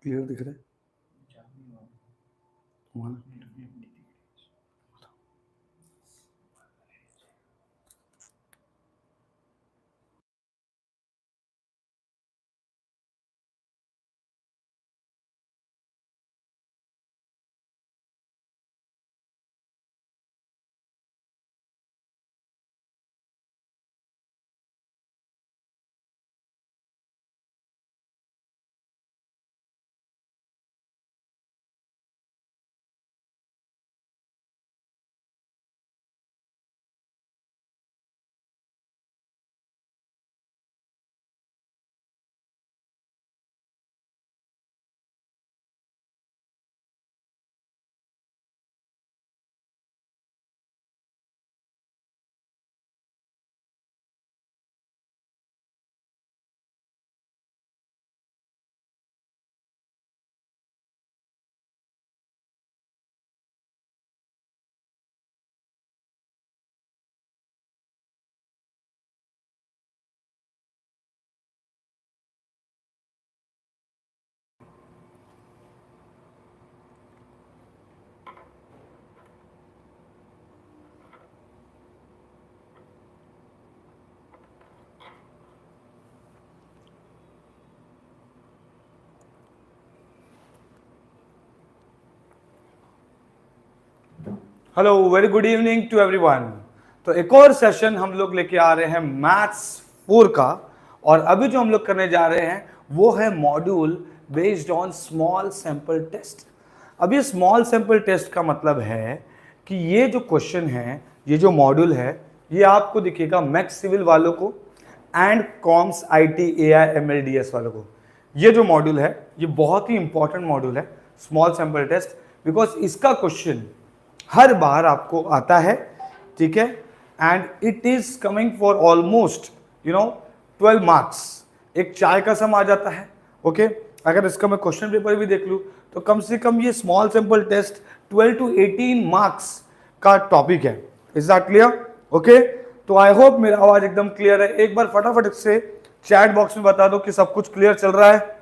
Clear दिख रहा है वहाँ? Hello, very good evening to everyone. तो एक और सेशन हम लोग लेके आ रहे हैं मैथ्स 4 का। और अभी जो हम लोग करने जा रहे हैं वो है module based on small sample test. अब ये स्मॉल सैंपल टेस्ट का मतलब है कि ये जो क्वेश्चन है, ये जो मॉड्यूल है, ये आपको दिखेगा मैक्स सिविल वालों को एंड कॉम्स आईटी एआई एमएलडीएस वालों को। ये जो मॉड्यूल है ये बहुत ही इंपॉर्टेंट मॉड्यूल है, स्मॉल सैंपल टेस्ट, बिकॉज इसका क्वेश्चन हर बार आपको आता है, ठीक है। And it is coming for almost 12 marks. एक चाय का सम आ जाता है, ओके। अगर इसका मैं क्वेश्चन पेपर भी देख लूं तो कम से कम ये small sample test 12 to 18 marks का टॉपिक है। Is that clear? ओके। तो आई होप मेरा आवाज एकदम क्लियर है। एक बार फटाफट से चैट बॉक्स में बता दो कि सब कुछ क्लियर चल रहा है।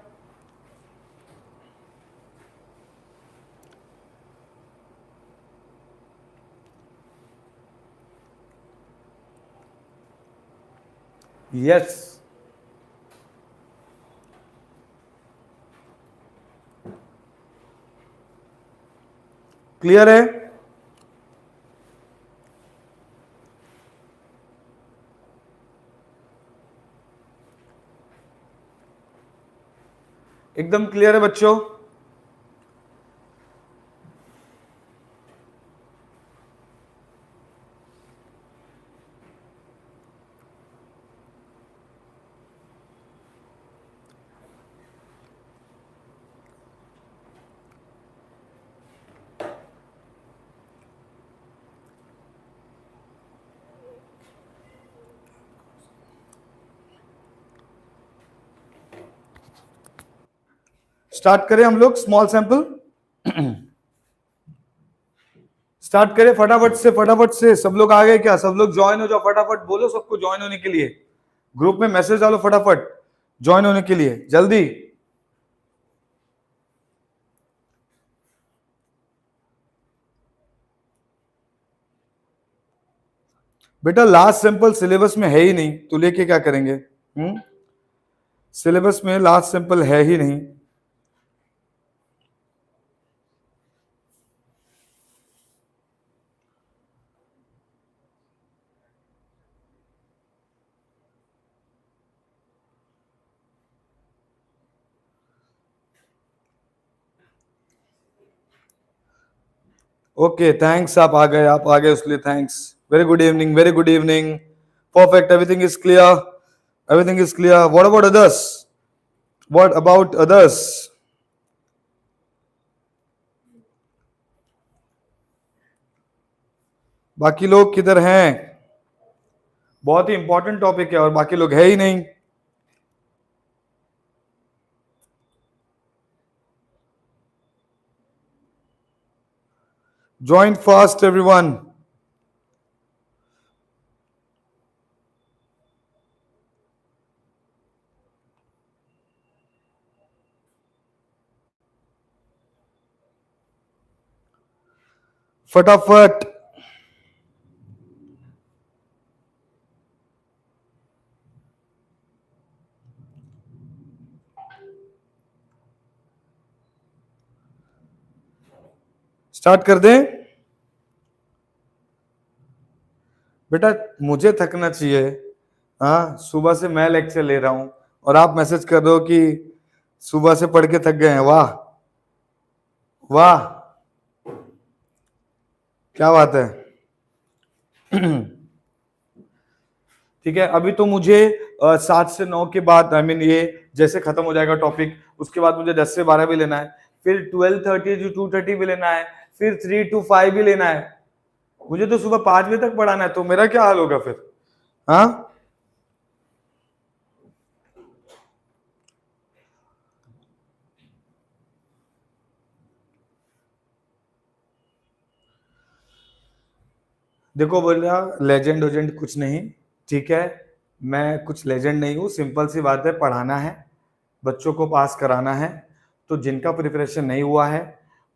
यस, क्लियर है। एकदम क्लियर है बच्चों। स्टार्ट करें हम लोग स्मॉल सैंपल। स्टार्ट करें फटाफट से, फटाफट से। सब लोग आ गए क्या? सब लोग ज्वाइन हो जाओ, फटाफट बोलो सबको ज्वाइन होने के लिए। ग्रुप में मैसेज डालो फटाफट ज्वाइन होने के लिए, जल्दी। बेटा लास्ट सैंपल सिलेबस में है ही नहीं तो लेके क्या करेंगे? सिलेबस में लास्ट सैंपल है ही नहीं। Okay, thanks. आप आ गए उसके लिए thanks. Very good evening, very good evening. Perfect, everything is clear, everything is clear. What about others? What about others? बाकी लोग किधर हैं? बहुत ही इंपॉर्टेंट टॉपिक है और बाकी लोग है ही नहीं। Join fast, everyone. फटाफट। स्टार्ट कर दें बेटा, मुझे थकना चाहिए। हाँ, सुबह से मैं लेक्चर ले रहा हूं और आप मैसेज कर रहे हो कि सुबह से पढ़ के थक गए हैं। वाह वाह, क्या बात है। ठीक है, अभी तो मुझे 7 से 9 के बाद ये जैसे खत्म हो जाएगा टॉपिक, उसके बाद मुझे 10 से 12 भी लेना है, फिर 12:30 to 2:30 भी लेना है, फिर 3 to 5 भी लेना है। मुझे तो सुबह 5 बजे तक पढ़ाना है, तो मेरा क्या हाल होगा फिर। हाँ, देखो बोला लेजेंड वेजेंड कुछ नहीं, ठीक है, मैं कुछ लेजेंड नहीं हूं। सिंपल सी बात है, पढ़ाना है, बच्चों को पास कराना है। तो जिनका प्रिपरेशन नहीं हुआ है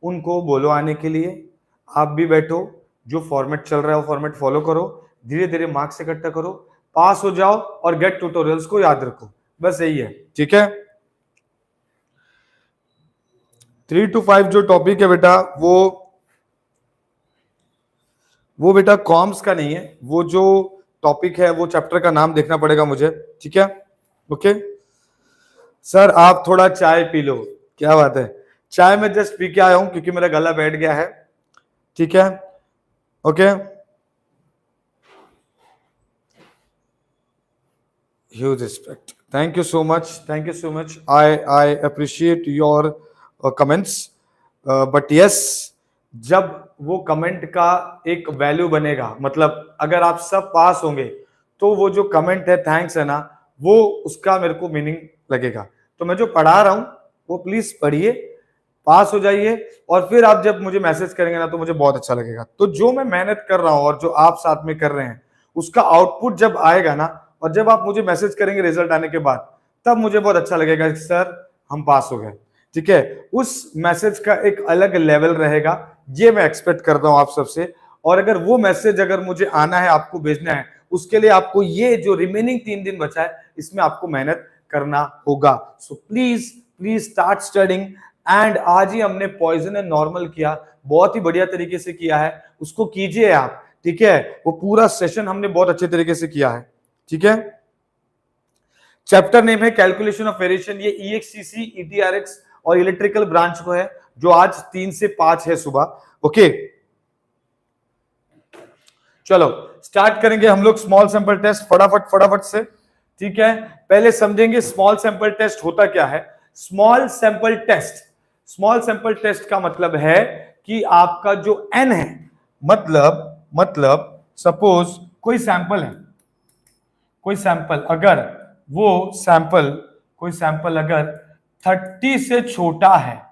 उनको बोलो आने के लिए। आप भी बैठो, जो फॉर्मेट चल रहा है वो फॉर्मेट फॉलो करो, धीरे धीरे मार्क्स इकट्ठा करो, पास हो जाओ और गेट ट्यूटोरियल्स को याद रखो। बस यही है, ठीक है। 3 to 5 जो टॉपिक है बेटा, वो बेटा कॉम्स का नहीं है। वो जो टॉपिक है वो चैप्टर का नाम देखना पड़ेगा मुझे, ठीक है। ओके सर, आप थोड़ा चाय पी लो। क्या बात है, चाय में जस्ट पी के आया हूं क्योंकि मेरा गला बैठ गया है, ठीक है। Okay, huge respect, thank you so much, thank you so much. I appreciate your comments, but yes, जब वो कमेंट का एक वैल्यू बनेगा, मतलब अगर आप सब पास होंगे तो वो जो कमेंट है थैंक्स है ना, वो उसका मेरे को मीनिंग लगेगा। तो मैं जो पढ़ा रहा हूं वो प्लीज पढ़िए, पास हो जाइए, और फिर आप जब मुझे मैसेज करेंगे ना तो मुझे बहुत अच्छा लगेगा। तो जो मैं मेहनत कर रहा हूं और जो आप साथ में कर रहे हैं उसका आउटपुट जब आएगा ना, और जब आप मुझे मैसेज करेंगे रिजल्ट आने के बाद, तब मुझे बहुत अच्छा लगेगा कि सर हम पास हो गए, ठीक है। उस मैसेज का एक अलग लेवल रहेगा, ये मैं एक्सपेक्ट करता हूं आप सबसे। और अगर वो मैसेज अगर मुझे आना है, आपको भेजना है, उसके लिए आपको ये जो रिमेनिंग 3 दिन बचा है इसमें आपको मेहनत करना होगा। So please please start studying. And आज ही हमने पॉइजन एंड नॉर्मल किया, बहुत ही बढ़िया तरीके से किया है, उसको कीजिए आप, ठीक है। वो पूरा सेशन हमने बहुत अच्छे तरीके से किया है, ठीक है। चैप्टर नेम है कैलकुलेशन ऑफ वेरिएशन। ये EXCC, ETRX और इलेक्ट्रिकल ब्रांच को है, जो आज 3 से 5 है सुबह। ओके, चलो स्टार्ट करेंगे हम लोग स्मॉल सैंपल टेस्ट, फटाफट फटाफट से, ठीक है। पहले समझेंगे स्मॉल सैंपल टेस्ट होता क्या है। Small sample test, small sample test का मतलब है कि आपका जो n है, मतलब सपोज कोई सैंपल है, कोई सैंपल अगर वो सैंपल कोई सैंपल अगर 30 से छोटा है,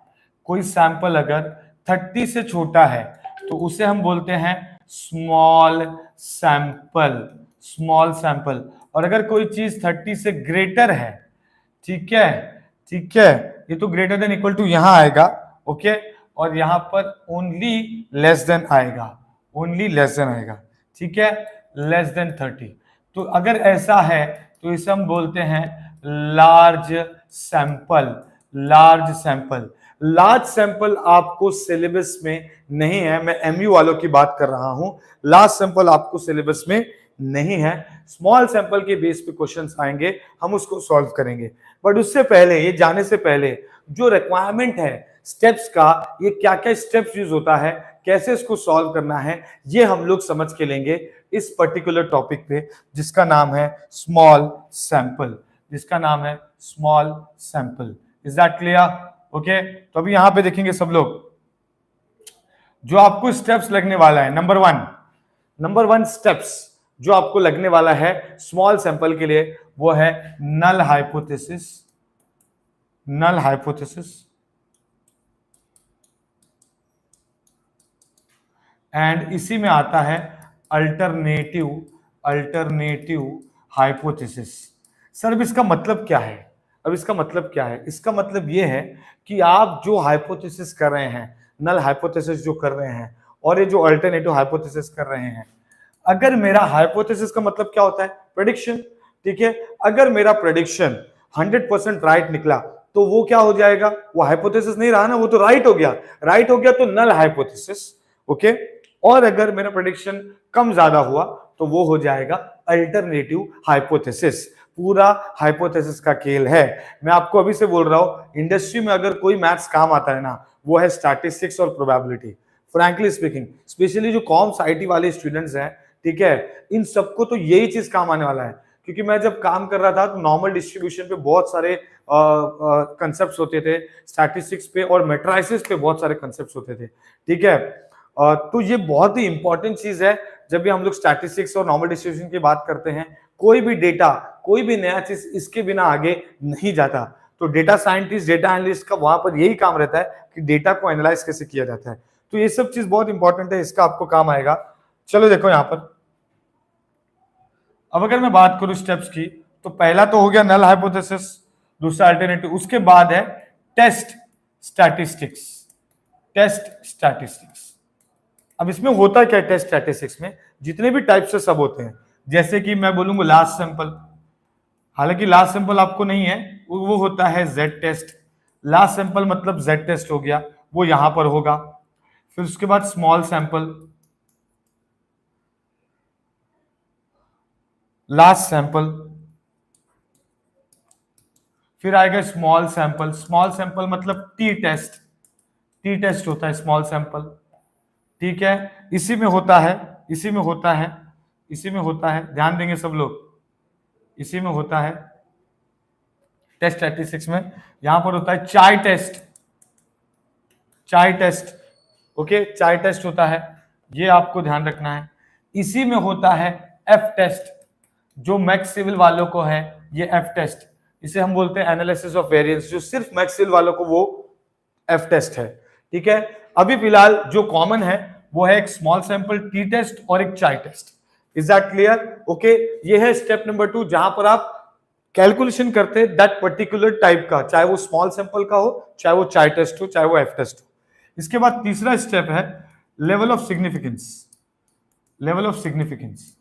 कोई सैंपल अगर 30 से छोटा है तो उसे हम बोलते हैं स्मॉल सैंपल, स्मॉल सैंपल। और अगर कोई चीज 30 से ग्रेटर है, ठीक है, ठीक है, ये तो ग्रेटर देन इक्वल टू यहां आएगा, ओके, और यहां पर ओनली लेस देन आएगा, ओनली लेस देन आएगा, ठीक है, लेस देन 30। तो अगर ऐसा है तो इसे हम बोलते हैं large sample, large sample. Large sample आपको सिलेबस में नहीं है, मैं MU वालों की बात कर रहा हूं। लार्ज सैंपल आपको सिलेबस में नहीं है। स्मॉल सैंपल के बेस पे क्वेश्चंस आएंगे, हम उसको सॉल्व करेंगे। बट उससे पहले, ये जाने से पहले, जो रिक्वायरमेंट है स्टेप्स का, ये क्या क्या स्टेप्स यूज होता है, कैसे इसको सॉल्व करना है, ये हम लोग समझ के लेंगे इस पर्टिकुलर टॉपिक पे, जिसका नाम है स्मॉल सैंपल, जिसका नाम है small sample. Is that clear? Okay, तो अभी यहां पे देखेंगे सब लोग, जो आपको स्टेप्स लगने वाला है, नंबर वन स्टेप्स जो आपको लगने वाला है स्मॉल सैंपल के लिए, वो है null hypothesis, null hypothesis and इसी में आता है अल्टरनेटिव, अल्टरनेटिव हाइपोथेसिस। सर अब इसका मतलब क्या है? अब इसका मतलब क्या है? इसका मतलब यह है कि आप जो हाइपोथेसिस कर रहे हैं, नल हाइपोथेसिस जो कर रहे हैं, और ये जो अल्टरनेटिव हाइपोथेसिस कर रहे हैं। अगर मेरा हाइपोथेसिस का मतलब क्या होता है? प्रेडिक्शन। ठीक है, अगर मेरा प्रेडिक्शन 100% राइट निकला तो वो क्या हो जाएगा? वो हाइपोथेसिस नहीं रहा ना, वो तो राइट हो गया। राइट हो गया तो नल हाइपोथेसिस। ओके, और अगर मेरा प्रेडिक्शन कम ज्यादा हुआ तो वो हो जाएगा अल्टरनेटिव हाइपोथेसिस। पूरा हाइपोथेसिस का खेल है। मैं आपको अभी से बोल रहा हूं, इंडस्ट्री में अगर कोई मैथ्स काम आता है ना, वो है स्टैटिस्टिक्स और प्रोबेबिलिटी। फ्रैंकली स्पीकिंग, स्पेशली जो कॉम्स आईटी वाले स्टूडेंट्स हैं, ठीक है, इन सबको तो यही चीज काम आने वाला है। क्योंकि मैं जब काम कर रहा था तो नॉर्मल डिस्ट्रीब्यूशन पे बहुत सारे कंसेप्ट्स होते थे, स्टैटिस्टिक्स पे और मैट्रिसेस पे बहुत सारे कंसेप्ट्स होते थे। ठीक है, तो ये बहुत ही इंपॉर्टेंट चीज है। जब भी हम लोग स्टैटिस्टिक्स और नॉर्मल डिस्ट्रीब्यूशन की बात करते हैं, कोई भी डेटा, कोई भी नया चीज इसके बिना आगे नहीं जाता। तो डेटा साइंटिस्ट, डेटा एनालिस्ट का वहां पर यही काम रहता है कि डेटा को एनालाइज कैसे किया जाता है। तो ये सब चीज बहुत इंपॉर्टेंट है, इसका आपको काम आएगा। चलो देखो यहां पर, अब अगर मैं बात करूं स्टेप्स की, तो पहला तो हो गया नल हाइपोथेसिस, दूसरा अल्टरनेटिव, उसके बाद है टेस्ट स्टैटिस्टिक्स। टेस्ट स्टैटिस्टिक्स, अब इसमें होता क्या है? टेस्ट स्टैटिस्टिक्स में जितने भी टाइप से सब होते हैं, जैसे कि मैं बोलूंगा लास्ट सैंपल, हालांकि लास्ट सैंपल आपको नहीं है, वो होता है जेड टेस्ट। लास्ट सैंपल मतलब जेड टेस्ट हो गया, वो यहां पर होगा। फिर उसके बाद स्मॉल सैंपल, लास्ट सैंपल, फिर आएगा स्मॉल सैंपल। स्मॉल सैंपल मतलब टी टेस्ट, टी टेस्ट होता है स्मॉल सैंपल। ठीक है, इसी में होता है, इसी में होता है, इसी में होता है, ध्यान देंगे सब लोग, इसी में होता है टेस्ट स्टैटिस्टिक्स में। यहां पर होता है चाय टेस्ट, चाय टेस्ट। ओके, चाय टेस्ट होता है, ये आपको ध्यान रखना है। इसी में होता है एफ टेस्ट, जो मैक्स सिविल वालों को है, ये एफ टेस्ट, इसे हम बोलते हैं एनालिसिस ऑफ वेरिएंस। जो सिर्फ मैक्स सिविल वालों को, वो एफ टेस्ट है। ठीक है, अभी फिलहाल जो कॉमन है वो है एक स्मॉल सैंपल टी टेस्ट और एक chi test. Is that clear? Okay, ये है स्टेप नंबर 2, जहां पर आप कैलकुलेशन करते हैं दैट पर्टिकुलर टाइप का, चाहे वो स्मॉल सैंपल का हो, चाहे वो चाय टेस्ट हो, चाहे वो एफ टेस्ट हो। इसके बाद तीसरा स्टेप है level of significance. Level of significance,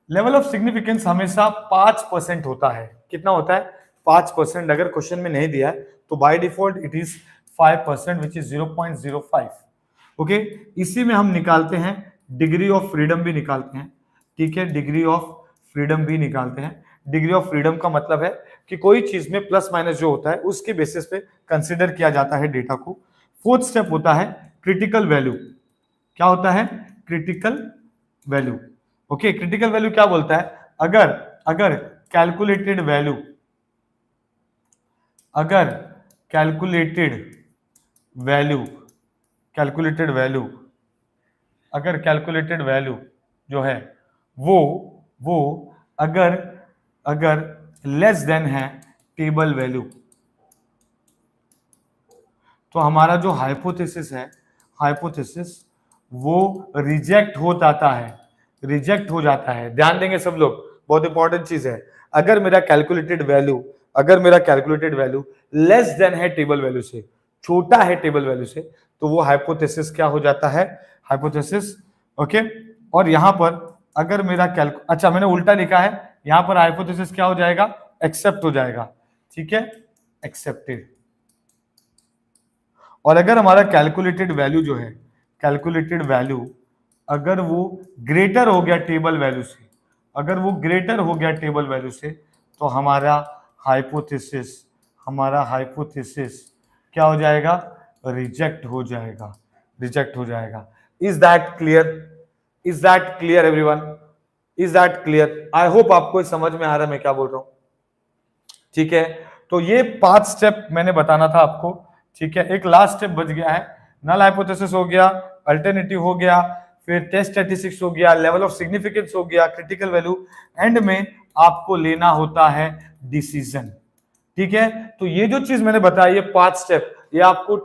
level of significance हमेशा 5% होता है। कितना होता है? 5%। अगर क्वेश्चन में नहीं दिया है तो by default it is 5%, which is 0.05। Okay, इसी में हम निकालते हैं डिग्री ऑफ फ्रीडम भी निकालते हैं। ठीक है, डिग्री ऑफ फ्रीडम भी निकालते हैं। डिग्री ऑफ फ्रीडम का मतलब है कि कोई चीज में प्लस माइनस जो होता है उसके बेसिस पे कंसिडर किया जाता है डेटा को। फोर्थ स्टेप होता है क्रिटिकल वैल्यू। क्या होता है? Critical value. Okay, critical value क्या बोलता है? अगर अगर कैलकुलेटेड वैल्यू, अगर कैलकुलेटेड वैल्यू, कैलकुलेटेड वैल्यू, अगर कैलकुलेटेड वैल्यू जो है वो अगर अगर लेस देन है टेबल वैल्यू, तो हमारा जो हाइपोथेसिस है, हाइपोथेसिस वो रिजेक्ट हो जाता है, रिजेक्ट हो जाता है। ध्यान देंगे सब लोग, बहुत इंपॉर्टेंट चीज है। अगर मेरा कैलकुलेटेड वैल्यू, अगर मेरा कैलकुलेटेड वैल्यू लेस देन है टेबल वैल्यू से, छोटा है टेबल वैल्यू से, तो वो हाइपोथेसिस क्या हो जाता है? हाइपोथेसिस। ओके, और यहां पर अगर मेरा अच्छा मैंने उल्टा लिखा है, यहां पर हाइपोथेसिस क्या हो जाएगा? एक्सेप्ट हो जाएगा। ठीक है, एक्सेप्टेड। और अगर हमारा कैलकुलेटेड वैल्यू जो है, कैलकुलेटेड वैल्यू अगर वो ग्रेटर हो गया टेबल वैल्यू से, अगर वो ग्रेटर हो गया टेबल वैल्यू से, तो हमारा हाइपोथेसिस, हमारा हाइपोथेसिस क्या हो जाएगा? रिजेक्ट हो जाएगा, रिजेक्ट हो जाएगा। Is that clear? Is that clear everyone? Is that clear? I hope आपको समझ में आ रहा है मैं क्या बोल रहा हूं। ठीक है, तो ये 5 स्टेप मैंने बताना था आपको। ठीक है, एक लास्ट स्टेप बच गया है। नल हाइपोथेसिस हो गया, अल्टरनेटिव हो गया, फिर टेस्ट स्टैटिस्टिक्स हो गया, लेवल ऑफ सिग्निफिकेंस हो गया, क्रिटिकल वैल्यू, एंड में आपको लेना होता है डिसीजन। ठीक है, तो ये जो चीज मैंने बताया, ये 5 स्टेप, ये आपको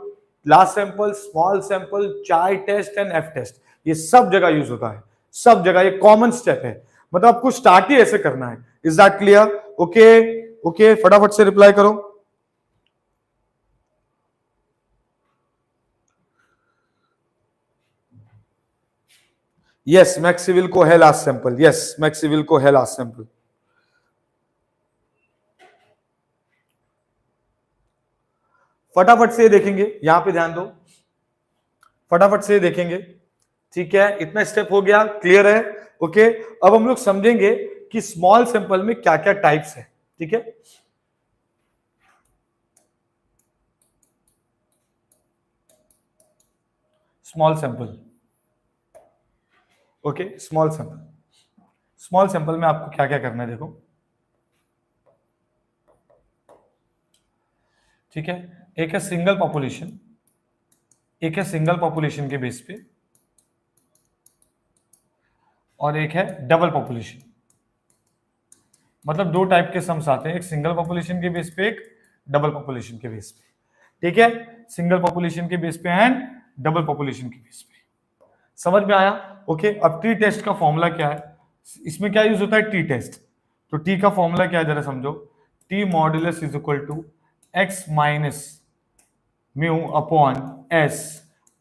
लास्ट सैंपल, स्मॉल सैंपल, चाय टेस्ट एंड एफ टेस्ट, ये सब जगह यूज होता है, सब जगह ये कॉमन स्टेप है। मतलब आपको स्टार्ट ही ऐसे करना है। Is that clear? Okay, okay, फटाफट से रिप्लाई करो। यस, मैक्सविल को है लास्ट सैंपल, यस मैक्सविल को है लास्ट सैंपल। फटाफट से देखेंगे, यहां पे ध्यान दो, फटाफट से देखेंगे, ठीक है, इतना स्टेप हो गया, क्लियर है, ओके। अब हम लोग समझेंगे कि स्मॉल सैंपल में क्या क्या टाइप्स है, ठीक है। Small sample, okay, small sample, small sample में आपको क्या क्या करना है देखो, ठीक है। एक है सिंगल पॉपुलेशन, एक है सिंगल पॉपुलेशन के बेस पे, और एक है डबल पॉपुलेशन। मतलब दो टाइप के सम्स आते हैं, एक सिंगल पॉपुलेशन के बेस पे, एक डबल पॉपुलेशन के बेस पे, ठीक है। सिंगल पॉपुलेशन के बेस पे एंड डबल पॉपुलेशन के बेस पे, समझ में आया, ओके। अब टी टेस्ट का फॉर्मूला क्या है, इसमें क्या यूज होता है, टी टेस्ट। तो टी का फॉर्मूला क्या है जरा समझो, T modulus is equal to X minus mu upon S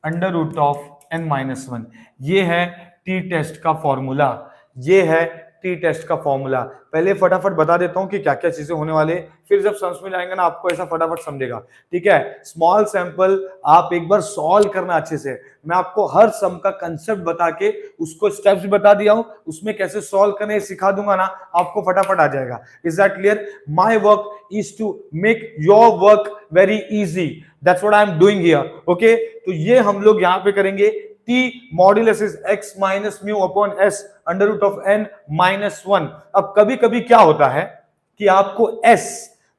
under root of N minus one. ये है टी टेस्ट का फॉर्मूला, ये है टी टेस्ट का फॉर्मूला। पहले फटाफट बता देता हूं कि क्या क्या चीजें होने वाले, फिर जब समझ में जाएंगे ना आपको ऐसा फटाफट समझेगा, ठीक है। स्मॉल सैंपल आप एक बार सॉल्व करना अच्छे से, मैं आपको हर सम का कंसेप्ट बता के उसको स्टेप्स भी बता दिया हूं, उसमें कैसे सॉल्व करने सिखा दूंगा ना, आपको फटाफट आ जाएगा। Is that clear? My work is to make your work very easy, that's what I am doing here, okay. तो ये हम लोग यहां पे करेंगे, T modulus is X minus mu upon S under root of N minus one. अब कभी कभी क्या होता है कि आपको एस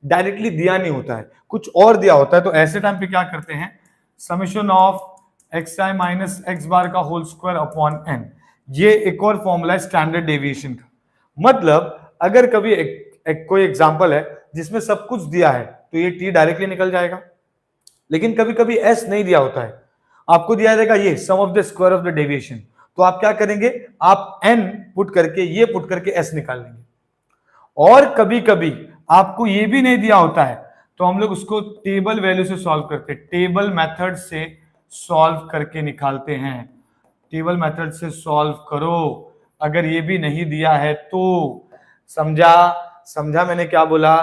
डायरेक्टली दिया नहीं होता है, कुछ और दिया होता है, तो ऐसे टाइम पे क्या करते हैं, summation of x I minus x bar का होल स्क्वायर अपॉन एन। ये एक और फॉर्मूला है स्टैंडर्ड डेविएशन का। मतलब अगर कभी कोई एग्जांपल है जिसमें सब कुछ दिया है तो ये टी डायरेक्टली निकल जाएगा, लेकिन कभी कभी एस नहीं दिया होता है, आपको दिया जाएगा ये sum of the square of the deviation, तो आप क्या करेंगे, आप एन पुट करके ये पुट करके एस निकाल लेंगे। और कभी कभी आपको ये भी नहीं दिया होता है तो हम लोग उसको टेबल वैल्यू से सॉल्व करते हैं, टेबल मेथड से सॉल्व करके निकालते हैं। टेबल मेथड से सॉल्व करो, अगर ये भी नहीं दिया है तो। समझा? समझा मैंने क्या बोला?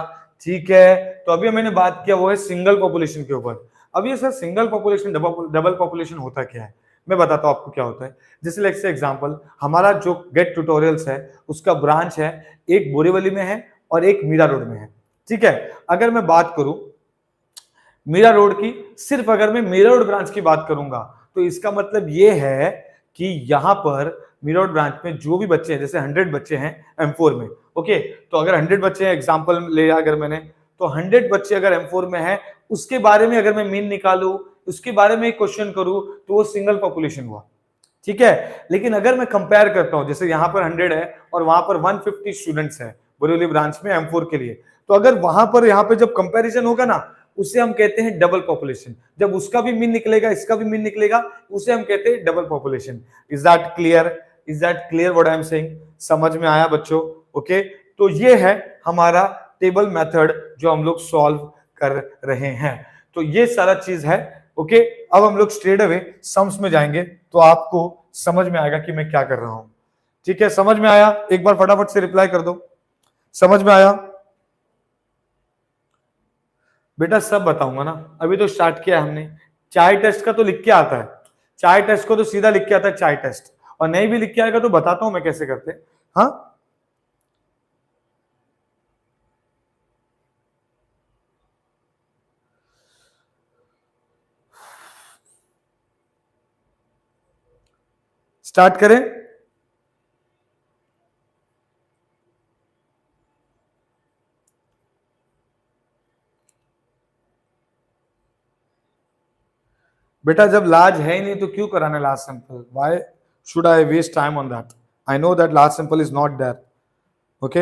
ठीक है। तो अभी मैंने बात किया वो है सिंगल पॉपुलेशन के ऊपर। अब ये sir single population double population होता क्या है, मैं बताता हूं आपको क्या होता है। जैसे लेट्स से एग्जांपल, हमारा जो गेट ट्यूटोरियल्स है उसका ब्रांच है, एक बोरीवली में है और एक मीरा रोड में है, ठीक है। अगर मैं बात करूं मीरा रोड की, सिर्फ अगर मैं मीरा रोड ब्रांच की बात करूंगा तो इसका मतलब ये है कि यहां पर मीरा रोड ब्रांच में जो भी बच्चे हैं, जैसे 100 बच्चे हैं M4 में, ओके। तो अगर 100 बच्चे हैं, एग्जांपल ले अगर मैंने, तो 100 बच्चे अगर M4 में है, उसके बारे में अगर मैं मीन निकालू, उसके बारे में एक क्वेश्चन करूं, तो वो सिंगल पॉपुलेशन हुआ, ठीक है। लेकिन अगर मैं कंपेयर करता हूं, जैसे यहां पर 100 है और वहां पर 150 स्टूडेंट्स हैं बोरीवली ब्रांच में M4 के लिए, तो अगर वहां पर यहां पे जब कंपैरिजन होगा ना, उसे हम कहते हैं डबल पॉपुलेशन। जब उसका भी मीन निकलेगा, इसका भी मीन निकलेगा, उसे हम कहते हैं double population. Is that clear? Is that clear what I am saying? समझ में आया बच्चों? ओके। तो ये है हमारा टेबल मेथड जो हम लोग सॉल्व कर रहे हैं। तो ये सारा चीज है, ओके। अब हम लोग स्ट्रेट अवे सम्स में जाएंगे तो आपको समझ में आएगा कि मैं क्या कर रहा हूं, ठीक है। समझ में आया? एक बार फटाफट से रिप्लाई कर दो, समझ में आया? बेटा सब बताऊंगा ना, अभी तो स्टार्ट किया हमने। चाय टेस्ट का तो लिख के आता है, चाय टेस्ट को तो सीधा लिख के आता है चाय टेस्ट, और नहीं भी लिख के आएगा तो बताता हूं मैं कैसे करते हैं। हाँ, स्टार्ट करें। बेटा जब लार्ज है ही नहीं तो क्यों कराना last sample? Why should I waste time on that? I know that last sample is not there, okay,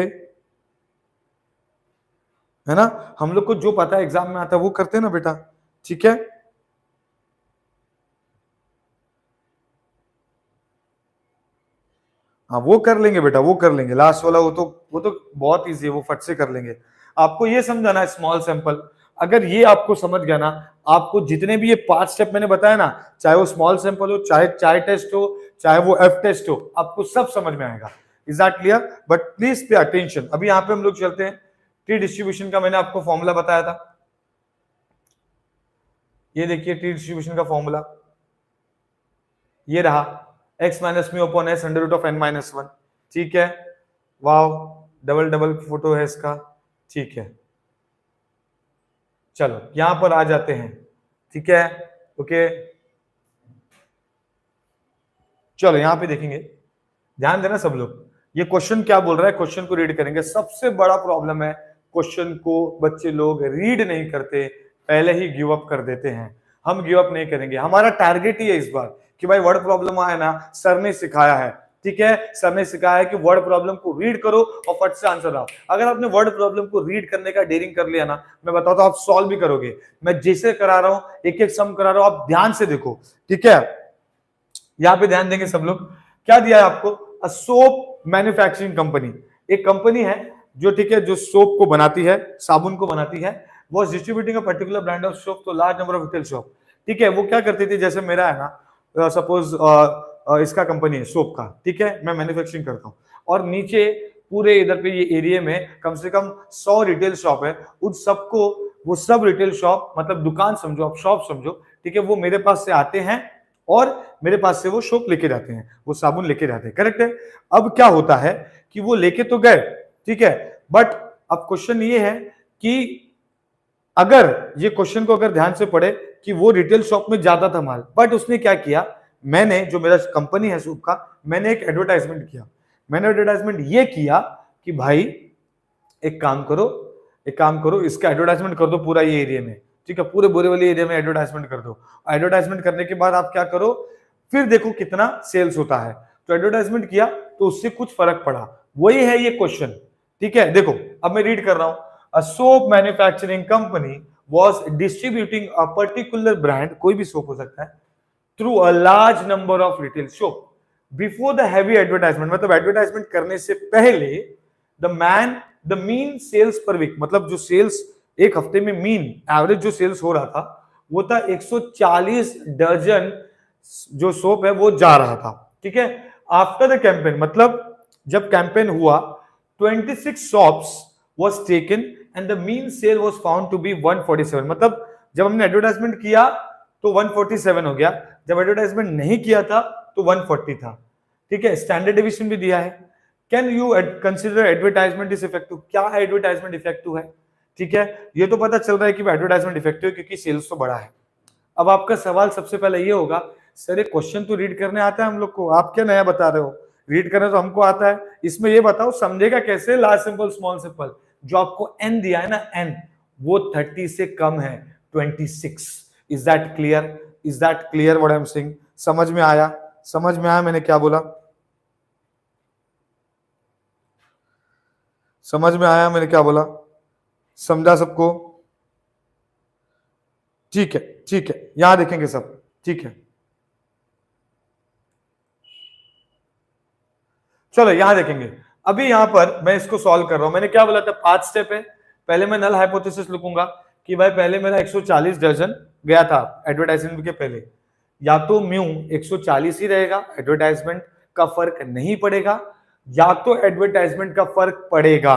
है ना। हम लोग को जो पता है एग्जाम में आता है वो करते हैं ना बेटा, ठीक है। हाँ वो कर लेंगे बेटा, वो कर लेंगे लास्ट वाला, वो तो बहुत इजी है, वो फट से कर लेंगे। आपको ये समझाना है स्मॉल सैंपल, अगर ये आपको समझ गया ना, आपको जितने भी ये 5 स्टेप मैंने बताया ना, चाहे वो स्मॉल सैंपल हो, चाहे चाय टेस्ट हो, चाहे वो एफ टेस्ट हो, आपको सब समझ में आएगा। Is that clear? But please pay attention. अभी यहाँ पे हम लोग चलते हैं टी डिस्ट्रीब्यूशन का, मैंने आपको फॉर्मूला बताया था, ये देखिए टी डिस्ट्रीब्यूशन का फॉर्मूला ये रहा, x minus mu upon S under root of n minus 1। ठीक है, वाव, डबल डबल फोटो है इसका। ठीक है, चलो यहां पर आ जाते हैं। ठीक है, ओके, चलो यहां पे देखेंगे, ध्यान देना सब लोग, ये क्वेश्चन क्या बोल रहा है, क्वेश्चन को रीड करेंगे। सबसे बड़ा प्रॉब्लम है क्वेश्चन को बच्चे लोग रीड नहीं करते, पहले ही गिव अप कर देते हैं। हम गिव अप नहीं करेंगे, हमारा टारगेट ही है इस बार कि भाई वर्ड प्रॉब्लम आया ना, सर ने सिखाया है। ठीक है, सर ने सिखाया है कि वर्ड प्रॉब्लम को रीड करो और फट से आंसर आओ। अगर आपने वर्ड प्रॉब्लम को रीड करने का डेयरिंग कर लिया ना, मैं बताता हूं आप सॉल्व भी करोगे। मैं जैसे करा रहा हूं, एक एक सम करा रहा हूं, आप ध्यान से देखो। ठीक है, यहां पे ध्यान देंगे सब लोग। क्या दिया है आपको? अ सोप मैन्युफैक्चरिंग कंपनी, एक कंपनी है जो, ठीक है, जो सोप को बनाती है, साबुन को बनाती है, वो distributing a particular brand of soap to large number of retail shop. ठीक है, वो क्या करती थी, जैसे मेरा है ना, सपोज इसका कंपनी है सोप का, ठीक है, मैं मैन्युफैक्चरिंग करता हूँ, और नीचे पूरे इधर पे ये एरिया में कम से कम 100 रिटेल शॉप है, उन सबको, वो सब रिटेल शॉप मतलब दुकान समझो, आप शॉप समझो, ठीक है, वो मेरे पास से आते हैं और मेरे पास से वो सोप लेके जाते हैं, वो साबुन लेके जाते हैं। करेक्ट है? अब क्या होता है कि वो लेके तो गए, ठीक है, बट अब क्वेश्चन ये है कि अगर ये क्वेश्चन को अगर ध्यान से पढ़े कि वो रिटेल शॉप में ज्यादा था माल, बट उसने क्या किया, मैंने, जो मेरा कंपनी है सूप का, मैंने एक एडवर्टाइजमेंट किया। मैंने एडवर्टाइजमेंट ये किया कि भाई एक काम करो, एक काम करो, इसका एडवर्टाइजमेंट कर दो पूरा ये एरिया में। ठीक है, पूरे बोरे वाले एरिया में एडवर्टाइजमेंट कर दो। एडवर्टाइजमेंट करने के बाद आप क्या करो, फिर देखो कितना सेल्स होता है। तो एडवर्टाइजमेंट किया तो उससे कुछ फर्क पड़ा, वही है ये क्वेश्चन। ठीक है, देखो अब मैं रीड कर रहा हूं, a soap manufacturing company was distributing a particular brand, कोई भी सोप हो सकता है, through a large number of retail shop before the heavy advertisement, मतलब एडवर्टाइजमेंट करने से पहले the mean sales per week, मतलब जो सेल्स एक हफ्ते में मीन एवरेज जो सेल्स हो रहा था वो था 140 डजन जो सोप है वो जा रहा था। ठीक है, आफ्टर द कैंपेन, मतलब जब कैंपेन हुआ, 26 shops was taken and the mean sale was found to be 147, मतलब जब हमने एडवर्टाइजमेंट किया तो 147 हो गया, जब एडवर्टाइजमेंट नहीं किया था तो 140 था। ठीक है, स्टैंडर्ड डिवीजन भी दिया है। Can you consider advertisement is effective? क्या एडवर्टाइजमेंट इफेक्टिव है? ठीक है, ये तो पता चल रहा है कि एडवर्टाइजमेंट इफेक्टिव है क्योंकि सेल्स तो बड़ा है। अब आपका सवाल सबसे पहले ये होगा, सर ये क्वेश्चन तो रीड करने आता है हम लोग को, आप क्या नया बता रहे हो? रीड करने तो हमको आता है, इसमें ये बताओ समझेगा कैसे? लार्ज सिंपल स्मॉल सिंपल, जो आपको एन दिया है ना, एन वो 30 से कम है, 26। Is that clear? Is that clear what I am saying? समझ में आया? समझ में आया मैंने क्या बोला? समझ में आया मैंने क्या बोला? समझा सबको? ठीक है, ठीक है, यहां देखेंगे सब। ठीक है, चलो यहां देखेंगे। अभी यहां पर मैं इसको सॉल्व कर रहा हूं, मैंने क्या बोला था, 5 स्टेप है। पहले मैं नल हाइपोथेसिस लिखूंगा कि भाई पहले मेरा 140 डजन गया था एडवर्टाइजमेंट के पहले, या तो म्यू 140 ही रहेगा, एडवर्टाइजमेंट का फर्क नहीं पड़ेगा, या तो एडवर्टाइजमेंट का फर्क पड़ेगा।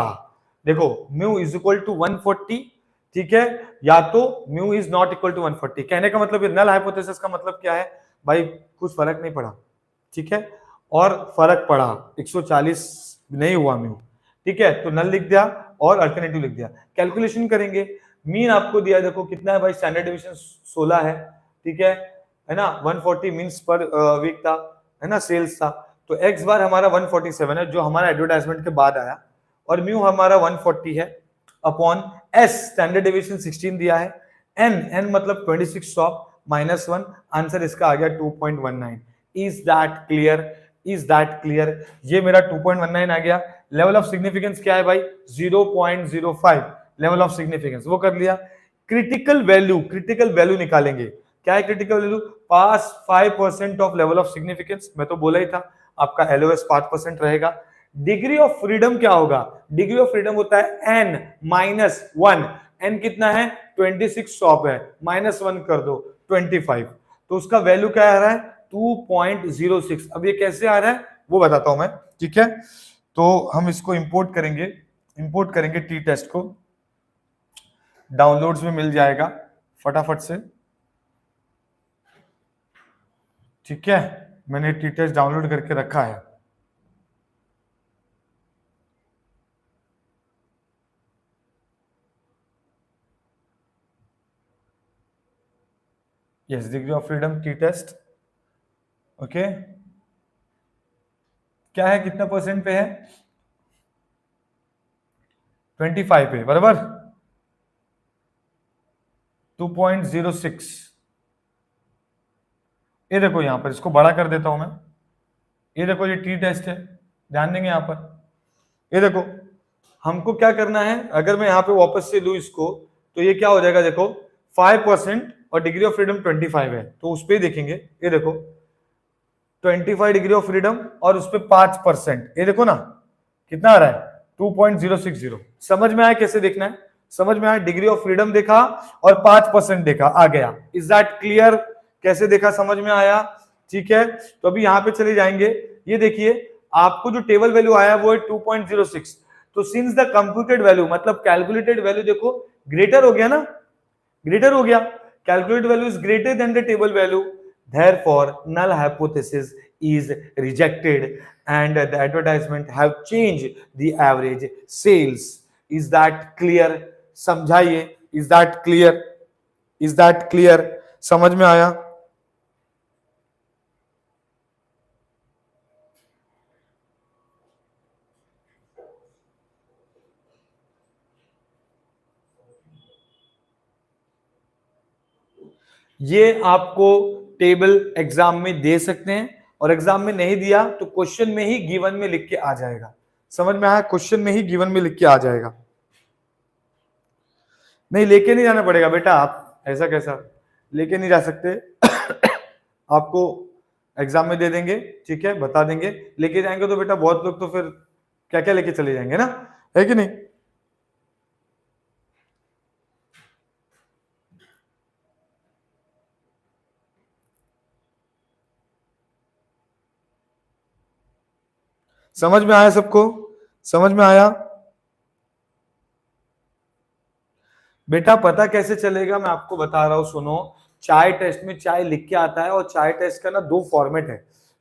देखो म्यू इज इक्वल टू 140, ठीक है, या तो mu is not equal to 140। कहने का मतलब नल हाइपोथेसिस का मतलब क्या है भाई, कुछ फर्क नहीं पड़ा, ठीक है, और फर्क पड़ा 140 नहीं हुआ म्यू, ठीक है, तो नल लिख दिया और अल्टरनेटिव लिख दिया। कैलकुलेशन करेंगे, मीन आपको दिया, देखो कितना है भाई, स्टैंडर्ड डिवीजन 16 है, ठीक है ना, 140 मीन्स पर वीक था, है ना, सेल्स था, तो एक्स बार हमारा 147 है जो हमारा एडवर्टाइजमेंट के बाद आया, और म्यू हमारा 140 है अपॉन एस, स्टैंडर्ड डिवीजन 16 दिया है, एन मतलब 26 शॉप माइनस 1, आंसर इसका आ गया 2.19। Is that clear? Is that clear? ये मेरा 2.19 आ गया। लेवल ऑफ सिग्निफिकेंस क्या है भाई? 0.05 लेवल ऑफ सिग्निफिकेंस, वो कर लिया। क्रिटिकल वैल्यू निकालेंगे। क्या है critical value? Pass 5% of level of significance, मैं तो बोला ही था आपका एलओएस 5% रहेगा। डिग्री ऑफ फ्रीडम क्या होगा? डिग्री ऑफ फ्रीडम होता है n माइनस 1। n कितना है? 26 शॉप है, माइनस 1 कर दो 25, तो उसका वैल्यू क्या आ रहा है? 2.06। अब ये कैसे आ रहा है वो बताता हूं मैं, ठीक है। तो हम इसको इंपोर्ट करेंगे टी टेस्ट को, डाउनलोड्स में मिल जाएगा फटाफट से, ठीक है। मैंने टी टेस्ट डाउनलोड करके रखा है। Yes, degree of freedom T test, okay. क्या है, कितना परसेंट पे है? 25 पे, बराबर। 2.06। ये देखो यहां पर, इसको बड़ा कर देता हूं मैं। ये देखो, ये टी टेस्ट है, ध्यान देंगे यहां पर। ये देखो, हमको क्या करना है, अगर मैं यहां पे वापस से लू इसको, तो ये क्या हो जाएगा, देखो 5% और डिग्री ऑफ फ्रीडम 25 है, तो उस पर देखेंगे। ये देखो 25 डिग्री ऑफ फ्रीडम और उस पर 5%, ये देखो ना कितना आ रहा है, 2.060। समझ में आया कैसे देखना है? समझ में आया, डिग्री ऑफ फ्रीडम देखा और 5% देखा, आ गया। Is that clear? कैसे देखा, समझ में आया? ठीक है, तो अभी यहां पे चले जाएंगे। ये देखिए, आपको जो टेबल वैल्यू आया वो है 2.06। तो सिंस द कंप्यूटेड वैल्यू, मतलब कैलकुलेटेड वैल्यू देखो ग्रेटर हो गया ना, ग्रेटर हो गया। Calculated value is greater then the table value, therefore null hypothesis is rejected and the advertisement have changed the average sales. Is that clear? समझाइए, is that clear? Is that clear? समझ में आया? ये आपको table exam में दे सकते हैं, और एग्जाम में नहीं दिया तो क्वेश्चन में ही गिवन में लिख के आ जाएगा। समझ में आया? क्वेश्चन में ही गिवन में लिख के आ जाएगा, नहीं लेके नहीं जाना पड़ेगा बेटा। आप ऐसा कैसा लेके नहीं जा सकते आपको एग्जाम में दे देंगे, ठीक है, बता देंगे। लेके जाएंगे तो बेटा बहुत लोग तो फिर क्या क्या लेके चले जाएंगे ना, है कि नहीं? समझ में आया सबको? समझ में आया? बेटा पता कैसे चलेगा, मैं आपको बता रहा हूं, सुनो। चाय टेस्ट में चाय लिख के आता है, और चाय टेस्ट का ना 2 फॉर्मेट है,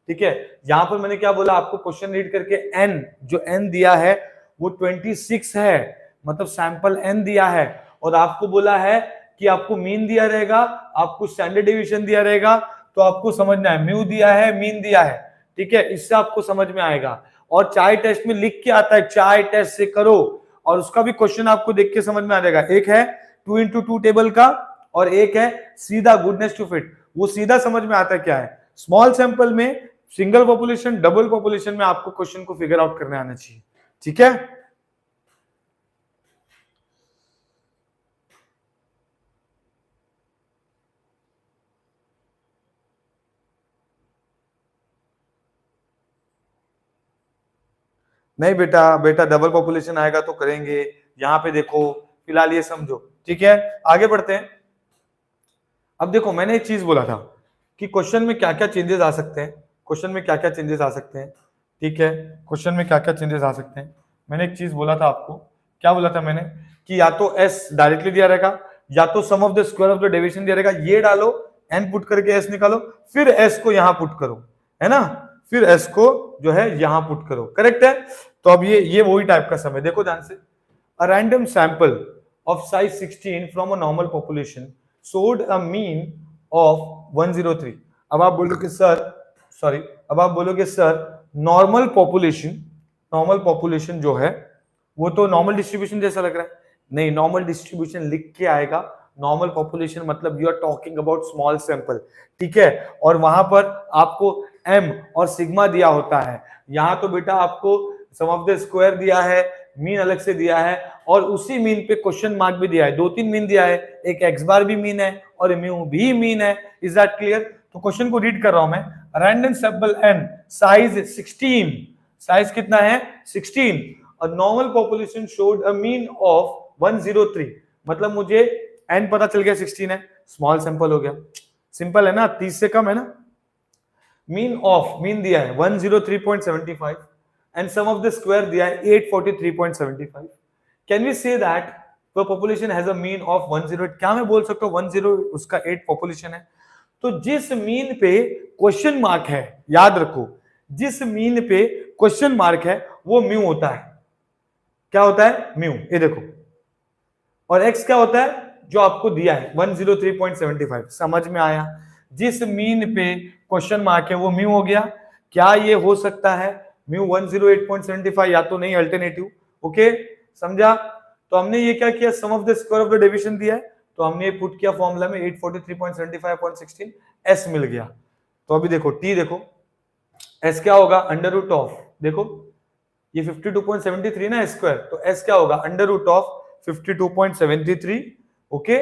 ठीक है। यहां पर मैंने क्या बोला आपको, क्वेश्चन रीड करके एन, जो एन दिया है वो 26 है, मतलब सैंपल एन दिया है, और आपको बोला है कि आपको मीन दिया रहेगा, आपको स्टैंडर्ड डिविएशन दिया रहेगा, तो आपको समझना है म्यू दिया है, मीन दिया है, ठीक है, इससे आपको समझ में आएगा। और चाय टेस्ट में लिख के आता है चाय टेस्ट से करो, और उसका भी क्वेश्चन आपको देख के समझ में आ जाएगा। एक है 2x2 टेबल का, और एक है सीधा गुडनेस टू फिट। वो सीधा समझ में आता है क्या है, स्मॉल सैंपल में, सिंगल पॉपुलेशन, डबल पॉपुलेशन में आपको क्वेश्चन को फिगर आउट करने आना चाहिए, ठीक है। नहीं बेटा, बेटा डबल पॉपुलेशन आएगा तो करेंगे। यहां पे देखो, फिलहाल ये समझो, ठीक है, आगे बढ़ते हैं। अब देखो, मैंने एक चीज बोला था कि क्वेश्चन में क्या क्या चेंजेस आ सकते हैं, क्वेश्चन में क्या क्या चेंजेस आ सकते हैं, ठीक है, क्वेश्चन में क्या क्या चेंजेस आ सकते हैं। मैंने एक चीज बोला था आपको, क्या बोला था मैंने, कि या तो एस डायरेक्टली दिया रहेगा, या तो sum of the square of the deviation दिया रहेगा। ये डालो, एन पुट करके एस निकालो, फिर एस को यहां पुट करो, है ना, फिर एस को जो है यहां पुट करो, करेक्ट है। तो अब ये वही टाइप का समय, देखो ध्यान से। A random sample of size 16 from a normal population showed a mean of 103। अब आप बोलोगे सर, सॉरी, अब आप बोलोगे सर नॉर्मल पॉपुलेशन जो है वो तो नॉर्मल डिस्ट्रीब्यूशन जैसा लग रहा है। नहीं, नॉर्मल डिस्ट्रीब्यूशन लिख के आएगा, नॉर्मल पॉपुलेशन मतलब you are talking about small sample, ठीक है। और वहां पर आपको एम और सिग्मा दिया होता है। यहां तो बेटा आपको सम ऑफ द स्क्वायर दिया है, मीन अलग से दिया है, और उसी मीन पे क्वेश्चन मार्क भी दिया है। 2-3 मीन दिया है, एक एक्स बार भी मीन है और म्यू भी मीन है। Is that clear? तो क्वेश्चन को रीड कर रहा हूं मैं। Random sample N size 16, size कितना है 16, और normal population showed a mean of 103। मतलब मुझे एन पता चल गया 16 है, स्मॉल सैंपल हो गया, सिंपल है ना, 30 से कम है ना। मीन दिया है 103.75 and sum of the square दिया है 843.75. Can we say that the population has a mean of 108? क्या मैं बोल सकता हूँ 10 उसका 8 पॉपुलेशन है? तो जिस मीन पे क्वेश्चन मार्क है, याद रखो, जिस मीन पे क्वेश्चन मार्क है वो म्यू होता है. क्या होता है? म्यू. ये देखो. और एक्स क्या होता है? जो आपको दिया है 103.75. समझ में आया? जिस मीन पे क्वेश्चन मार्क है वो म्यू हो गया. क्या ये हो सकता है म्यू 108.75? या तो नहीं, अल्टरनेटिव. ओके, समझा? तो हमने ये क्या किया, sum of the square of the deviation दिया है तो हमने ये पुट किया फॉर्मूला में 843.75/16 एस मिल गया. तो अभी देखो टी, देखो एस क्या होगा, अंडर रूट ऑफ, देखो ये 52.73 ना स्क्वायर, तो एस क्या होगा, under root of 52.73. Okay,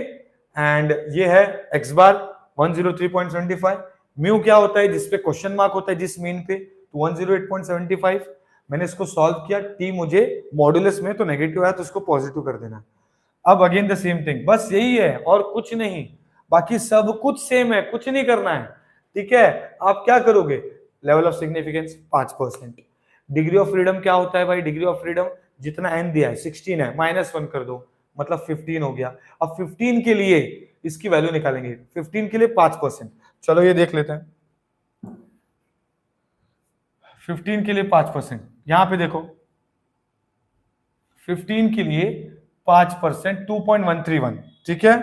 and ये है एक्स बार 103.75. म्यू क्या होता है, जिसपे क्वेश्चन मार्क होता है जिस मीन पे, तो 108.75. मैंने इसको सॉल्व किया, टी मुझे मॉड्यूलस में तो नेगेटिव आया तो इसको पॉजिटिव कर देना. अब अगेन द सेम थिंग, बस यही है और कुछ नहीं, बाकी सब कुछ सेम है, कुछ नहीं करना है. ठीक है, आप क्या करोगे, level of significance 5%. Degree of freedom क्या होता है भाई, डिग्री ऑफ फ्रीडम जितना एन दिया है 16 है, -1 कर दो मतलब 15 हो गया. अब 15 के लिए इसकी वैल्यू निकालेंगे, 15 के लिए 5%. चलो ये देख लेते हैं. 15 के लिए 5%, यहां पे देखो 15 के लिए 5%, 2.131. ठीक है,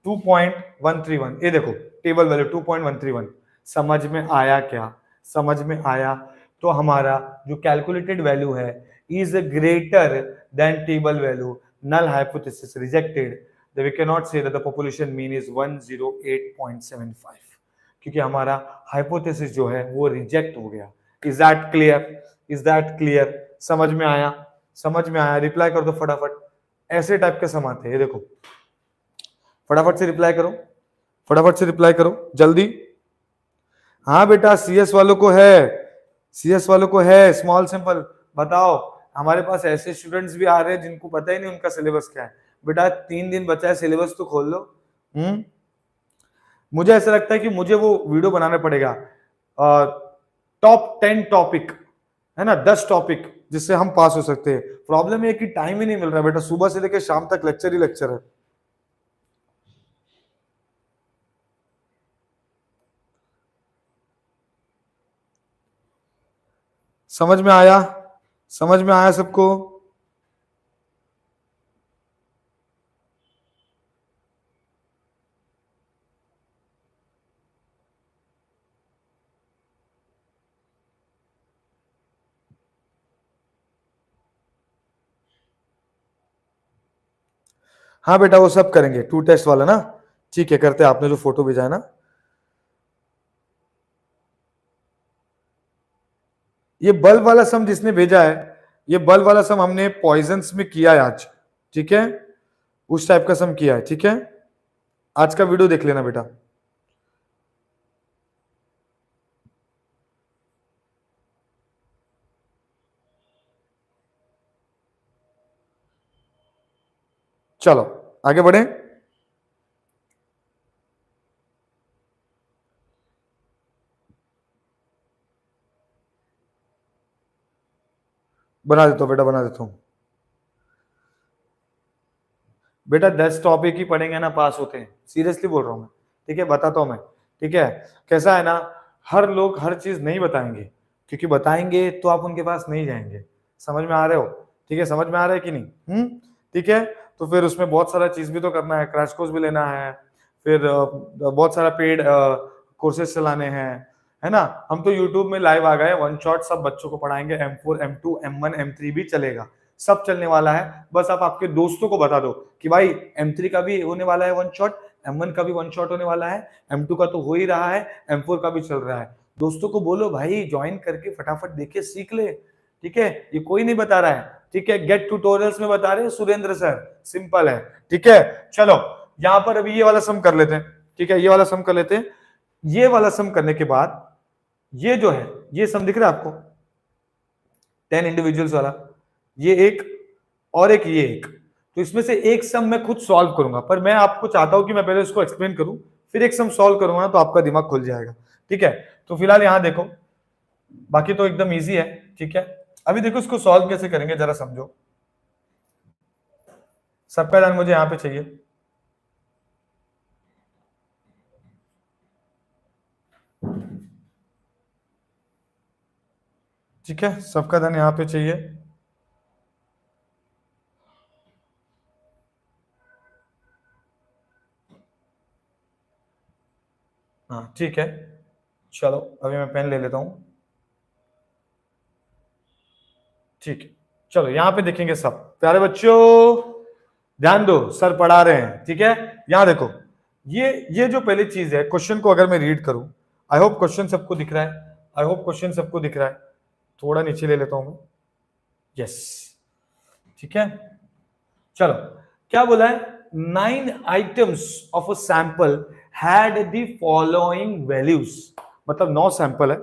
2.131. ये देखो टेबल वैल्यू 2.131. समझ में आया क्या? समझ में आया? तो हमारा जो कैलकुलेटेड वैल्यू है is greater than table value. Null hypothesis rejected. We can not say that the population mean is 108.75, क्योंकि हमारा हाइपोथेसिस जो है वो रिजेक्ट हो गया. Is that clear? Is that clear? समझ में आया? समझ में आया? रिप्लाई कर दो फटाफट. ऐसे टाइप के सम आते हैं, ये देखो, फटाफट से रिप्लाई करो, फटाफट से रिप्लाई करो जल्दी. हाँ बेटा, सीएस वालों को है, सीएस वालों को है स्मॉल सिंपल. बताओ, हमारे पास ऐसे स्टूडेंट्स भी आ रहे हैं जिनको पता ही नहीं उनका सिलेबस क्या है. बेटा 3 दिन बचा है, सिलेबस तो खोल लो. मुझे ऐसा लगता है कि मुझे वो वीडियो बनाना पड़ेगा, टॉप 10 टॉपिक है ना, 10 टॉपिक जिससे हम पास हो सकते हैं. प्रॉब्लम है कि टाइम ही नहीं मिल रहा बेटा, सुबह से लेकर शाम तक लेक्चर ही लेक्चर है. समझ में आया? समझ में आया सबको? हाँ बेटा, वो सब करेंगे, 2 टेस्ट वाला ना. ठीक है, करते हैं. आपने जो फोटो भेजा है ना, ये बल्ब वाला सम जिसने भेजा है, ये बल्ब वाला सम हमने पॉइजन्स में किया है आज. ठीक है, उस टाइप का सम किया है. ठीक है, आज का वीडियो देख लेना बेटा. चलो आगे बढ़े. बना देता हूं बेटा, बना देता हूं. बेटा 10 टॉपिक ही पढ़ेंगे ना पास होते हैं, सीरियसली बोल रहा हूं मैं. ठीक है, बताता हूं मैं. ठीक है, कैसा है ना, हर लोग हर चीज नहीं बताएंगे, क्योंकि बताएंगे तो आप उनके पास नहीं जाएंगे. समझ में आ रहे हो? ठीक है, समझ में आ रहा है कि नहीं? ठीक है, तो फिर उसमें बहुत सारा चीज भी तो करना है, क्रैश कोर्स भी लेना है, फिर बहुत सारा पेड कोर्सेज चलाने हैं, है ना. हम तो यूट्यूब में लाइव आ गए, वन शॉट सब बच्चों को पढ़ाएंगे. M4 M2 M1 M3 भी चलेगा, सब चलने वाला है. बस आप आपके दोस्तों को बता दो कि भाई M3 का भी होने वाला है वन शॉट, M1 का भी वन शॉट होने वाला है, M2 का तो हो ही रहा है, M4 का भी चल रहा है. दोस्तों को बोलो भाई ज्वाइन करके फटाफट देखे सीख ले. ठीक है, ये कोई नहीं बता रहा है. ठीक है, गेट ट्यूटोरियल्स में बता रहे हैं सुरेंद्र सर, सिंपल है. ठीक है, चलो यहां पर अभी ये वाला सम कर लेते हैं. ठीक है, ये वाला सम कर लेते हैं. ये वाला सम करने के बाद ये जो है, ये सम दिख रहा है आपको, 10 इंडिविजुअल्स वाला, ये एक और एक ये एक. तो इसमें से एक सम मैं खुद सॉल्व करूंगा, पर मैं आपको चाहता हूं कि मैं पहले इसको एक्सप्लेन करूं, फिर एक सम सॉल्व करूंगा ना तो आपका दिमाग खुल जाएगा. ठीक है, तो फिलहाल यहां देखो, बाकी तो एकदम इजी है। ठीक है, अभी देखो इसको सॉल्व कैसे करेंगे जरा समझो। सबका ध्यान मुझे यहां पे चाहिए। ठीक है, सबका ध्यान यहां पे चाहिए। हाँ ठीक है, चलो अभी मैं पेन ले लेता हूं। ठीक है, चलो यहां पे देखेंगे सब प्यारे बच्चों, ध्यान दो, सर पढ़ा रहे हैं। ठीक है, यहां देखो, ये जो पहली चीज है, क्वेश्चन को अगर मैं रीड करूं, आई होप क्वेश्चन सबको दिख रहा है, आई होप क्वेश्चन सबको दिख रहा है। थोड़ा नीचे ले लेता हूं मैं, यस। ठीक है, चलो क्या बोला है, 9 items of a sample had the following values, मतलब 9 सैंपल है,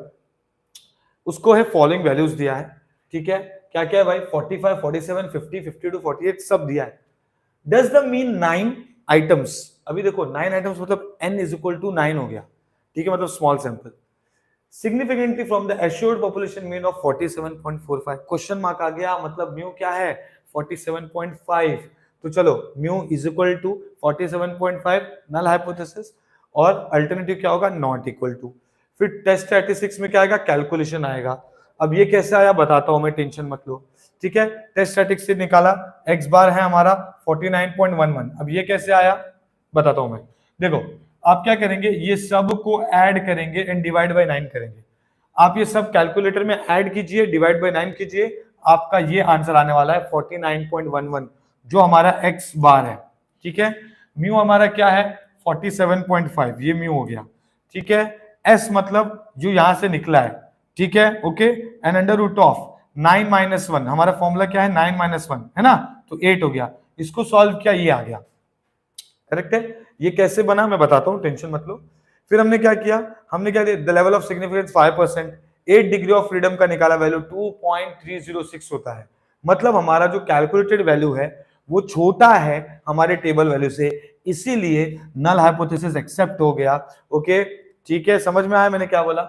उसको है फॉलोइंग वैल्यूज दिया है। ठीक है, क्या क्या है भाई, 45, 47, 50, 52, 48 सब दिया है। डज द मीन 9 आइटम्स, अभी देखो 9 आइटम्स मतलब n इज इक्वल टू 9 हो गया। ठीक है, मतलब small sample. Significantly from the assured population mean of 47.45, question mark आ गया, मतलब म्यू क्या है 47.5। तो चलो mu is equal to 47.5 null hypothesis, और अल्टरनेटिव क्या होगा, नॉट इक्वल टू। फिर टेस्ट स्टैटिस्टिक्स में क्या आएगा, कैलकुलेशन आएगा। अब ये कैसे आया बताता हूं मैं, टेंशन मत लो। ठीक है, टेस्ट स्टैटिक्स से निकाला, एक्स बार है हमारा 49.11। अब ये कैसे आया बताता हूं मैं। देखो आप क्या करेंगे, ये सब को ऐड करेंगे एंड डिवाइड बाय 9 करेंगे। आप ये सब कैलकुलेटर में ऐड कीजिए, डिवाइड बाय 9 कीजिए, आपका ये आंसर आने वाला है 49.11, जो हमारा एक्स बार है। ठीक है, म्यू हमारा क्या है 47.5, ये म्यू हो गया। ठीक है, एस मतलब जो यहां से निकला है। ठीक है, okay, and under root of 9 minus 1, हमारा फॉर्मूला क्या है 9 माइनस 1 है ना, तो 8 हो गया। इसको सॉल्व किया, ये आ गया, करेक्ट है। ये कैसे बना मैं बताता हूं, टेंशन मत लो। फिर हमने क्या किया, हमने क्या दिया, the level of significance 5%, 8 degree of freedom का निकाला वैल्यू 2.306 होता है। मतलब हमारा जो कैलकुलेटेड वैल्यू है वो छोटा है हमारे टेबल वैल्यू से, इसीलिए नल हाइपोथेसिस एक्सेप्ट हो गया। ओके, ठीक है, समझ में आया मैंने क्या बोला।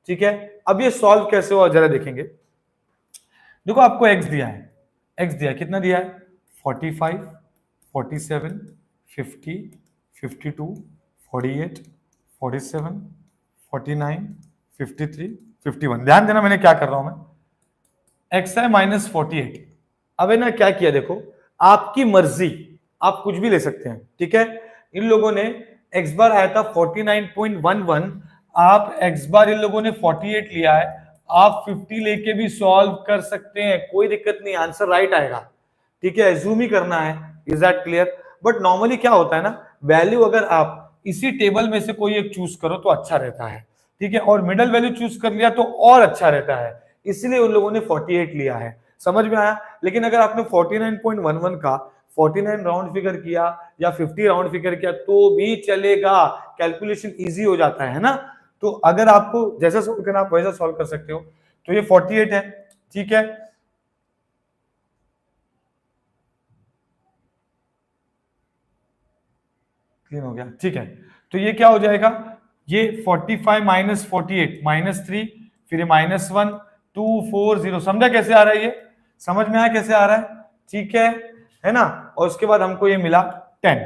ठीक है, अब ये सॉल्व कैसे हुआ जरा देखेंगे। देखो आपको एक्स दिया है, एक्स दिया है, कितना दिया है 45, 47, 50, 52, 48, 47, 49, 53, 51। ध्यान देना मैंने क्या कर रहा हूं मैं, एक्स है माइनस 48। अब है ना क्या किया, देखो आपकी मर्जी, आप कुछ भी ले सकते हैं। ठीक है, इन लोगों ने एक्स बार आया था 49.11, आप एक्स बार इन लोगों ने 48 लिया है, आप 50 लेके भी सॉल्व कर सकते हैं, कोई दिक्कत नहीं, आंसर राइट आएगा। ठीक है, एज्यूम ही करना है, is that clear. But normally क्या होता है ना, वैल्यू अगर आप इसी टेबल में से कोई एक चूज करो तो अच्छा रहता है। ठीक है, और मिडल वैल्यू चूज कर लिया तो और अच्छा रहता है, इसलिए उन लोगों ने 48 लिया है। समझ में आया। लेकिन अगर आपने 49.11 का 49 राउंड फिगर किया या 50 राउंड फिगर किया तो भी चलेगा, कैलकुलेशन इजी हो जाता है ना। तो अगर आपको जैसा सोल्व करना आप वैसा सोल्व कर सकते हो। तो ये 48 है। ठीक है, क्लीन हो गया। ठीक है, तो ये क्या हो जाएगा, ये 45 माइनस 48 -3, फिर माइनस 1, 240। समझा कैसे आ रहा है, ये समझ में आया कैसे आ रहा है। ठीक है ना। और उसके बाद हमको ये मिला 10,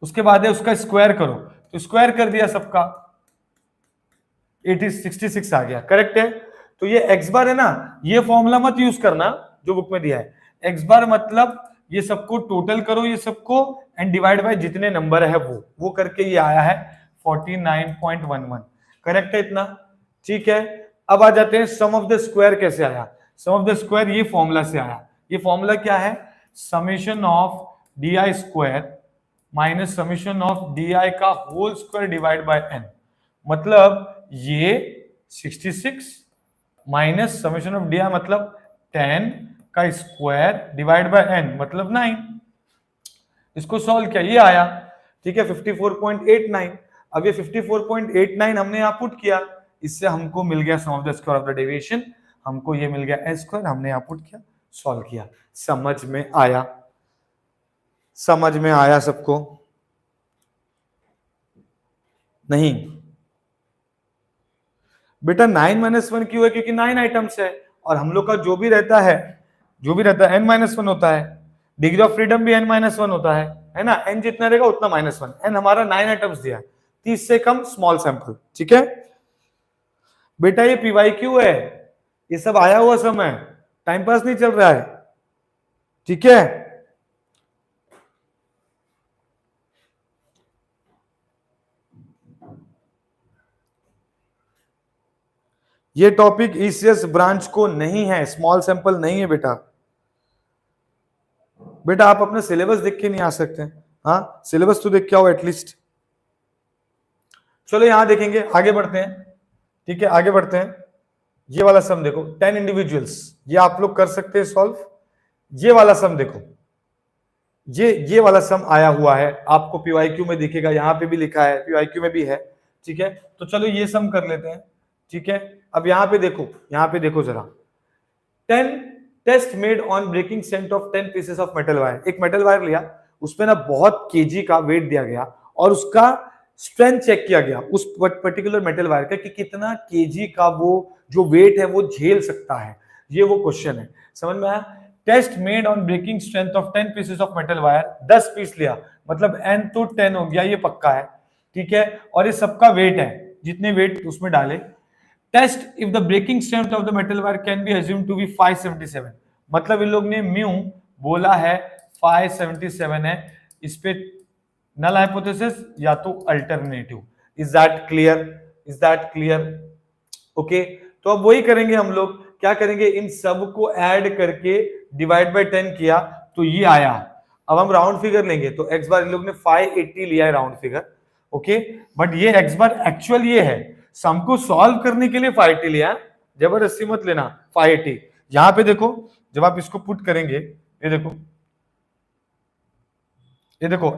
उसके बाद है उसका स्क्वायर करो, तो स्क्वायर कर दिया सबका 66 आ गया, करेक्ट है। तो ये एक्स बार है ना, ये फॉर्मूला मत यूज करना जो बुक में दिया है। एक्स बार मतलब ये सबको टोटल करो, ये सबको एंड डिवाइड बाय जितने नंबर है वो करके ये आया है 49.11, करेक्ट है इतना। ठीक है, अब आ जाते हैं सम ऑफ द स्क्वायर कैसे आया। सम ऑफ द स्क्वायर ये फॉर्मूला से आया। ये फॉर्मूला क्या है, summation of D I square minus summation of D I का whole square divide by N. मतलब ये 66 माइनस समेशन ऑफ डी आई मतलब 10 का स्क्वायर डिवाइड बाय एन मतलब 9। इसको सॉल्व किया, ये आया। ठीक है, 54.89। अब ये 54.89 हमने यहां पुट किया, इससे हमको मिल गया sum of the square of the deviation, हमको ये मिल गया एस स्क्वायर, हमने यहां पुट किया, सॉल्व किया। समझ में आया, समझ में आया सबको, नहीं बेटा 9 - 1 क्यों है? क्योंकि 9 आइटम्स है और हम लोग का जो भी रहता है n-1 होता है। डिग्री ऑफ फ्रीडम भी n-1 होता है ना? n जितना रहेगा उतना -1। n हमारा 9 आइटम्स दिया है, 30 से कम स्मॉल सैंपल। ठीक है बेटा, ये PYQ है, ये सब आया हुआ समय, टाइम पास नहीं चल रहा है। ठीक है, ये टॉपिक ECS ब्रांच को नहीं है, स्मॉल सैंपल नहीं है बेटा। बेटा आप अपना सिलेबस देख के नहीं आ सकते? हाँ, सिलेबस तो देख के आओ एटलीस्ट। चलो यहां देखेंगे, आगे बढ़ते हैं। ठीक है, आगे बढ़ते हैं। ये वाला सम देखो, 10 इंडिविजुअल्स, ये आप लोग कर सकते हैं सॉल्व। ये वाला सम देखो, ये वाला सम आया हुआ है, आपको PYQ में दिखेगा, यहां पे भी लिखा है, PYQ में भी है। ठीक है, तो चलो ये सम कर लेते हैं। ठीक है, अब यहां पे देखो जरा, 10 test made on breaking strength of 10 pieces of metal wire. एक मेटल वायर लिया, उसमें ना बहुत केजी का वेट दिया गया और उसका स्ट्रेंथ चेक किया गया उस पर्टिकुलर मेटल वायर का कि कितना केजी का वो जो वेट है वो झेल सकता है। ये वो क्वेश्चन है, समझ में आया? Test made on breaking strength of 10 pieces of metal wire, 10 piece लिया, मतलब n तो 10 हो गया, ये पक्का है। ठीक है, और ये सबका वेट है, जितने वेट उसमें डाले। Test if the breaking strength of the metal wire can be assume to be 577, मतलब इन लोग ने म्यू बोला है 577 है, इस पे नल हाइपोथेसिस या तो alternative. Is that clear? Okay, तो अब वही करेंगे हम लोग, क्या करेंगे, इन सब को ऐड करके डिवाइड बाय 10 किया तो ये आया। अब हम राउंड फिगर लेंगे, तो x बार इन लोग ने 580 लिया है राउंड फिगर। ओके, बट ये x बार एक्चुअल ये है, सम को सॉल्व करने के लिए 580 लिया, जबरदस्ती मत लेना। 580 यहां पे देखो, जब आप इसको पुट करेंगे, ये देखो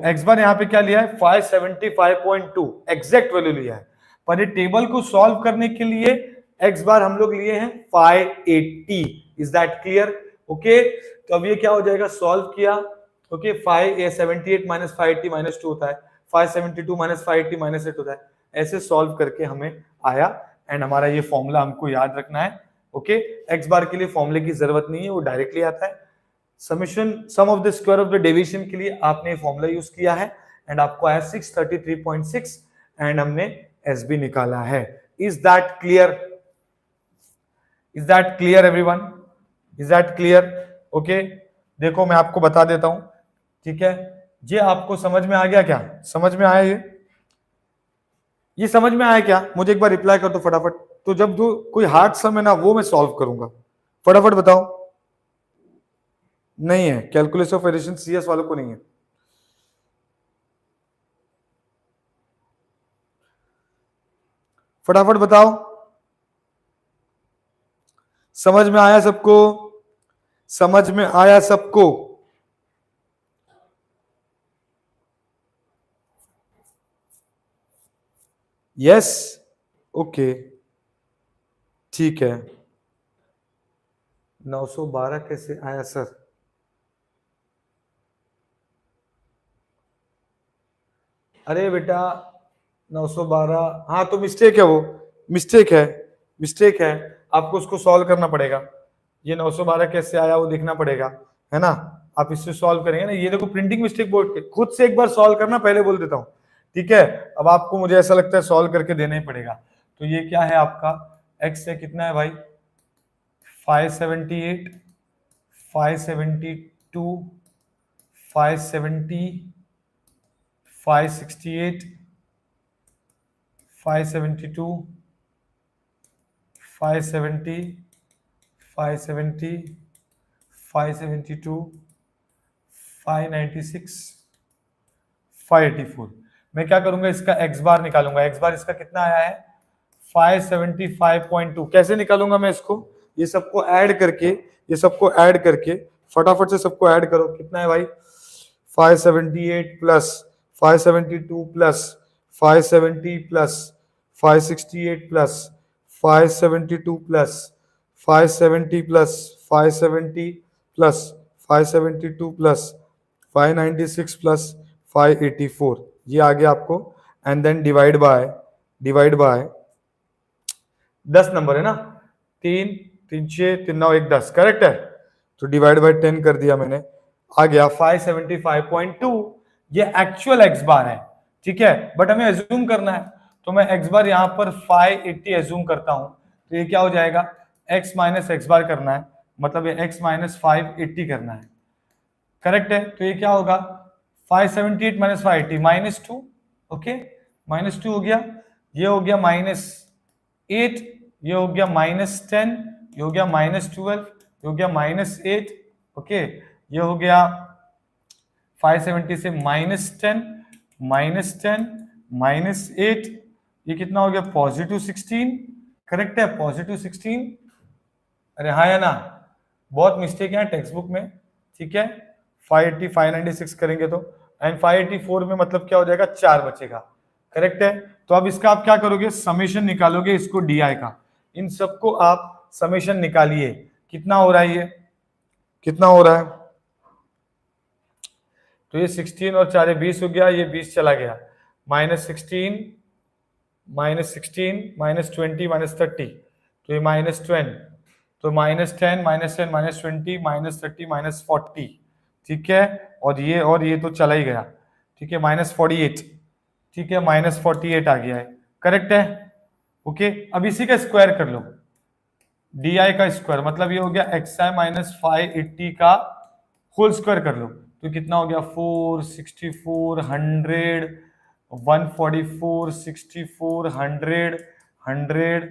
x बार यहाँ पे क्या लिया है, 575.2 एग्जैक्ट वैल्यू लिया है, पर ये टेबल को सॉल्व करने के लिए x बार हम लोग लिए हैं 580। Is that clear? ओके, तो अब ये क्या हो जाएगा, सॉल्व किया। ओके, 578 माइनस 580 माइनस 2 होता है, 572 माइनस 580 माइनस 8 होता है। ऐसे सॉल्व करके हमें आया, एंड हमारा ये फॉर्मूला हमको याद रखना है। ओके, x बार के लिए फॉर्मूले की जरूरत नहीं है, वो डायरेक्टली आता है। Sum of the square of the deviation के लिए आपने फॉर्मूला यूज किया है, एंड आपको आया 633.6, एंड हमने SB निकाला है। Is that clear? Everyone? Is that clear? Okay, देखो मैं आपको बता देता हूं। ठीक है, ये आपको समझ में आ गया क्या? समझ में आया ये समझ में आया क्या? मुझे एक बार रिप्लाई कर दो फटाफट। तो जब कोई हार्ड सम है ना, वो मैं सॉल्व करूंगा, फटाफट बताओ। नहीं है, कैलकुलस ऑफ एडिशन CS वालों को नहीं है। फटाफट बताओ, समझ में आया सबको? समझ में आया सबको? यस, ओके, ठीक है। 912 कैसे आया सर? अरे बेटा 912, हाँ तो मिस्टेक है, वो मिस्टेक है, आपको उसको सॉल्व करना पड़ेगा। ये 912 कैसे आया वो देखना पड़ेगा, है ना? आप इससे सॉल्व करेंगे ना, ये देखो प्रिंटिंग मिस्टेक बोर्ड के, खुद से एक बार सॉल्व करना, पहले बोल देता हूँ। ठीक है, अब आपको मुझे ऐसा लगता है सॉल्व करके देना ही पड़ेगा। तो ये क्या है आपका, x से कितना है भाई, 578, 572, 570, 568, 572, 570, 570, 572, 596, 584। मैं क्या करूंगा, इसका x बार निकालूंगा। x बार इसका कितना आया है, 575.2। कैसे निकालूंगा मैं इसको, ये सबको ऐड करके फटाफट से सबको ऐड करो। कितना है भाई, 578 plus 572 plus 570 plus 568 plus 572 plus 570 plus 570 plus 572 plus 596 plus 584, ये आ गया आपको। And then divide by 10 number है ना, 3 3 6 3 9 1 10, करेक्ट है। तो डिवाइड बाय 10 कर दिया मैंने, आ गया 575.2। ये एक्चुअल एक्स बार है, ठीक है, बट हमें एज्यूम करना है, तो मैं एक्स बार यहाँ पर 580 एज्यूम करता हूं, तो ये क्या हो जाएगा, x माइनस एक्स बार करना है, मतलब ये x माइनस 580 करना है, करेक्ट है। तो ये क्या होगा, 578 माइनस 580 -2, ओके, -2 हो गया, ये हो गया -8, ये हो गया -10, ये हो गया -12, ये हो गया -8, ओके, ये हो गया 570 से -10, -8, ये कितना हो गया, +16, करेक्ट है, +16। अरे हाँ या ना, बहुत मिस्टेक है टेक्स्ट बुक में, ठीक है। 580 596 करेंगे तो, एंड 584 में मतलब क्या हो जाएगा, 4 बचेगा, करेक्ट है। तो अब इसका आप क्या करोगे, समेशन निकालोगे इसको DI का, इन सबको आप समेशन निकालिए, कितना हो रहा है ये, कितना हो रहा है, तो ये 16 और 4 20 हो गया, ये 20 चला गया, -16 -16 -20 -30, तो ये -10, तो -10 -10 -20 -30 -40, ठीक है, और ये तो चला ही गया, ठीक है, -48, ठीक है, -48 आ गया है, करेक्ट है, ओके। अब इसी का स्क्वायर कर लो, DI का स्क्वायर, मतलब ये हो गया XI माइनस 580 का होल स्क्वायर कर लो, तो कितना हो गया, 464 100 144 64 100 100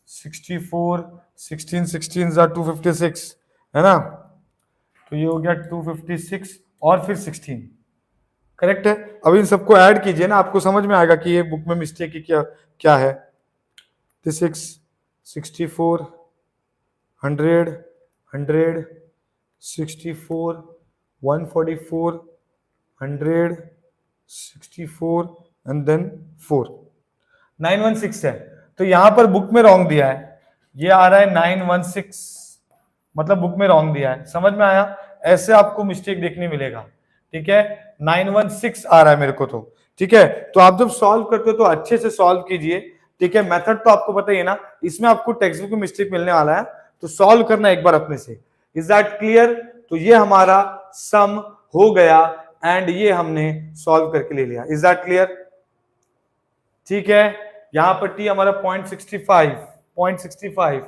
64 16 16 256 है ना, तो ये हो गया 256 और फिर 16, करेक्ट है। अब इन सबको ऐड कीजिए ना, आपको समझ में आएगा कि ये बुक में मिस्टेक की क्या क्या है। 56 64 100 100 64 144 100 64 एंड देन 4 916 है, तो यहां पर बुक में रॉन्ग दिया है, ये आ रहा है 916, मतलब बुक में रॉन्ग दिया है, समझ में आया, ऐसे आपको मिस्टेक देखने मिलेगा, ठीक है, 916 आ रहा है मेरे को तो, ठीक है। तो आप जब सॉल्व करते हो तो अच्छे से सॉल्व कीजिए, ठीक है, मेथड तो आपको पता ही है ना, इसमें आपको टेक्स्ट बुक में मिस्टेक मिलने वाला है, तो सॉल्व करना एक बार अपने से, इज दैट क्लियर। तो ये हमारा सम हो गया एंड ये हमने सॉल्व करके ले लिया, इज दैट क्लियर, ठीक है। यहां पर टी हमारा 0.65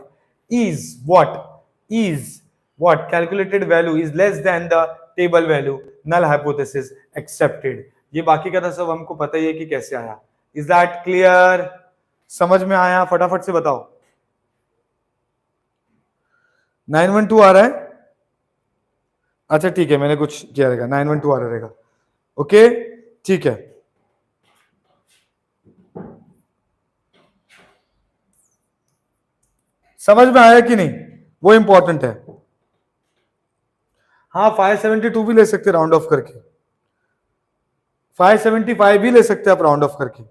is what calculated value is less than the table value, null hypothesis accepted। ये बाकी का था सब हमको पता ही है कि कैसे आया, इज दैट क्लियर, समझ में आया, फटाफट से बताओ। 912 आ रहा है, अच्छा ठीक है, मैंने कुछ किया रहेगा, 912 आ रहा रहेगा, ओके, ठीक है। समझ में आया कि नहीं, वो इंपॉर्टेंट है। हाँ 572 भी ले सकते राउंड ऑफ करके, 575 भी ले सकते आप राउंड ऑफ करके।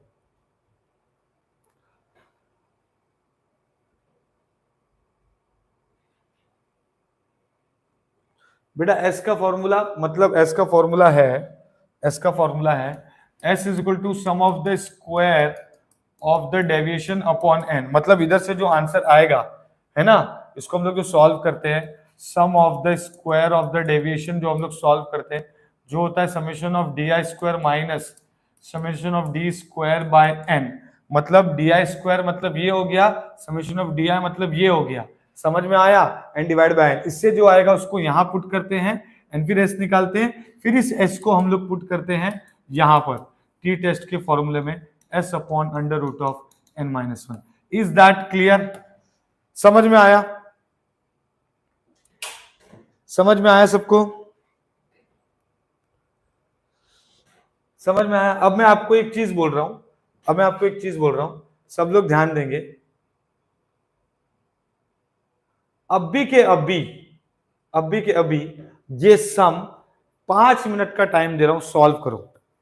बेटा एस का फॉर्मूला, मतलब एस का फॉर्मूला है S is equal to sum of the square of the deviation upon N, मतलब इधर से जो आंसर आएगा है ना, इसको हम लोग जो सॉल्व करते हैं, sum of the square of the deviation जो हम लोग सॉल्व करते हैं, जो होता है summation of DI square minus summation of D square by N, मतलब DI स्क्वायर मतलब ये हो गया, समेशन ऑफ DI मतलब ये हो गया, समझ में आया, एंड डिवाइड बाय एन, इससे जो आएगा उसको यहां पुट करते हैं एंड फिर एस निकालते हैं, फिर इस एस को हम लोग पुट करते हैं यहां पर टी टेस्ट के फॉर्मूले में, S upon under root of n minus 1, is that clear, समझ में आया, समझ में आया सबको, समझ में आया। अब मैं आपको एक चीज बोल रहा हूं, सब लोग ध्यान देंगे, अभी के अभी ये सम 5 मिनट का टाइम दे रहा हूं, सॉल्व करो,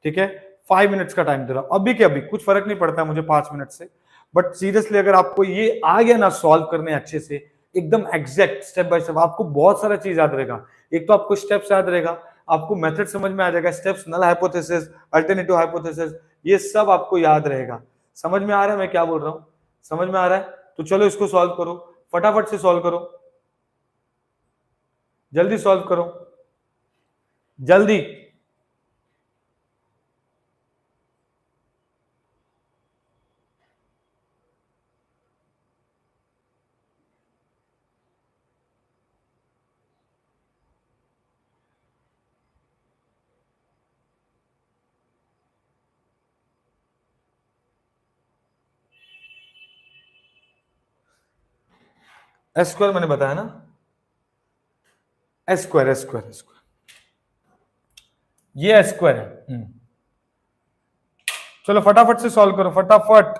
ठीक है, 5 मिनट्स का टाइम दे रहा हूं, अभी के अभी, कुछ फर्क नहीं पड़ता है मुझे 5 मिनट से, बट सीरियसली अगर आपको ये आ गया ना सॉल्व करने अच्छे से, एकदम एग्जैक्ट स्टेप बाय स्टेप, आपको बहुत सारा चीज याद रहेगा, एक तो आपको स्टेप्स याद रहेगा, आपको मेथड समझ में आ जाएगा, steps, null hypothesis, alternative hypothesis, ये सब आपको याद रहेगा, समझ में आ रहा है मैं क्या बोल रहा हूं, समझ में आ रहा है। तो चलो इसको सॉल्व करो, फटाफट से सॉल्व करो, जल्दी सॉल्व करो, जल्दी। एस स्क्वायर मैंने बताया ना, S square, S square, S square, ये एस स्क्वायर है। चलो फटाफट से सॉल्व करो, फटाफट,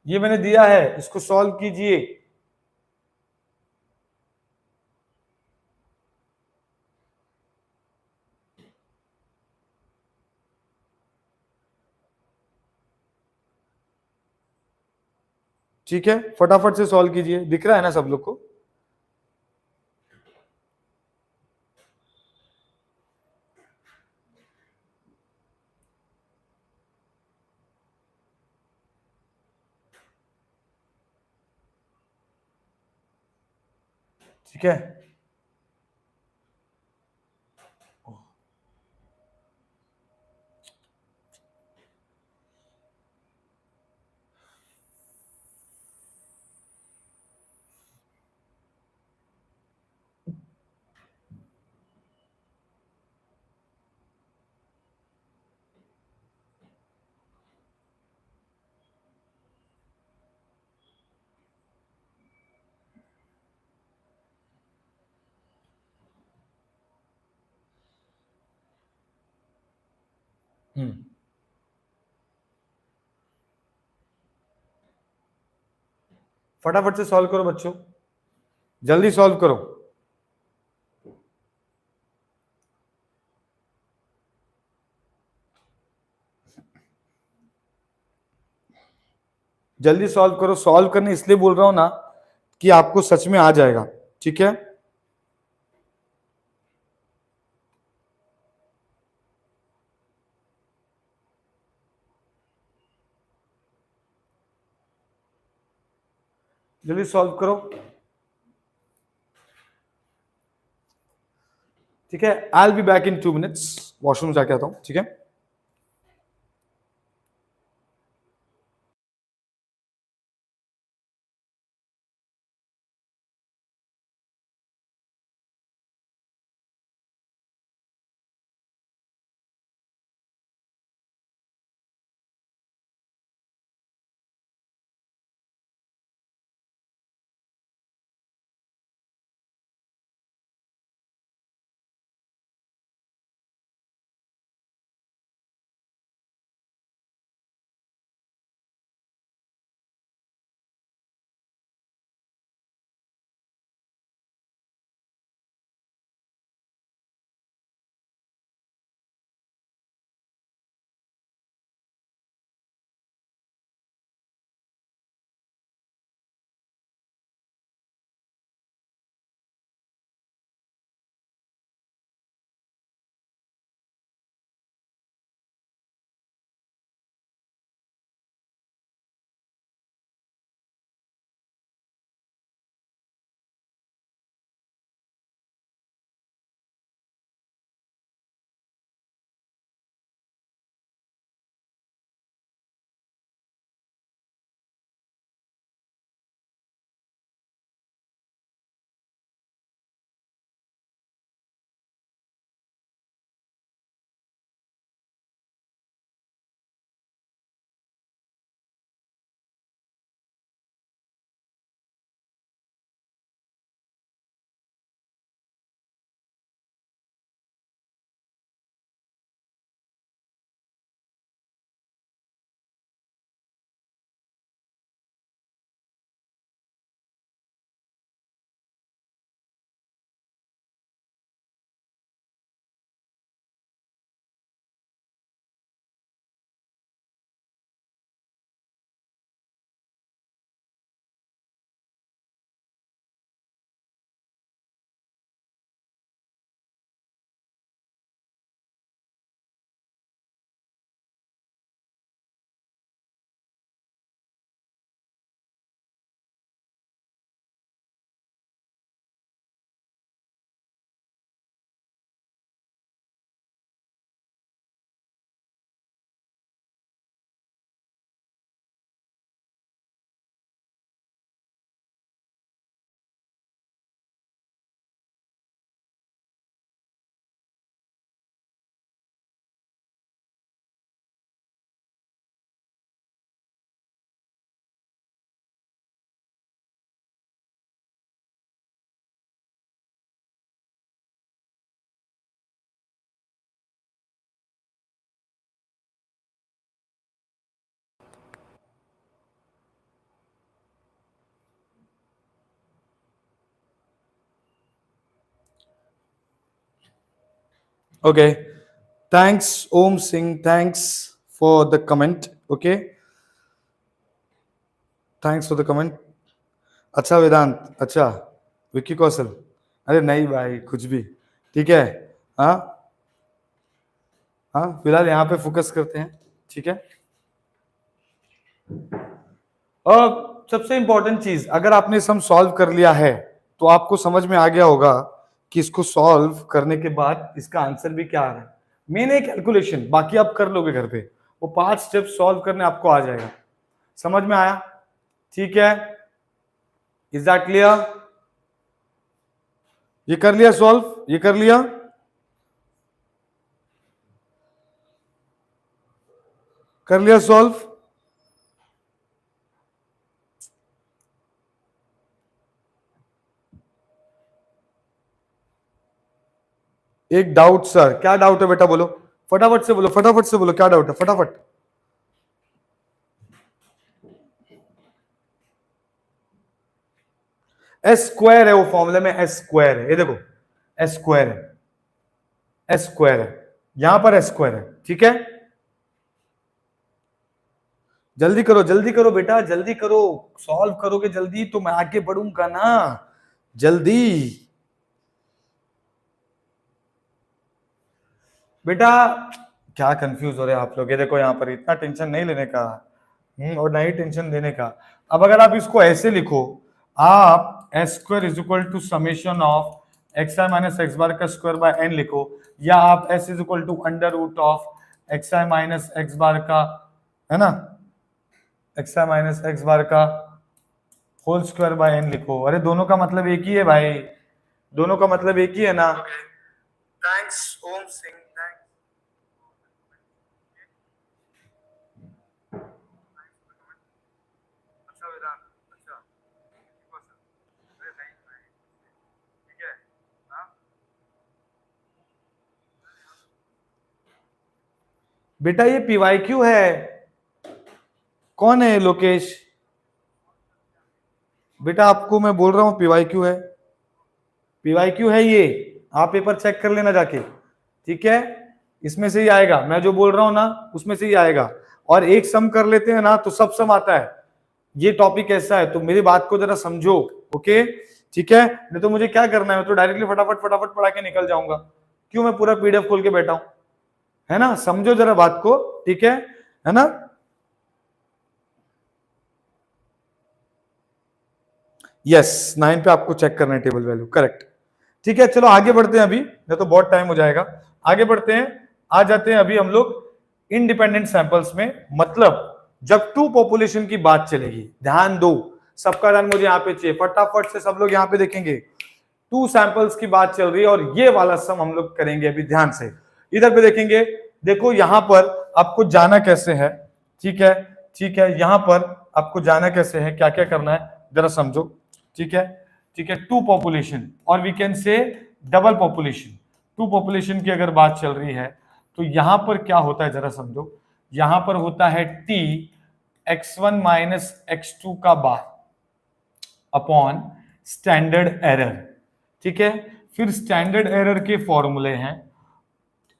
ये मैंने दिया है, इसको सॉल्व कीजिए। ठीक है, फटाफट से सॉल्व कीजिए, दिख रहा है ना सब लोग को? ठीक है, फटाफट से सॉल्व करो बच्चों, जल्दी सॉल्व करो, जल्दी सॉल्व करो। सॉल्व करने इसलिए बोल रहा हूं ना कि आपको सच में आ जाएगा। ठीक है, जल्दी सॉल्व करो। ठीक है, I will be back in 2 minutes, washroom जाके आता हूं। ठीक है। Okay. Thanks, Om Singh. Thanks for the comment. Okay. Thanks for the comment. अच्छा वेदांत, अच्छा विक्की कौशल, अरे नहीं भाई कुछ भी, ठीक है। हाँ हाँ, फिलहाल यहाँ पे फोकस करते हैं, ठीक है। और सबसे इंपॉर्टेंट चीज, अगर आपने सम सॉल्व कर लिया है तो आपको समझ में आ गया होगा कि इसको सॉल्व करने के बाद इसका आंसर भी क्या आ रहा है। मेन है कैलकुलेशन, बाकी आप कर लोगे घर पे, वो 5 स्टेप सॉल्व करने आपको आ जाएगा। समझ में आया? ठीक है, इज दैट क्लियर? ये कर लिया सॉल्व, ये कर लिया। कर लिया सॉल्व। एक डाउट सर, क्या डाउट है बेटा बोलो, फटाफट से बोलो, फटाफट से बोलो, क्या डाउट है फटाफट। एस स्क्वायर है वो फॉर्मूले में, एस स्क्वायर है, ये देखो एस स्क्वायर है, एस स्क्वायर है, यहां पर एस स्क्वायर है, ठीक है। जल्दी करो बेटा, जल्दी करो, सॉल्व करोगे जल्दी तो मैं आगे बढ़ूंगा ना, जल्दी। बेटा क्या कंफ्यूज हो रहे हैं आप लोग, ये देखो यहाँ पर इतना टेंशन नहीं लेने का, और नहीं टेंशन देने का। अब अगर आप इसको ऐसे लिखो, आप S square is equal to summation of x I minus x bar का स्क्वायर बाय एन लिखो, या आप S is equal to under root of x I minus x bar का, है ना, एक्स आई माइनस एक्स बार का whole square by N लिखो। अरे दोनों का मतलब एक ही है भाई, दोनों का मतलब एक ही है ना। थैंक्स ओम सिंह, थैंक्स। अच्छा वेदांत, अच्छा अरे नहीं भाई, ठीक है। हाँ बेटा ये पीवाईक्यू है। कौन है लोकेश? बेटा आपको मैं बोल रहा हूं पीवाईक्यू है, पीवाईक्यू है ये, आप पेपर चेक कर लेना जाके, ठीक है। इसमें से ही आएगा, मैं जो बोल रहा हूं ना उसमें से ही आएगा। और एक सम कर लेते हैं ना तो सब सम आता है। ये टॉपिक ऐसा है, तो मेरी बात को जरा समझो, ओके, ठीक है। नहीं तो मुझे क्या करना है, मैं तो डायरेक्टली फटाफट फटाफट पढ़ा के निकल जाऊंगा, क्यों मैं पूरा पीडीएफ खोल के बैठा हूं, है ना। समझो जरा बात को, ठीक है ना। यस 9 पे आपको चेक करना है टेबल वैल्यू, करेक्ट, ठीक है। चलो आगे बढ़ते हैं, अभी नहीं तो बहुत टाइम हो जाएगा। आगे बढ़ते हैं, आ जाते हैं अभी हम लोग इंडिपेंडेंट सैंपल्स में। मतलब जब टू पॉपुलेशन की बात चलेगी, ध्यान दो, सबका ध्यान मुझे यहाँ पे चाहिए, फटाफट से सब लोग यहाँ पे देखेंगे। टू सैंपल्स की बात चल रही है और ये वाला सम हम लोग करेंगे अभी, ध्यान से इधर पे देखेंगे। देखो यहां पर आपको जाना कैसे है, ठीक है, ठीक है। यहां पर आपको जाना कैसे है, क्या क्या करना है जरा समझो, ठीक है, ठीक है। टू पॉपुलेशन और we can say double population, two population की अगर बात चल रही है तो यहां पर क्या होता है जरा समझो। यहां पर होता है टी x1 माइनस x2 का बार अपॉन स्टैंडर्ड एरर, ठीक है। फिर स्टैंडर्ड एरर के फॉर्मूले हैं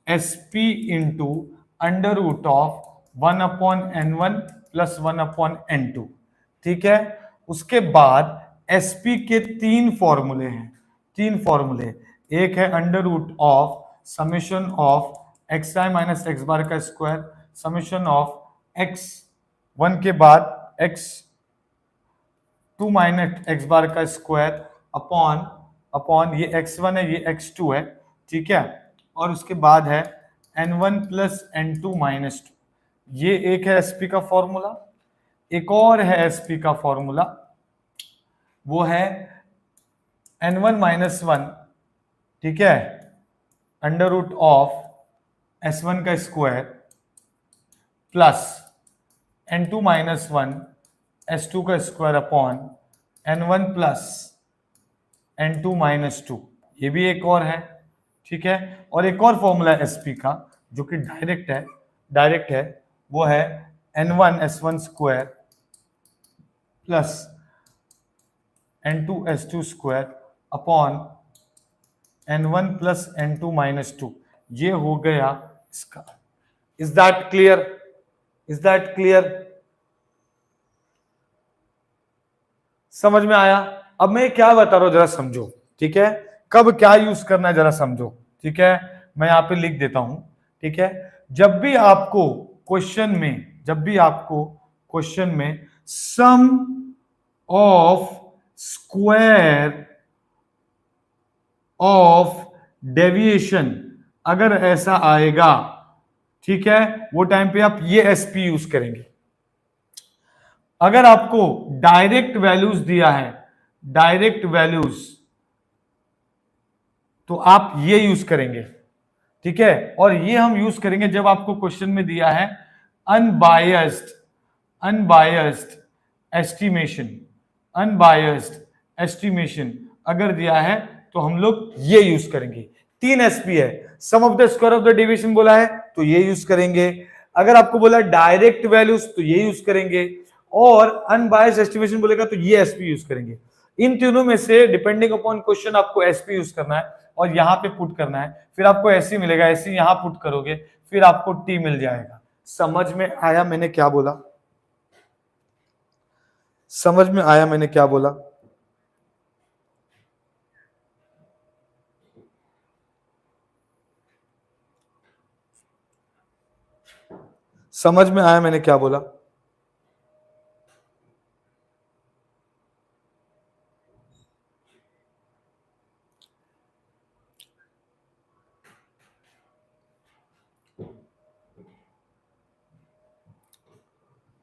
S P into under root of 1/n1 plus 1/n2, ठीक है। उसके बाद एसपी के तीन फॉर्मूले हैं, तीन फॉर्मूले, एक है under root of summation of x I minus x bar का square, summation of X one के बाद X two minus x bar का स्क्वायर अपॉन अपॉन ये x1 है, ये x2 है, ठीक है। और उसके बाद है n1 plus n2 minus two, ये एक है एसपी का फॉर्मूला। एक और है एसपी का फॉर्मूला, वो है n1 माइनस वन, ठीक है, अंडर रूट ऑफ s1 का square plus n2 minus one s2 का square upon n1 plus n2 minus two, ये भी एक और है, ठीक है। और एक और फॉर्मूला है एसपी का जो कि डायरेक्ट है, डायरेक्ट है, वो है n1 s1 square plus n2 s2 square upon n1 plus n2 minus two. ये हो गया इसका। Is that clear? Is that clear? समझ में आया? अब मैं क्या बता रहा हूं जरा समझो, ठीक है? कब क्या यूज करना है जरा समझो, ठीक है? मैं यहां पे लिख देता हूं, ठीक है? जब भी आपको क्वेश्चन में, जब भी आपको क्वेश्चन में sum of square of deviation अगर ऐसा आएगा, ठीक है, वो टाइम पे आप ये एसपी यूज करेंगे। अगर आपको डायरेक्ट वैल्यूज दिया है, डायरेक्ट वैल्यूज, तो आप ये यूज करेंगे, ठीक है? और ये हम यूज करेंगे जब आपको क्वेश्चन में दिया है unbiased, unbiased estimation, unbiased estimation अगर दिया है तो हम लोग ये यूज करेंगे। 3 एसपी है। Sum of the square of the deviation बोला है तो ये यूज करेंगे। अगर आपको बोला डायरेक्ट वैल्यूज तो ये यूज करेंगे, और अनबायस्ड एस्टिमेशन बोलेगा तो ये एसपी यूज करेंगे। इन तीनों में से डिपेंडिंग अपॉन क्वेश्चन आपको एसपी यूज करना है और यहां पे पुट करना है, फिर आपको ऐसे मिलेगा, ऐसे यहां पुट करोगे, फिर आपको टी मिल जाएगा। समझ में आया मैंने क्या बोला? समझ में आया मैंने क्या बोला? समझ में आया मैंने क्या बोला?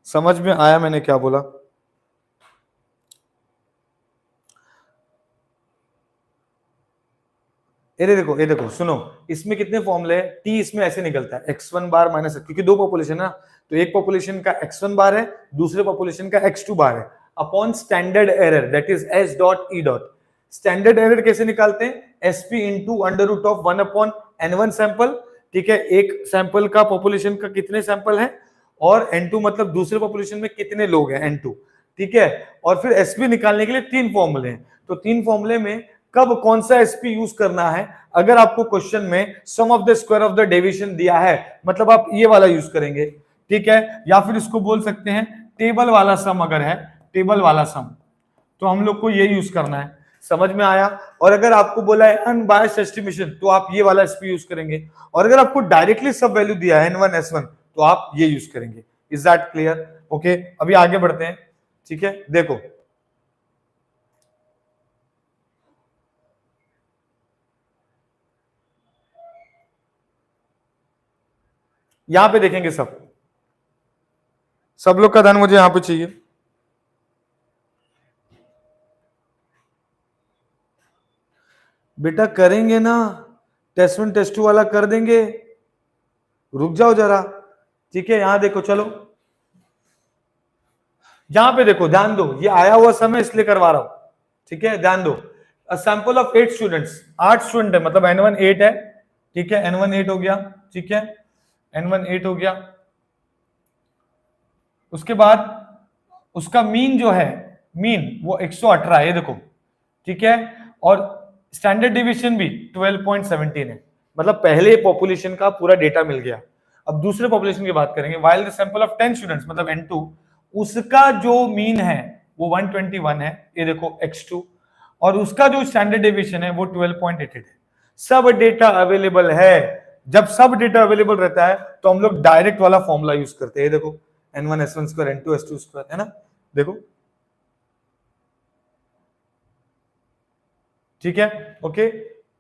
समझ में आया मैंने क्या बोला? ये देखो सुनो, इसमें कितने फॉर्मूले हैं? टी इसमें ऐसे निकलता है x1 बार माइनस, क्योंकि दो पॉपुलेशन है ना, तो एक पॉपुलेशन का x1 बार है, दूसरे पॉपुलेशन का x2 बार है, upon standard error that is s dot e dot. Standard error कैसे निकालते हैं? sp into under root of 1 upon n1 sample, ठीक है? एक सैंपल का पॉपुलेशन का कितने सैंपल है, और n2 मतलब दूसरे पॉपुलेशन में कितने लोग हैं, n2, ठीक है? और फिर sp निकालने के लिए 3 फॉर्मूले हैं, तो 3 फॉर्मूले में कब कौन सा एसपी यूज करना है? अगर आपको क्वेश्चन में sum of the square of the deviation दिया है, मतलब आप ये वाला यूज करेंगे, ठीक है? या फिर इसको बोल सकते हैं टेबल वाला सम, अगर है टेबल वाला सम तो हम लोग को ये यूज करना है। समझ में आया? और अगर आपको बोला है अनबायस्ड एस्टिमेशन तो आप ये वाला एसपी यूज करेंगे, और अगर आपको डायरेक्टली सब वैल्यू दिया है n1 s1 तो आप ये यूज करेंगे। Is that clear? ओके, अभी आगे बढ़ते हैं, ठीक है? देखो यहां पे देखेंगे, सब लोग का ध्यान मुझे यहां पे चाहिए। बेटा करेंगे ना, टेस्ट 1 टेस्ट 2 वाला कर देंगे, रुक जाओ जरा, ठीक है? यहां देखो, चलो यहां पे देखो, ध्यान दो, ये आया हुआ समय इसलिए करवा रहा हूं, ठीक है? ध्यान दो, a sample of 8 students, 8 student है, मतलब n1 8 है, ठीक है? n1 8 हो गया, ठीक है? n1 8 हो गया। उसके बाद उसका मीन जो है, मीन वो 118 है, ये देखो, ठीक है? और स्टैंडर्ड डिवीजन भी 12.17 है, मतलब पहले पॉपुलेशन का पूरा डेटा मिल गया। अब दूसरे पॉपुलेशन की बात करेंगे, while the sample of 10 students मतलब n2, उसका जो मीन है वो 121 है, ये देखो x2, और उसका जो स्टैंडर्ड डेविएशन है वो 12.88 है। सब डेटा अवेलेबल है। जब सब डेटा अवेलेबल रहता है तो हम लोग डायरेक्ट वाला फॉर्मूला यूज करते हैं, देखो n1 s1 square n2 s2 square, है ना? देखो, ठीक है? ओके,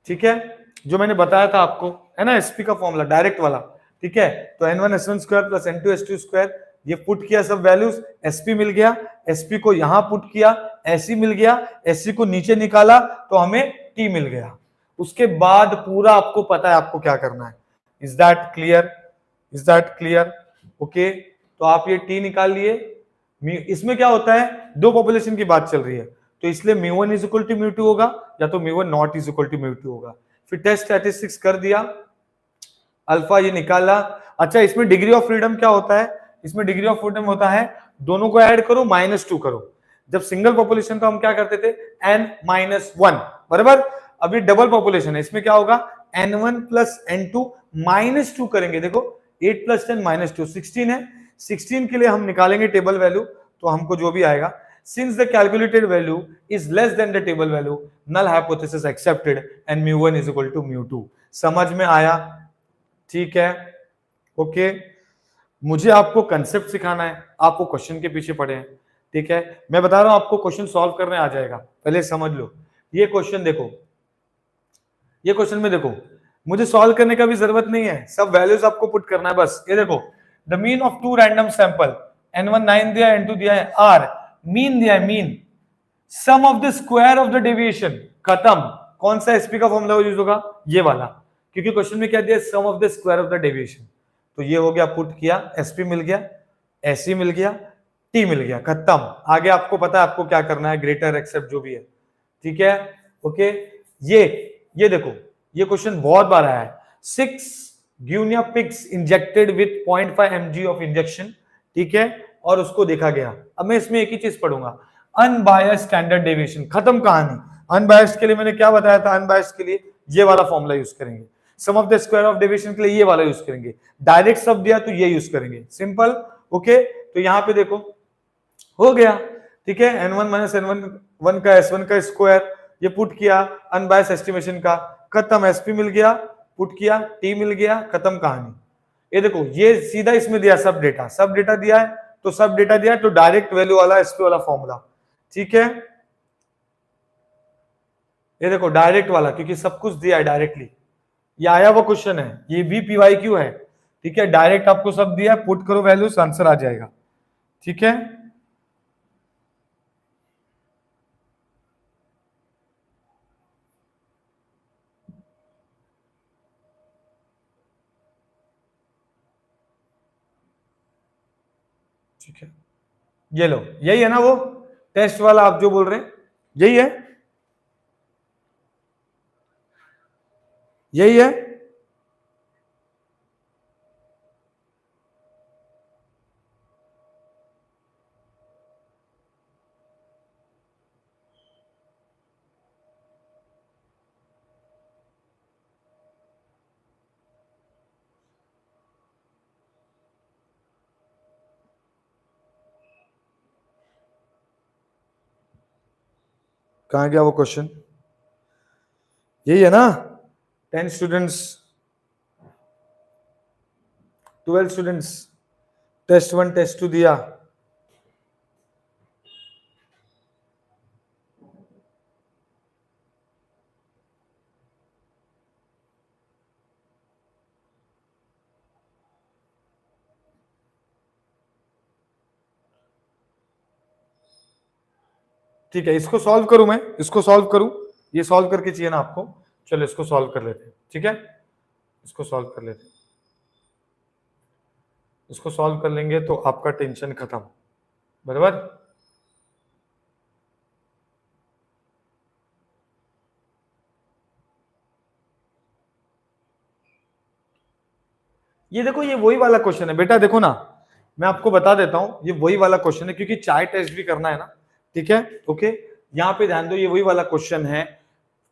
ठीक है? जो मैंने बताया था आपको, है ना, एसपी का फॉर्मूला डायरेक्ट वाला, ठीक है? तो n1 s1 square plus n2 s2 square, ये पुट किया सब वैल्यूज, एसपी मिल गया, एसपी को यहां पुट किया, एससी मिल गया, एससी को नीचे निकाला तो हमें टी मिल गया। उसके बाद पूरा आपको पता है आपको क्या करना है। Is that clear? Is that clear? Okay, तो आप ये टी निकाल लिए। इसमें क्या होता है, दो पॉपुलेशन की बात चल रही है, तो इसलिए μ1 इज इक्वल टू μ2 होगा, या तो μ1 नॉट इज इक्वल टू μ2 होगा। फिर टेस्ट स्टैटिस्टिक्स कर दिया, अल्फा ये निकाला। अच्छा, इसमें डिग्री ऑफ फ्रीडम क्या होता है? इसमें डिग्री ऑफ फ्रीडम होता है दोनों को ऐड करो -2 करो। जब सिंगल पॉपुलेशन तो हम क्या करते थे n-1, बराबर? अभी डबल पॉपुलेशन है, इसमें क्या होगा n1 प्लस n2 माइनस 2 करेंगे। देखो 8 प्लस 10 माइनस 2 16 है। 16 के लिए हम निकालेंगे टेबल वैल्यू, तो हमको जो भी आएगा, since the calculated value is less than the table value, null hypothesis accepted and mu1 is equal to mu2। समझ में आया? ठीक है, ओके। मुझे आपको कंसेप्ट सिखाना है, आपको क्वेश्चन के पीछे पड़े हैं, ठीक है। मैं बता रहा हूं आपको क्वेश्चन सॉल्व करने आ जाएगा, पहले समझ लो। ये क्वेश्चन देखो, ये क्वेश्चन में देखो, मुझे सॉल्व करने का भी जरूरत नहीं है, सब वैल्यूज आपको पुट करना है बस। ये देखो, the mean of two random sample, n1 9 दिया है, n2 दिया है, r मीन दिया है, mean sum of the square of the deviation. खत्म। कौन सा एसपी का फॉर्मूला यूज होगा? ये वाला, क्योंकि क्वेश्चन में क्या दिया, sum of the square of the deviation. तो ये हो गया, पुट किया, एसपी मिल गया, एससी मिल गया, टी मिल गया, खत्म। आगे आपको पता है आपको क्या करना है, ग्रेटर एक्सेप्ट जो भी है, ठीक है, ओके। ये देखो, ये क्वेश्चन बहुत बार आया है। 6 guinea pigs injected with 0.5 mg of injection, ठीक है, और उसको देखा गया। अब मैं इसमें एक ही चीज पढ़ूंगा, अनबायस्ड स्टैंडर्ड डेविएशन। खत्म कहानी। अनबायस्ड के लिए मैंने क्या बताया था, अनबायस्ड के लिए ये वाला फॉर्मूला यूज करेंगे, sum of the square of deviation के लिए ये वाला यूज करेंगे, डायरेक्ट सब दिया तो ये यूज करेंगे, सिंपल, ओके। तो यहां पे देखो हो गया, ठीक है, n1 माइनस n1 का s1 का स्क्वायर, ये पुट किया अनबायस्ड एस्टिमेशन का, खत्म, एसपी मिल गया, पुट किया, टी मिल गया, खत्म कहानी। ये देखो, ये सीधा इसमें दिया सब डेटा दिया है, तो सब डेटा दिया तो डायरेक्ट वैल्यू वाला एसपी वाला फॉर्मूला, ठीक है। ये देखो डायरेक्ट वाला, क्योंकि सब कुछ दिया है डायरेक्टली, ये आया वो क्वेश्चन है, ये भी पीवाईक्यू है, ठीक है। डायरेक्ट आपको सब दिया, पुट करो वैल्यूज, आंसर आ जाएगा, ठीक है। ठीक है, ये लो, यही है ना वो टेस्ट वाला आप जो बोल रहे हैं, यही है, यही है। कहां गया वो क्वेश्चन? यही है ना, 10 स्टूडेंट्स, 12 स्टूडेंट्स, टेस्ट 1 टेस्ट 2 दिया, ठीक है। इसको सॉल्व करूं मैं, इसको सॉल्व करूं, ये सॉल्व करके चाहिए ना आपको, चलो इसको सॉल्व कर लेते हैं, ठीक है, इसको सॉल्व कर लेते हैं। इसको सॉल्व कर लेंगे तो आपका टेंशन खत्म, बराबर। ये देखो, ये वही वाला क्वेश्चन है बेटा, देखो ना, मैं आपको बता देता हूं, ये वही वाला क्वेश्चन है, क्योंकि चाय टेस्ट भी करना है ना, ठीक है, ओके। यहां पे ध्यान दो, ये वही वाला क्वेश्चन है,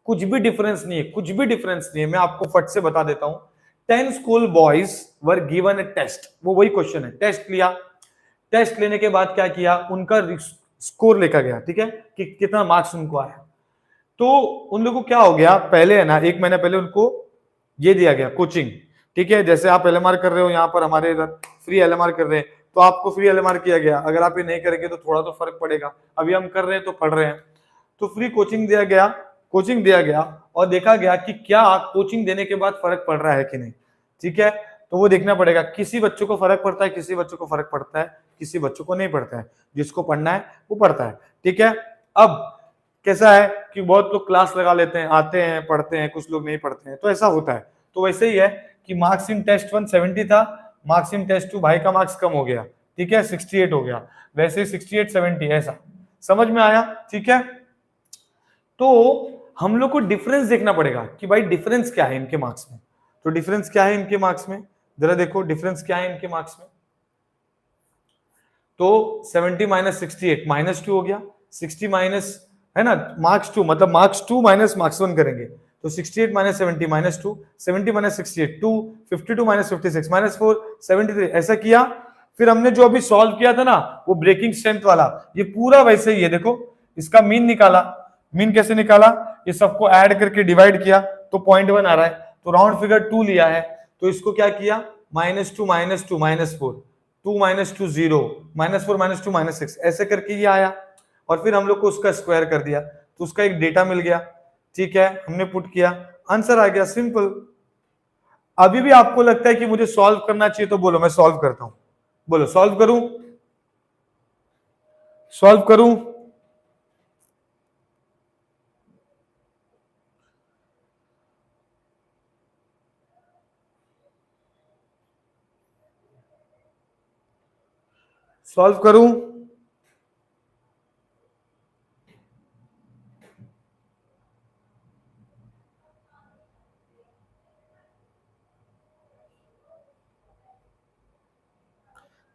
कुछ भी डिफरेंस नहीं है, कुछ भी डिफरेंस नहीं है, मैं आपको फट से बता देता हूं। 10 school boys were given a test, वो वही क्वेश्चन है, टेस्ट लिया, टेस्ट लेने के बाद क्या किया, उनका स्कोर लिखा गया, ठीक है, कि कितना मार्क्स उनको आया। तो उन लोगों को क्या हो गया, पहले है ना, 1 महीना पहले उनको ये दिया गया कोचिंग, ठीक है, जैसे आप एलएमआर कर रहे हो, यहाँ पर हमारे इधर फ्री एलएमआर कर रहे हैं, तो आपको फ्री एलएमआर किया गया। अगर आप ये नहीं करेंगे तो थोड़ा तो फर्क पड़ेगा, अभी हम कर रहे हैं तो पढ़ रहे हैं, तो फ्री कोचिंग दिया गया, कोचिंग दिया गया, और देखा गया कि क्या कोचिंग देने के बाद फर्क पड़ रहा है कि नहीं, ठीक है। तो वो देखना पड़ेगा, किसी बच्चों को फर्क पड़ता है, किसी बच्चों को फर्क पड़ता है, किसी बच्चों को नहीं पड़ता है, जिसको पढ़ना है वो पढ़ता है, ठीक है। अब कैसा है कि बहुत लोग क्लास लगा लेते हैं, आते हैं, पढ़ते हैं, कुछ लोग नहीं पढ़ते हैं, तो ऐसा होता है। तो वैसे ही है कि मार्क्स इन टेस्ट 1 70 था, मार्क्स इन टेस्ट 2 भाई का मार्क्स कम हो गया, ठीक है, 68 हो गया, वैसे 68 70 ऐसा, समझ में आया, ठीक है। तो हम लोग को डिफरेंस देखना पड़ेगा कि भाई डिफरेंस क्या है इनके मार्क्स में, तो डिफरेंस क्या है इनके मार्क्स में, जरा देखो डिफरेंस क्या है इनके मार्क्स में। तो 70 माइनस 68 -2 हो गया, 60 माइनस, है ना, मार्क्स 2 मतलब मार्क्स 2 माइनस मार्क्स 1 करेंगे तो 68 minus 70 minus 2, 70 minus 68 2, 52 minus 56 minus 4, 73, ऐसा किया। फिर हमने जो अभी सॉल्व किया था ना वो ब्रेकिंग स्ट्रेंथ वाला, ये पूरा वैसे ही है। देखो इसका मीन निकाला, मीन कैसे निकाला, ये सबको ऐड करके डिवाइड किया तो 0.1 आ रहा है, तो राउंड फिगर 2 लिया है, तो इसको क्या किया, -2 -2 -4, 2 -2 0, -4 -2 -6, ऐसे करके ये आया। और फिर हम लोग को उसका स्क्वायर कर दिया तो उसका एक डेटा मिल गया। ठीक है, हमने पुट किया, आंसर आ गया, सिंपल। अभी भी आपको लगता है कि मुझे सॉल्व करना चाहिए तो बोलो, मैं सॉल्व करता हूं। बोलो सॉल्व करूं, सॉल्व करूं? सॉल्व करूं?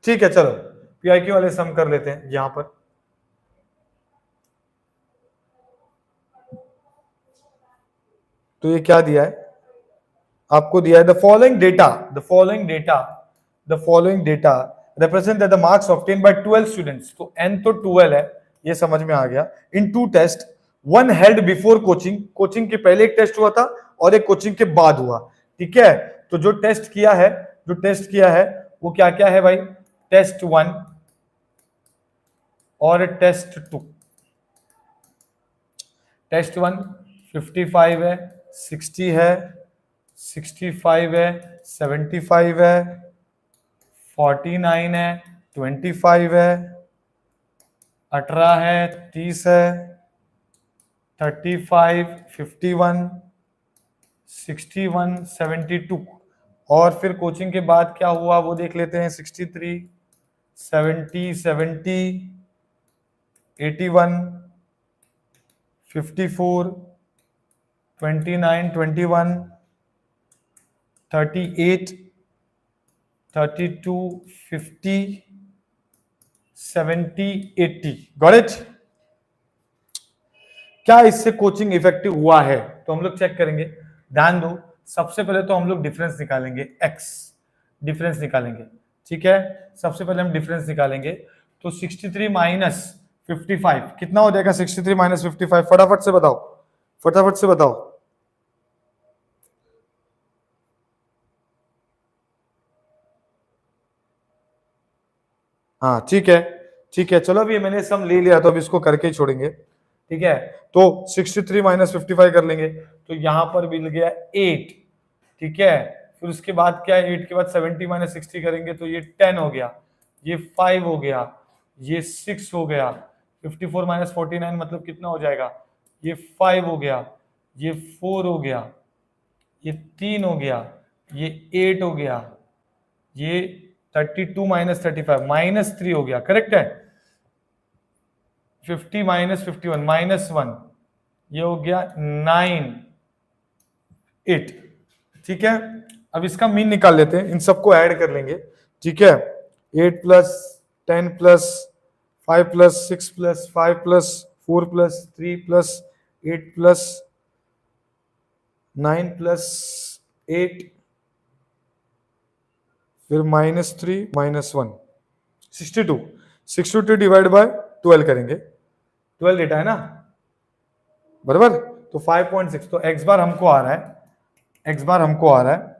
ठीक है, चलो पीआईक्यू वाले सम कर लेते हैं यहां पर। तो ये क्या दिया है आपको, दिया है the following data, represent the marks obtain bye 12 students. तो n तो 12 है, ये समझ में आ गया। In 2 test, one held before coaching, coaching के पहले एक टेस्ट हुआ था और एक कोचिंग के बाद हुआ। ठीक है, तो जो टेस्ट किया है वो क्या क्या है भाई, टेस्ट 1 और टेस्ट 2। टेस्ट 1 55 है, 60 है, 65 है, 75 है, 49 है, 25 है, 18 है, 30 है, 35, 51, 61, 72। और फिर कोचिंग के बाद क्या हुआ वो देख लेते हैं, 63, 70, 70, 81, 54, 29, 21, 38, 32, 50, 70, 80। Got it? क्या इससे कोचिंग इफेक्टिव हुआ है? तो हम लोग चेक करेंगे, ध्यान दो। सबसे पहले तो हम लोग डिफरेंस निकालेंगे, x डिफरेंस निकालेंगे। ठीक है, सबसे पहले हम डिफरेंस निकालेंगे। तो 63 माइनस 55 कितना हो जाएगा? 63 माइनस 55 फटाफट से बताओ, फटाफट से बताओ। हाँ ठीक है, ठीक है, चलो अभी मैंने सम ले लिया तो अब इसको करके ही छोड़ेंगे। ठीक है, तो 63 माइनस 55 कर लेंगे तो यहां पर मिल गया 8। ठीक है, फिर उसके बाद क्या है, 8 के बाद 70 माइनस 60 करेंगे तो ये 10 हो गया, ये 5 हो गया, ये 6 हो गया। 54 माइनस 49 मतलब कितना हो जाएगा, ये 5 हो गया, ये 4 हो गया, ये 3 हो गया, ये 8 हो गया, ये 32 माइनस 35 -3 हो गया। करेक्ट है? 50 माइनस 51 -1, ये हो गया 9, 8। ठीक है, अब इसका मीन निकाल लेते हैं, इन सबको ऐड कर लेंगे। ठीक है, 8 plus 10 plus 5 plus 6 plus 5 plus 4 plus 3 plus 8 plus 9 plus 8, फिर -3 -1, 62। 62 डिवाइड बाय 12 करेंगे, 12 डेटा है ना, बराबर। तो 5.6, तो x बार हमको आ रहा है, x बार हमको आ रहा है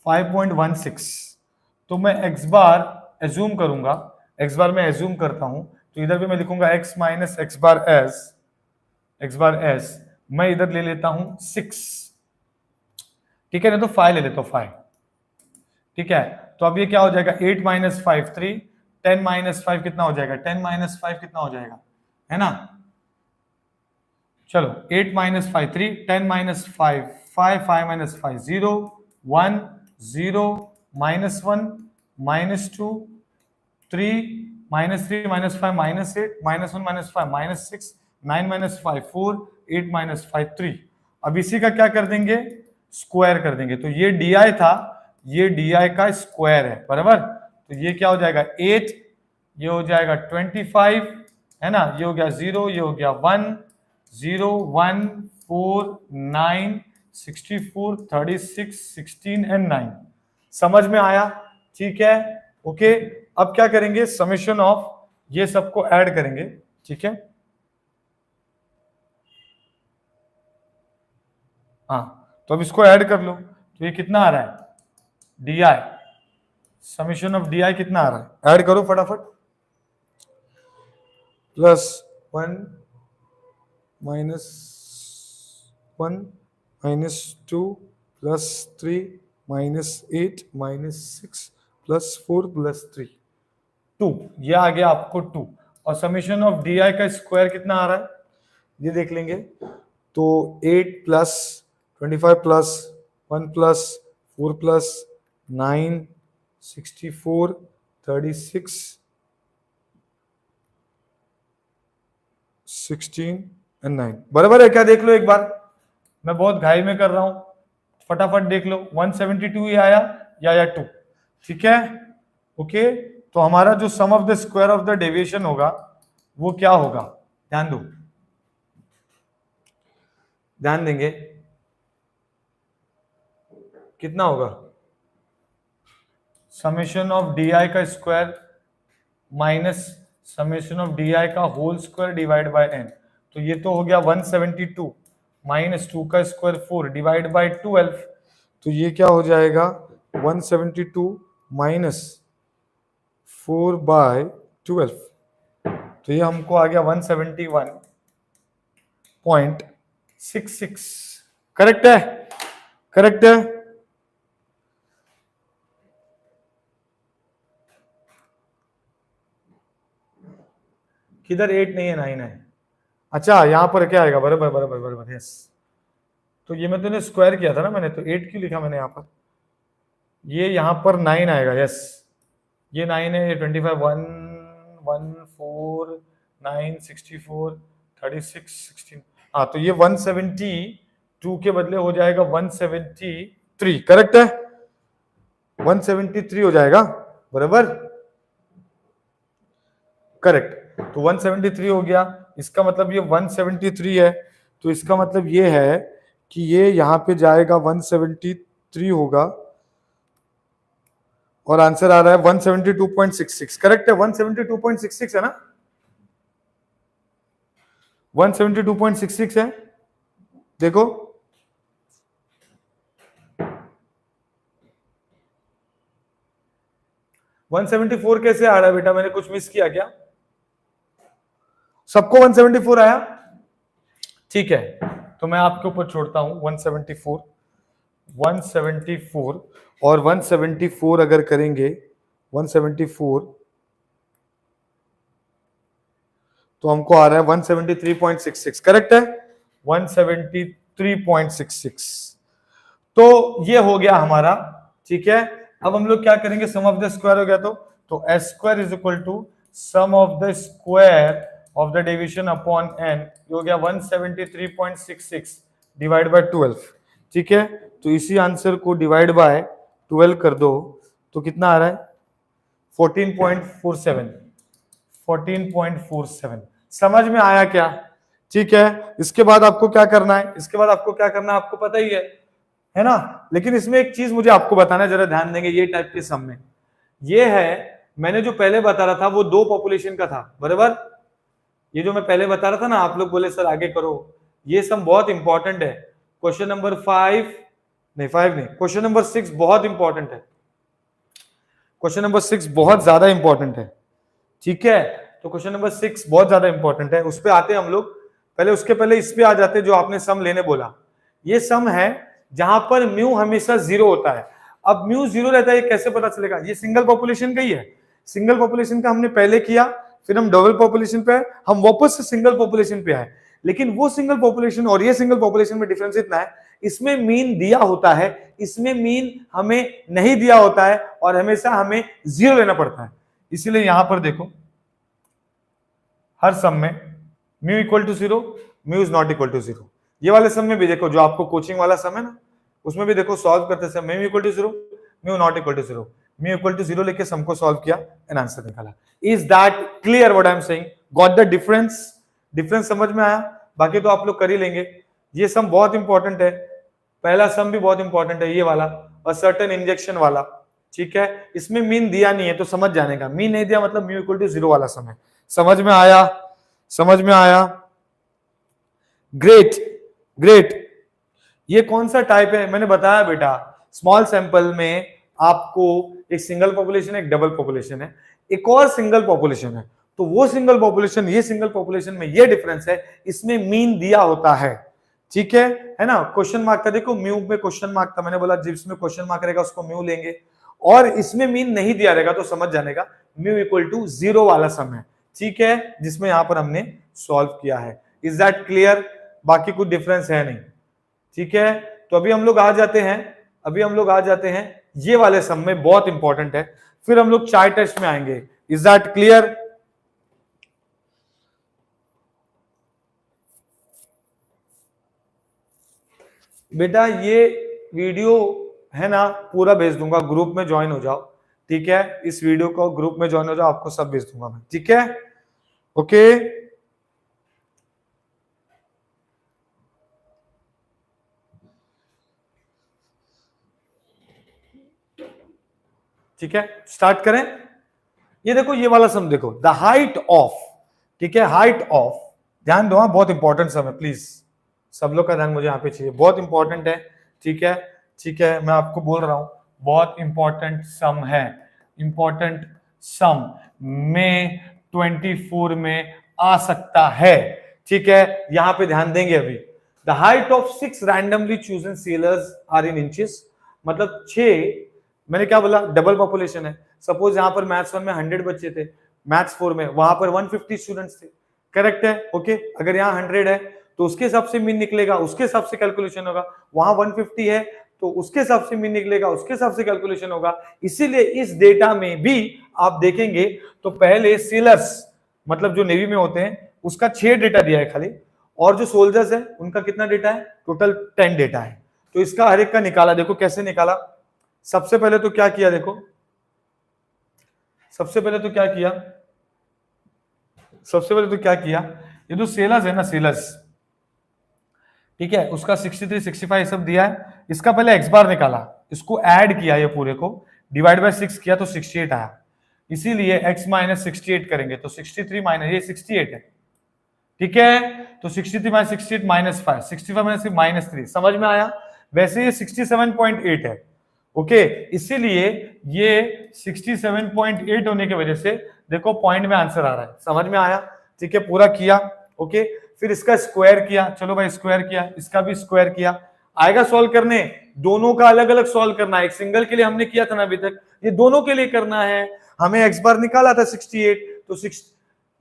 5.16। तो मैं x बार एज्यूम करूंगा, x बार मैं एज्यूम करता हूं, तो इधर भी मैं लिखूंगा x माइनस एक्स बार एस, मैं इधर ले लेता हूं 6। ठीक है ना, तो 5 ले लेता हूं 5। ठीक है, तो अब ये क्या हो जाएगा, 8 माइनस 5 3, 10 माइनस 5 कितना हो जाएगा, 10 माइनस 5 कितना हो जाएगा, है ना। चलो 8 माइनस 5 3, 10 माइनस 5 5, 5 माइनस 5 0, 1 0, -1 -2 3, -3 -5 -8, -1 -5 -6, 9 -5 4, 8 -5 3। अब इसी का क्या कर देंगे, स्क्वायर कर देंगे। तो ये डी था, ये डी का स्क्वायर है, बराबर। तो ये क्या हो जाएगा 8, ये हो जाएगा 25, है ना, ये हो गया 0, ये हो गया 1 0 1 4 9 64 36 16 एंड 9। समझ में आया? ठीक है, ओके। अब क्या करेंगे, समेशन ऑफ ये सबको ऐड करेंगे, ठीक है। हाँ, तो अब इसको ऐड कर लो, तो ये कितना आ रहा है, D I, summation of D आई कितना आ रहा है, ऐड करो फटाफट। Plus 1 minus 1 minus 2 plus 3 minus 8 minus 6 plus 4 plus 3 2, ये आ गया आपको 2। और समेशन ऑफ डी आई का स्क्वायर कितना आ रहा है, ये देख लेंगे। तो 8 plus 25 plus 1 plus 4 plus 9 64 36 16 and 9, बराबर है क्या? देख लो एक बार, मैं बहुत घाई में कर रहा हूं, फटाफट देख लो। 172 ही आया या 2, ठीक है, ओके। तो हमारा जो sum of the square of the deviation होगा वो क्या होगा, ध्यान दो, ध्यान देंगे, कितना होगा, समेशन ऑफ डी आई का square minus summation of D I का whole square divide by N. तो ये तो हो गया 172 माइनस 2 का स्क्वायर 4 डिवाइड बाय 12। तो ये क्या हो जाएगा, 172 माइनस 4 बाय 12। तो ये हमको आ गया 171.66। करेक्ट है, करेक्ट है। किधर 8 नहीं है 9 है, अच्छा यहां पर क्या आएगा, बराबर बराबर बराबर, यस। तो ये मैं तूने स्क्वायर किया था ना मैंने, तो 8 क्यों लिखा मैंने यहाँ पर, ये यहाँ पर 9 आएगा, यस। ये 9 है, ये 25 1 1 4 9 64 36 16, हाँ। तो ये 172 के बदले हो जाएगा 173, करेक्ट है, 173 हो जाएगा, बराबर, करेक्ट। तो 173 हो गया, इसका मतलब ये 173 है, तो इसका मतलब ये है कि ये यहां पे जाएगा 173 होगा, और आंसर आ रहा है 172.66, करेक्ट है, 172.66 है ना, 172.66 है, देखो। वन 174 कैसे आ रहा है बेटा, मैंने कुछ मिस किया क्या? सबको 174 आया, ठीक है। तो मैं आपके ऊपर छोड़ता हूं 174 और 174 अगर करेंगे 174, तो हमको आ रहा है 173.66, करेक्ट है, 173.66। तो ये हो गया हमारा, ठीक है। अब हम लोग क्या करेंगे, सम ऑफ द स्क्वायर हो गया, तो S square is equal to sum of the square of the division upon N, ये हो गया 173.66 डिवाइड बाय 12, ठीक है। तो इसी आंसर को डिवाइड बाय 12 कर दो, तो कितना आ रहा है, 14.47। समझ में आया क्या? ठीक है। इसके बाद आपको क्या करना है, इसके बाद आपको क्या करना है आपको पता ही है ना। लेकिन इसमें एक चीज मुझे आपको बताना है, जरा ध्यान देंगे। ये टाइप के सम में ये है, मैंने जो पहले बता रहा था वो 2 पॉपुलेशन का था, बराबर। ये जो मैं पहले बता रहा था ना, आप लोग बोले सर आगे करो, ये सम बहुत इंपॉर्टेंट है। क्वेश्चन नंबर 5 नहीं, क्वेश्चन नंबर 6 बहुत इंपॉर्टेंट है, क्वेश्चन नंबर 6 बहुत ज्यादा इंपॉर्टेंट है, ठीक है। तो क्वेश्चन नंबर 6 बहुत ज्यादा इंपॉर्टेंट है, उस पर आते हैं हम लोग। पहले उसके पहले इस पे आ जाते हैं, जो आपने सम लेने बोला। ये सम है जहां पर म्यू हमेशा 0 होता है। अब म्यू 0 रहता है, ये कैसे पता चलेगा? ये सिंगल पॉपुलेशन का ही है, सिंगल पॉपुलेशन का हमने पहले किया, फिर हम डबल पॉपुलेशन पे, हम वापस से सिंगल पॉपुलेशन पे आए। लेकिन वो सिंगल पॉपुलेशन और ये सिंगल पॉपुलेशन में डिफरेंस इतना है, इसमें मीन दिया होता है, इसमें मीन हमें नहीं दिया होता है, और हमेशा हमें 0 लेना पड़ता है। इसीलिए यहां पर देखो, हर सम में mu equal to 0, mu is not equal to 0। ये वाले सम में भी देखो, जो आपको कोचिंग वाला सम है ना, उसमें भी देखो सॉल्व करते समय mu equal to 0, mu not equal to 0, mu equal to 0 लेके सम को सॉल्व किया एंड आंसर निकाला। Is that clear what I am saying? Got the difference? Difference समझ में आया? बाकी तो आप लोग कर ही लेंगे। ये सम बहुत इंपॉर्टेंट है, पहला सम भी बहुत इंपॉर्टेंट है ये वाला, और सर्टेन इंजेक्शन वाला, ठीक है। इसमें मीन दिया नहीं है तो समझ जाने का, मीन नहीं दिया मतलब म्यू इक्वल टू 0 वाला सम है। समझ में आया? समझ में आया? Great great. ये कौन सा टाइप है मैंने बताया बेटा, स्मॉल सैंपल में आपको एक सिंगल पॉपुलेशन एक डबल पॉपुलेशन है, एक और सिंगल पॉपुलेशन है, तो वो सिंगल पॉपुलेशन ये सिंगल पॉपुलेशन में ये डिफरेंस है, इसमें मीन दिया होता है, ठीक है ना। क्वेश्चन मार्क का देखो, म्यू में क्वेश्चन मार्क था, मैंने बोला जिसमें क्वेश्चन मार्क रहेगा उसको म्यू लेंगे, और इसमें मीन नहीं दिया रहेगा तो समझ जाने का म्यू इक्वल टू 0 वाला सम है, ठीक है, जिसमें यहां पर हमने सॉल्व किया है। Is that clear? बाकी कुछ डिफरेंस है नहीं, ठीक है। तो अभी हम लोग आ जाते हैं, अभी हम लोग आ जाते हैं ये वाले सम में, बहुत इंपॉर्टेंट है, फिर हम लोग चार टेस्ट में आएंगे। Is that clear? बेटा ये वीडियो है ना पूरा भेज दूंगा, ग्रुप में ज्वाइन हो जाओ, ठीक है, इस वीडियो को ग्रुप में ज्वाइन हो जाओ, आपको सब भेज दूंगा मैं, ठीक है, ओके। ठीक है, स्टार्ट करें। ये देखो ये वाला सम देखो, द हाइट ऑफ, ठीक है, हाइट ऑफ, ध्यान दो, बहुत इंपॉर्टेंट सम है, प्लीज सब लोग का ध्यान मुझे यहाँ पे चाहिए, बहुत इंपॉर्टेंट है, ठीक है, ठीक है, मैं आपको बोल रहा हूं बहुत इंपॉर्टेंट सम है, इंपॉर्टेंट सम में 24 में आ सकता है, ठीक है, यहां पे ध्यान देंगे अभी। The height of 6 randomly chosen sellers are in inches, मतलब 6, मैंने क्या बोला, डबल पॉपुलेशन है, सपोज यहां पर मैथ्स 1 में 100 बच्चे थे, मैथ्स 4 में वहां पर 150 स्टूडेंट्स थे, करेक्ट है, ओके। अगर यहाँ 100 है तो उसके हिसाब से मीन निकलेगा, उसके हिसाब से कैलकुलेशन होगा, वहां 150 है तो उसके हिसाब से मीन निकलेगा, उसके हिसाब से कैलकुलेशन होगा। इसीलिए इस डेटा में भी आप देखेंगे तो पहले सेलर्स, मतलब जो नेवी में होते हैं, उसका 6 डेटा दिया है खाली, और जो सोल्जर्स है उनका कितना डेटा है, टोटल 10 डेटा है। तो इसका हर एक का निकाला, देखो कैसे निकाला। सबसे पहले तो क्या किया, देखो सबसे पहले तो क्या किया, सबसे पहले तो क्या किया, ये जो सेलर्स है ना, सेलर्स, ठीक है, उसका 63 65 सब दिया है, इसका पहले एक्स बार निकाला, इसको ऐड किया, ये पूरे को डिवाइड बाय 6 किया तो 68 आया, इसीलिए x माइनस 68 करेंगे तो 63 माइनस ये 68 है, ठीक है, तो 63 माइनस 68 माइनस 5, 65 माइनस माइनस 3, समझ में आया। वैसे ये 67.8 है, ओके, इसीलिए ये 67.8 होने की वजह से देखो पॉइंट में आंसर आ रहा है, समझ में आया, ठीक है, पूरा किया, ओके। फिर इसका स्क्वायर किया, चलो भाई स्क्वायर किया, इसका भी स्क्वायर किया, आएगा सॉल्व करने, दोनों का अलग अलग सॉल्व करना है, एक सिंगल के लिए हमने किया था ना अभी तक, ये दोनों के लिए करना है। हमें एक्स बार निकाला था 68, तो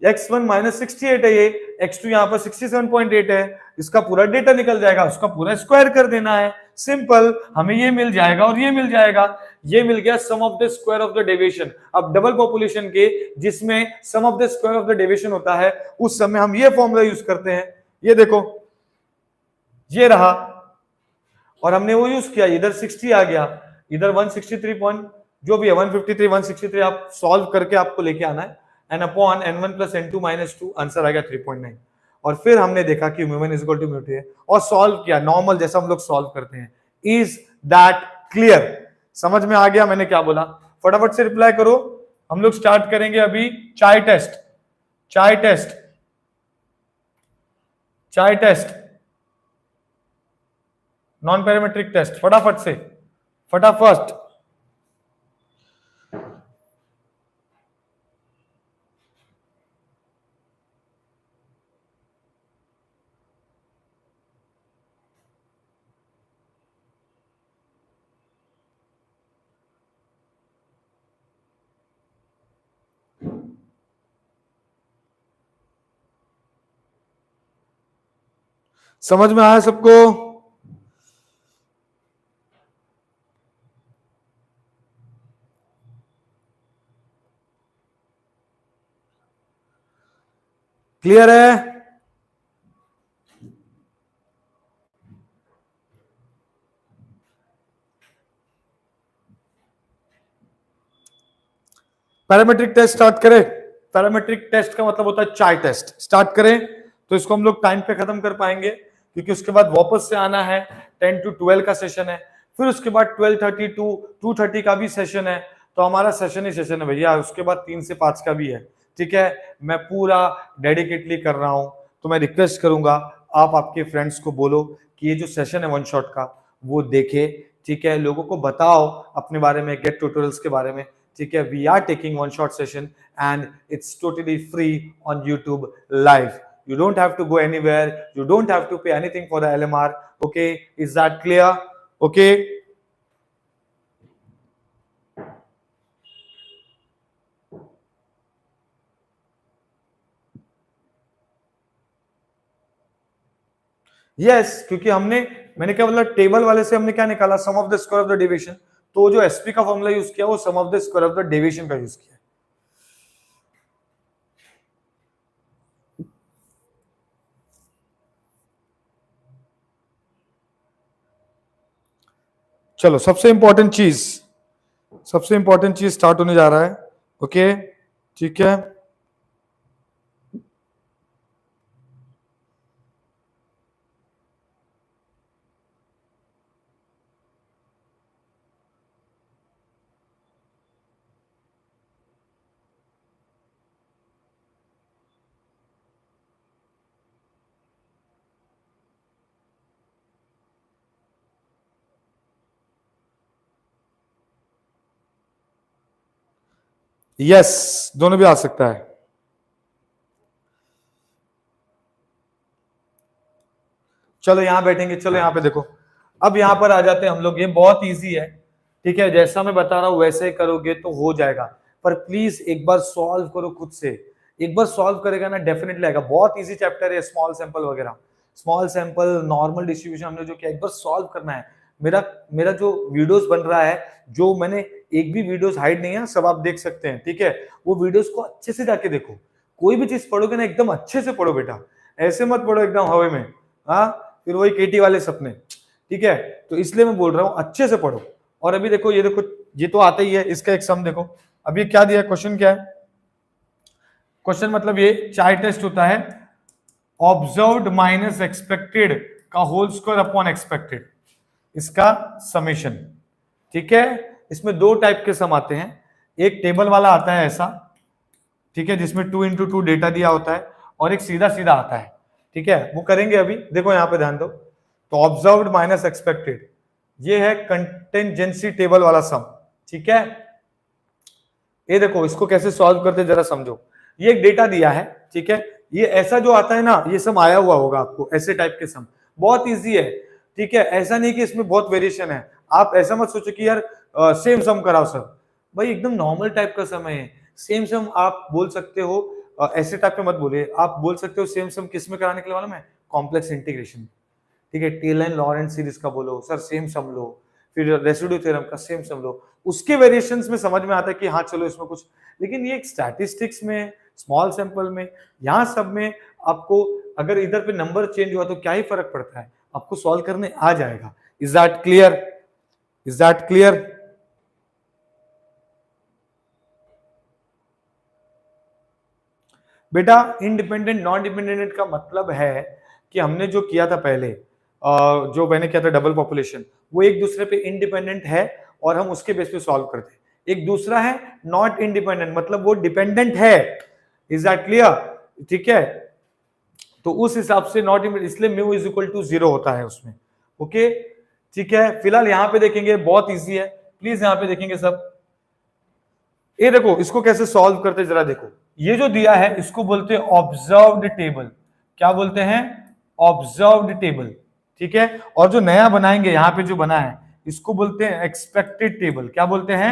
x1 माइनस 68 है, ये x2 यहाँ पर 67.8 है, इसका पूरा डेटा निकल जाएगा, उसका पूरा स्क्वायर कर देना है, सिंपल, हमें ये मिल जाएगा और ये मिल जाएगा, ये मिल गया sum of the square of the deviation. अब डबल पॉपुलेशन के जिसमें sum of the square of the deviation होता है, उस समय हम ये फॉर्मूला यूज करते हैं, ये देखो ये रहा, और हमने वो यूज किया, इधर 60 आ गया, इधर 163 पॉइंट जो भी है 153 163 आप सॉल्व करके आपको लेके आना है, N upon n1 plus n2 minus 2, answer आ गया 3.9। और फिर हमने देखा कि mu one is equal to mu two है, और सॉल्व किया नॉर्मल जैसा हम लोग सॉल्व करते हैं। Is that clear? समझ में आ गया मैंने क्या बोला? फटाफट से रिप्लाई करो, हम लोग स्टार्ट करेंगे अभी चाय टेस्ट, चाय टेस्ट, चाय टेस्ट, नॉन पैरामेट्रिक टेस्ट, फटाफट से, फटाफट। समझ में आया सबको? क्लियर है? पैरामेट्रिक टेस्ट स्टार्ट करें। पैरामेट्रिक टेस्ट का मतलब होता है चाय टेस्ट, स्टार्ट करें तो इसको हम लोग टाइम पे खत्म कर पाएंगे। क्योंकि उसके बाद वापस से आना है, 10 to 12 का सेशन है, फिर उसके बाद 12:30 to 2:30 का भी सेशन है। तो हमारा सेशन ही सेशन है भैया, उसके बाद 3 से 5 का भी है। ठीक है, मैं पूरा डेडिकेटली कर रहा हूं। तो मैं रिक्वेस्ट करूंगा आप आपके फ्रेंड्स को बोलो कि ये जो सेशन है वन शॉट का वो देखे। ठीक है, लोगों को बताओ अपने बारे में, गेट ट्यूटोरियल्स के बारे में। ठीक है, we are taking one shot session and it's totally free on YouTube live. You don't have to go anywhere, you don't have to pay anything for the LMR. Okay, is that clear? Okay, yes, क्योंकि मैंने क्या बोला, table वाले से हमने क्या निकाला, sum of the square of the deviation. तो जो एसपी का फॉर्मूला यूज किया वो sum of the square of the deviation का यूज किया। चलो, सबसे इंपॉर्टेंट चीज स्टार्ट होने जा रहा है। ओके, ठीक है, यस, दोनों भी आ सकता है। चलो यहां बैठेंगे, चलो यहां पे देखो, अब यहां पर आ जाते हैं हम लोग। ये बहुत इजी है, ठीक है, जैसा मैं बता रहा हूं वैसे ही करोगे तो हो जाएगा। पर प्लीज एक बार सॉल्व करो खुद से, एक बार सॉल्व करेगा ना डेफिनेटली आएगा। बहुत इजी चैप्टर है, स्मॉल सैंपल वगैरह, स्मॉल सैंपल, नॉर्मल डिस्ट्रीब्यूशन हमने जो किया, एक बार सॉल्व करना है। मेरा मेरा जो वीडियोस बन रहा है, जो मैंने एक भी वीडियोस हाइड नहीं है, सब आप देख सकते हैं। ठीक है, वो वीडियोस को अच्छे से जाके देखो। कोई भी चीज पढ़ोगे ना एकदम अच्छे से पढ़ो बेटा, ऐसे मत पढ़ो एकदम हवा में। हाँ, फिर वही केटी वाले सपने। ठीक है, तो इसलिए मैं बोल रहा हूं अच्छे से पढ़ो। और अभी देखो, ये देखो, ये तो आता ही है, इसका एक सम देखो। अभी क्या दिया, क्वेश्चन क्या है? क्वेश्चन मतलब ये चार टेस्ट होता है, ऑब्जर्व्ड माइनस एक्सपेक्टेड का होल स्क्वायर अपॉन एक्सपेक्टेड, इसका समेशन। ठीक है, इसमें दो टाइप के सम आते हैं। एक टेबल वाला आता है ऐसा, ठीक है, जिसमें 2x2 डेटा दिया होता है, और एक सीधा सीधा आता है। ठीक है, वो करेंगे अभी। देखो यहां पे ध्यान दो, तो ऑब्जर्व्ड माइनस एक्सपेक्टेड, ये है कंटेंजेंसी टेबल वाला सम। ठीक है, ये देखो इसको कैसे सॉल्व करते जरा समझो। ये एक डेटा दिया है, ठीक है, ये ऐसा जो आता है ना, ये सम आया हुआ होगा आपको, ऐसे टाइप के सम बहुत इजी है। ठीक है, ऐसा नहीं कि इसमें बहुत वेरिएशन है। आप ऐसा मत सोचो कि यार सेम सम कराओ सर, भाई एकदम नॉर्मल टाइप का सम है। सेम सम आप बोल सकते हो, ऐसे टाइप में मत बोलिए, आप बोल सकते हो सेम सम किस में कराने के लिए मालूम है? Complex integration. ठीक है, टेलन लॉरेंट सीरीज का बोलो सर, सेम सम लो, फिर रेसिड्यू थ्योरम का सेम सम लो, उसके वेरिएशंस में समझ में आता है कि हाँ चलो इसमें कुछ। लेकिन ये एक स्टैटिस्टिक्स में, स्मॉल सैंपल में, यहाँ सब में आपको अगर इधर पे नंबर चेंज हुआ तो क्या ही फर्क पड़ता है, आपको सॉल्व करने आ जाएगा। Is that clear? Is that clear? बेटा, इंडिपेंडेंट नॉन डिपेंडेंट का मतलब है कि हमने जो किया था पहले, जो मैंने किया था डबल पॉपुलेशन, वो एक दूसरे पे इंडिपेंडेंट है और हम उसके बेस पे सॉल्व करते हैं। एक दूसरा है नॉट इंडिपेंडेंट, मतलब वो डिपेंडेंट है। Is that clear? ठीक है, तो उस हिसाब से नॉट इंडिपेंडेंट, इसलिए म्यू इज इक्वल टू 0 होता है उसमें। ओके, ठीक है, फिलहाल यहां पे देखेंगे, बहुत इजी है, प्लीज यहां पे देखेंगे सब। ये देखो इसको कैसे सॉल्व करते जरा देखो। ये जो दिया है इसको बोलते हैं ऑब्जर्व्ड टेबल। क्या बोलते हैं? Observed table. ठीक है, और जो नया बनाएंगे यहां पे जो बना है, इसको बोलते हैं एक्सपेक्टेड टेबल। क्या बोलते हैं?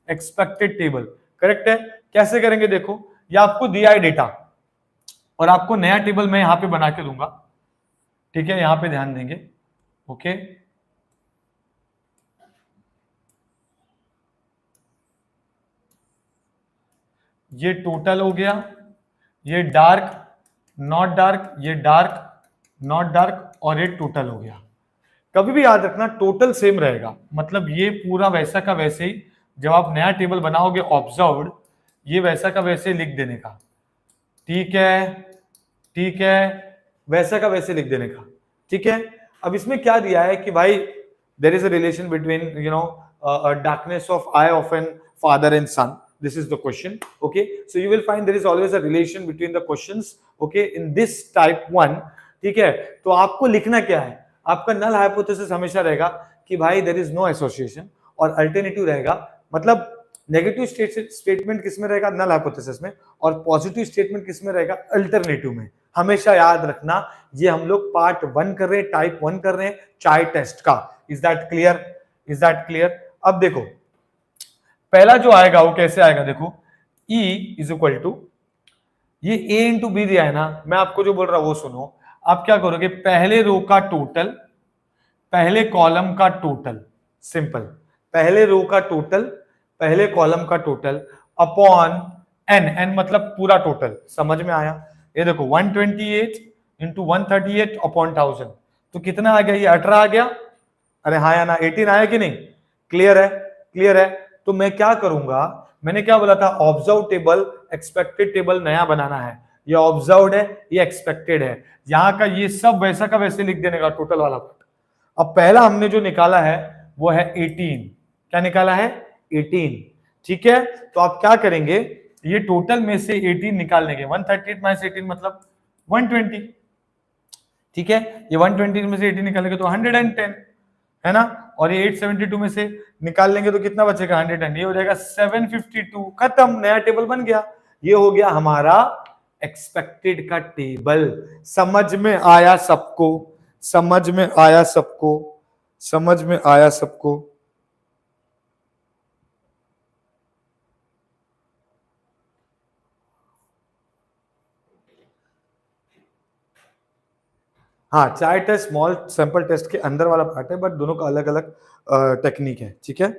Expected table. करेक्ट है। कैसे करेंगे देखो, ये आपको दिया है डेटा, और आपको नया टेबल मैं यहां पे बना के दूंगा। ठीक है, यहां पे ध्यान देंगे। ओके, ये टोटल हो गया, ये डार्क नॉट डार्क, ये डार्क नॉट डार्क, और ये टोटल हो गया। कभी भी याद रखना टोटल सेम रहेगा, मतलब ये पूरा वैसा का वैसे ही, जब आप नया टेबल बनाओगे ऑब्जर्व्ड, ये वैसा का वैसे लिख देने का। ठीक है, ठीक है, वैसा का वैसे लिख देने का। ठीक है। अब इसमें क्या दिया है कि भाई there is a relation between darkness of eye of an father and son. This is the question. Okay, so you will find there is always a relation between the questions. Okay, in this type 1. ठीक है, तो आपको लिखना क्या है, आपका null hypothesis हमेशा रहेगा कि भाई देयर इज नो एसोसिएशन, और अल्टरनेटिव रहेगा, मतलब नेगेटिव स्टेटमेंट किस में रहेगा, नल हाइपोथेसिस में, और पॉजिटिव स्टेटमेंट किस में रहेगा, अल्टरनेटिव में। हमेशा याद रखना, ये हम लोग पार्ट 1 कर रहे हैं, टाइप 1 कर रहे हैं चाय टेस्ट का। Is that clear? Is that clear? अब देखो पहला जो आएगा वो कैसे आएगा, देखो E इज इक्वल टू, ये A इंटू बी दिया है ना, मैं आपको जो बोल रहा हूं वो सुनो। आप क्या करोगे, पहले रो का टोटल, पहले कॉलम का टोटल, सिंपल, पहले रो का टोटल, पहले कॉलम का टोटल अपॉन n, n मतलब पूरा टोटल, समझ में आया? ये देखो 128 इंटू 138 अपॉन 1000, तो कितना आ गया, ये 18 आ गया। अरे हाँ या ना, 18 आया कि नहीं? क्लियर है? क्लियर है? तो मैं क्या करूंगा, मैंने क्या बोला था, ऑब्जर्व टेबल एक्सपेक्टेड टेबल नया बनाना है। ये ऑब्जर्व्ड है, ये एक्सपेक्टेड है, यहां का ये सब वैसा का वैसे लिख देने का टोटल वाला पार्ट। अब पहला हमने जो निकाला है वो है 18, क्या निकाला है, 18, ठीक है। तो आप क्या करेंगे, ये टोटल में से 18 निकाल लेंगे, 138 माइनस 18 मतलब 120, ठीक है। ये 120 में से 18 निकालेंगे तो 110 है ना, और ये 872 में से निकाल लेंगे तो कितना बचेगा, 100, ये हो जाएगा 752, खत्म, नया टेबल बन गया। ये हो गया हमारा एक्सपेक्टेड का टेबल। समझ में आया सबको? समझ में आया सबको? समझ में आया सबको? हाँ, चाय टेस्ट स्मॉल सैंपल टेस्ट के अंदर वाला पार्ट है, बट दोनों का अलग अलग टेक्निक है, ठीक है।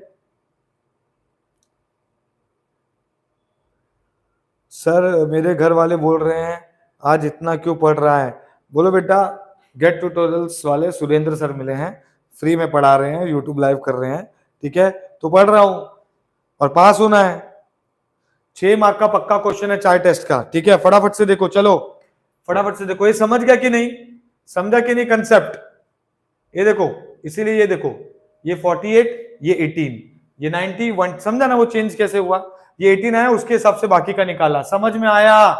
सर मेरे घर वाले बोल रहे हैं आज इतना क्यों पढ़ रहा है, बोलो बेटा गेट ट्यूटोरियल्स वाले सुरेंद्र सर मिले हैं, फ्री में पढ़ा रहे हैं, यूट्यूब लाइव कर रहे हैं, ठीक है, तो पढ़ रहा हूं और पास होना है। 6 मार्क का पक्का क्वेश्चन है चाय टेस्ट का, ठीक है, फटाफट से देखो, चलो फटाफट से देखो, ये समझ गया कि नहीं, समझा कि नहीं कंसेप्ट? ये देखो, इसीलिए ये देखो, ये 48, ये 18, ये 91, समझा ना वो चेंज कैसे हुआ, ये 18 आया उसके हिसाब से बाकी का निकाला, समझ में आया?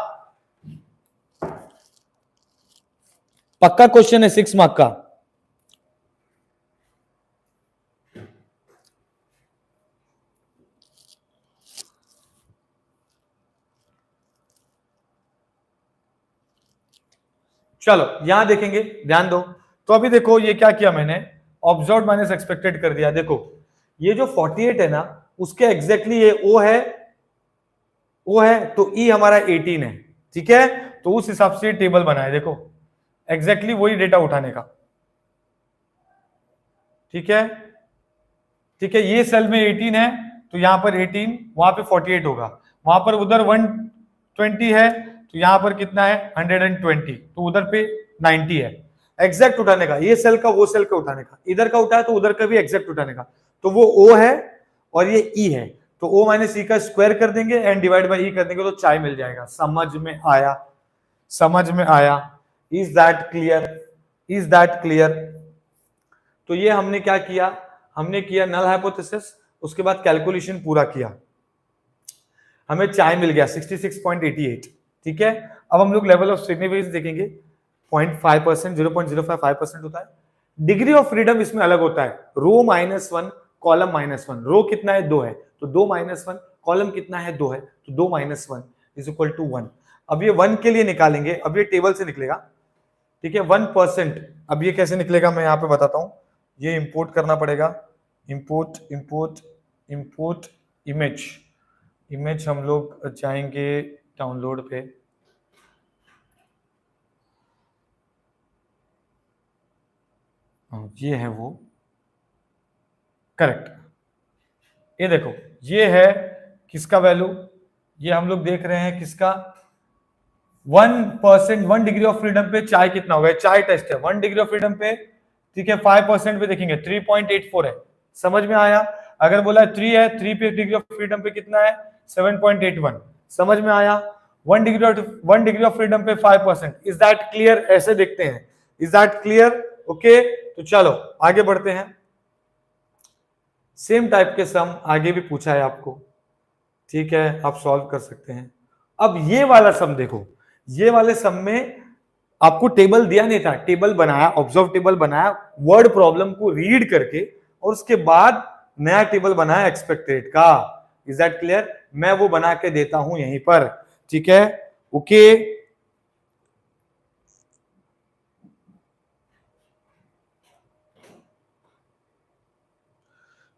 पक्का क्वेश्चन है 6 मार्क का। चलो यहां देखेंगे, ध्यान दो। तो अभी देखो ये क्या किया मैंने, ऑब्जर्व माइनस एक्सपेक्टेड कर दिया। देखो ये जो 48 है ना, उसके एग्जैक्टली ये ओ है, ओ है, तो ई हमारा 18 है, ठीक है। तो उस हिसाब से टेबल बनाए, देखो एग्जैक्टली वही डेटा उठाने का, ठीक है, ठीक है। ये सेल में 18 है तो यहां पर 18, वहां पे 48 होगा, वहां पर उधर 120 है तो यहां पर कितना है 120, तो उधर पे 90 है। एग्जैक्ट उठाने का, ये सेल का वो सेल का उठाने का, इधर का उठाया तो उधर का भी एग्जैक्ट उठाने का, तो वो ओ है और ये ई है, तो ओ माइनस ई का स्क्वायर कर देंगे एंड डिवाइड बाई ई कर देंगे तो चाय मिल जाएगा। समझ में आया? समझ में आया? Is that clear? Is that clear? तो ये हमने क्या किया, हमने किया नल हाइपोथेसिस, उसके बाद कैलकुलेशन पूरा किया, हमें चाय मिल गया 66.88, ठीक है। अब हम लोग लेवल ऑफ सिग्निफिकेंस देखेंगे, 0.5%, 0.055% होता है। डिग्री ऑफ फ्रीडम इसमें अलग होता है, रो -1 कॉलम -1, रो कितना है 2 है तो 2 -1, कॉलम कितना है 2 है तो 2 -1 इज इक्वल टू 1। अब ये 1 के लिए निकालेंगे, अब ये टेबल से निकलेगा, ठीक है, 1%। अब ये कैसे निकलेगा मैं यहाँ पे बताता हूँ, ये इंपोर्ट करना पड़ेगा, import import import image, image हम लोग जाएंगे डाउनलोड पे, ये है वो, करेक्ट। ये देखो ये है किसका वैल्यू, ये हम लोग देख रहे हैं किसका, 1%, 1 डिग्री ऑफ फ्रीडम पे चाय कितना होगा, चाय टेस्ट है 1 डिग्री ऑफ फ्रीडम पे, ठीक है। 5% पे देखेंगे 3.84 है, समझ में आया? अगर बोला 3 है, 3 पे डिग्री ऑफ फ्रीडम पे कितना है 7.81, समझ में आया? 1 डिग्री ऑफ फ्रीडम पे 5%, इज दैट क्लियर? ऐसे देखते हैं, इज दैट क्लियर? ओके, तो चलो आगे बढ़ते हैं। सेम टाइप के सम आगे भी पूछा है आपको, ठीक है, आप सॉल्व कर सकते हैं। अब ये वाला सम देखो, ये वाले सम में आपको टेबल दिया नहीं था, टेबल बनाया, ऑब्जर्व टेबल बनाया वर्ड प्रॉब्लम को रीड करके, और उसके बाद नया टेबल बनाया एक्सपेक्टेड का। Is that clear? मैं वो बना के देता हूं यहीं पर, ठीक है, ओके।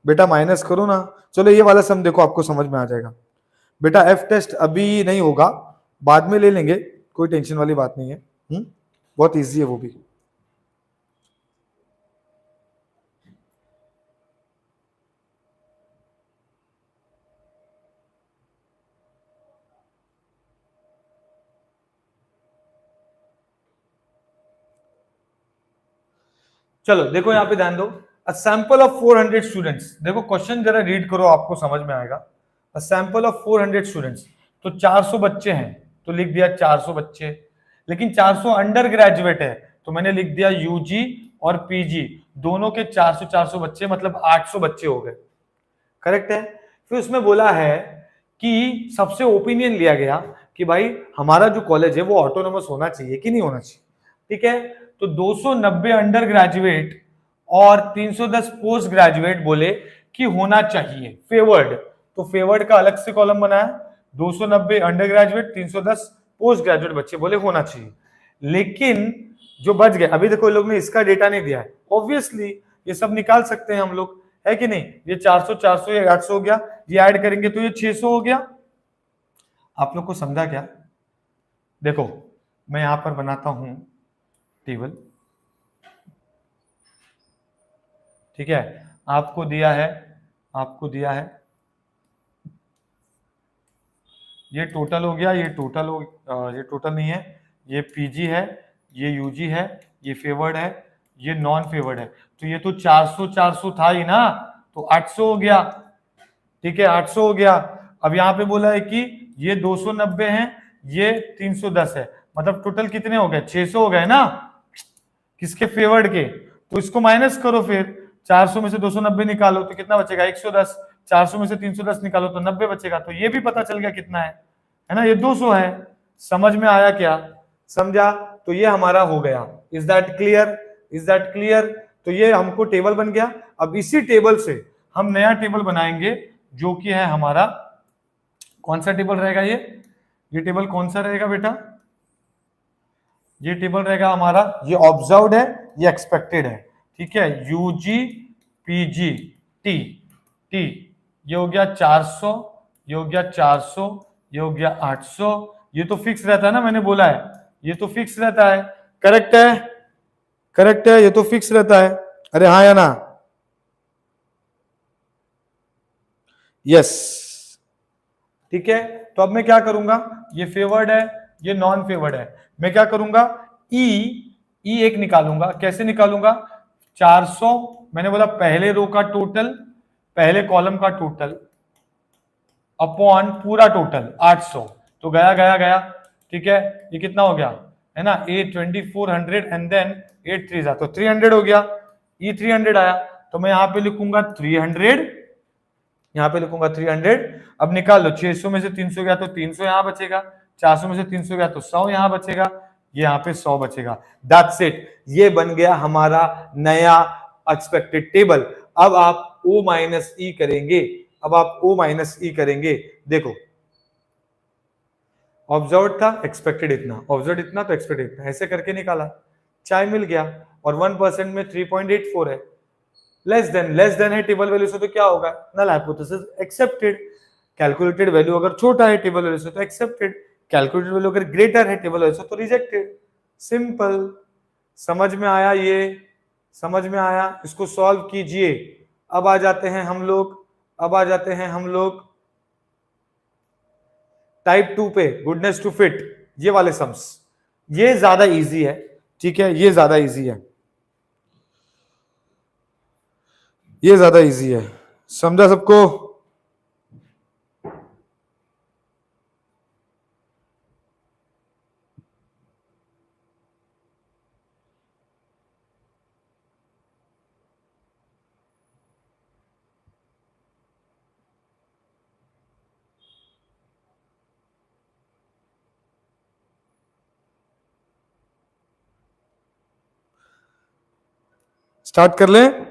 बेटा माइनस करो ना, चलो ये वाला सम देखो, आपको समझ में आ जाएगा। बेटा एफ टेस्ट अभी नहीं होगा, बाद में ले लेंगे, कोई टेंशन वाली बात नहीं है। बहुत इजी है वो भी। चलो देखो यहां पे ध्यान दो, अ सैंपल ऑफ 400 स्टूडेंट्स, देखो क्वेश्चन जरा रीड करो, आपको समझ में आएगा। अ सैंपल ऑफ 400 स्टूडेंट्स, तो 400 बच्चे हैं, तो लिख दिया 400 बच्चे, लेकिन 400 अंडर ग्रेजुएट है, तो मैंने लिख दिया यूजी और पीजी दोनों के 400 400 बच्चे, मतलब 800 बच्चे हो गए, करेक्ट है। फिर उसमें बोला है कि सबसे ओपिनियन लिया गया कि भाई हमारा जो कॉलेज है वो ऑटोनोमस होना चाहिए कि नहीं होना चाहिए, ठीक है। तो 290 अंडर ग्रेजुएट और 310 पोस्ट ग्रेजुएट बोले कि होना चाहिए, फेवर्ड। तो फेवर्ड का अलग से कॉलम बनाया, 290 अंडर ग्रेजुएट, 310 पोस्ट ग्रेजुएट बच्चे बोले होना चाहिए। लेकिन जो बच गए, अभी देखो लोग ने इसका डेटा नहीं दिया है, ऑब्वियसली ये सब निकाल सकते हैं हम लोग, है कि नहीं। ये 400 400 ये 800 हो गया, ये ऐड करेंगे तो ये 600 हो गया। आप लोग को समझा क्या? देखो मैं यहां पर बनाता हूं टेबल, ठीक है। आपको दिया है, आपको दिया है, ये टोटल हो गया, ये टोटल हो, ये टोटल नहीं है, ये पीजी है, ये यूजी है, ये फेवर्ड है, ये नॉन फेवर्ड है। तो ये तो 400 400 था ही ना, तो 800 हो गया, ठीक है, 800 हो गया। अब यहाँ पे बोला है कि ये 290 है, ये 310 है, मतलब टोटल कितने हो गए? 600 हो गए ना, किसके? फेवर्ड के। तो इसको माइनस करो फिर, 400 में से 290 निकालो तो कितना बचेगा? 110। 400 में से 310 निकालो तो 90 बचेगा, तो ये भी पता चल गया कितना है ना, ये 200 है। समझ में आया क्या? समझा? तो ये हमारा हो गया। Is that clear? Is that clear? तो ये हमको टेबल बन गया। अब इसी टेबल से हम नया टेबल बनाएंगे, जो कि है हमारा, कौन सा टेबल रहेगा ये टेबल कौन सा रहेगा बेटा? ये टेबल रहेगा हमारा, ये ऑब्जर्व्ड है, ये एक्सपेक्टेड है, ठीक है। यूजी पीजी टी टी, ये हो गया 400, ये हो गया 400, ये हो गया 800। ये तो फिक्स रहता है ना, मैंने बोला है ये तो फिक्स रहता है, करेक्ट है, करेक्ट है, ये तो फिक्स रहता है। अरे हाँ या ना? यस, ठीक है। तो अब मैं क्या करूंगा, ये फेवर्ड है, ये नॉन फेवर्ड है, मैं क्या करूंगा, ई ई एक निकालूंगा। कैसे निकालूंगा? 400, मैंने बोला पहले रो का टोटल, पहले कॉलम का टोटल, अपॉन पूरा टोटल 800, तो गया गया गया, ठीक है। ये कितना हो गया, है ना, ए 2400 एंड देन 8 3 तो 300 हो गया, ई 300 आया, तो मैं यहां पे लिखूंगा 300, यहाँ पे लिखूंगा 300। अब निकाल लो, 600 में से 300 गया तो 300 यहाँ बचेगा, 400 में से 300 गया तो 100 यहाँ बचेगा, ये यहाँ पे 100 बचेगा। दैट्स इट, ये बन गया हमारा नया एक्सपेक्टेड टेबल। अब आप O माइनस ई करेंगे, अब आप O माइनस ई करेंगे। देखो ऑब्जर्व था, एक्सपेक्टेड इतना, ऑब्जर्व इतना तो एक्सपेक्टेड इतना, ऐसे करके निकाला, चाय मिल गया। और 1% में 3.84 है, लेस देन है टेबल वैल्यू से, तो क्या होगा? Null hypothesis accepted. Calculated value अगर छोटा है टेबल वैल्यू से तो एक्सेप्टेड, कैलकुलेटेड वैल्यू अगर ग्रेटर है टेबल वैल्यू से तो रिजेक्टेड। सिंपल। समझ में आया? ये समझ में आया? इसको सॉल्व कीजिए। अब आ जाते हैं हम लोग, अब आ जाते हैं हम लोग टाइप 2 पे, गुडनेस टू फिट, ये वाले सम्स, ये ज्यादा इजी है, ठीक है, ये ज्यादा इजी है, ये ज्यादा इजी है। समझा सबको? स्टार्ट कर लें।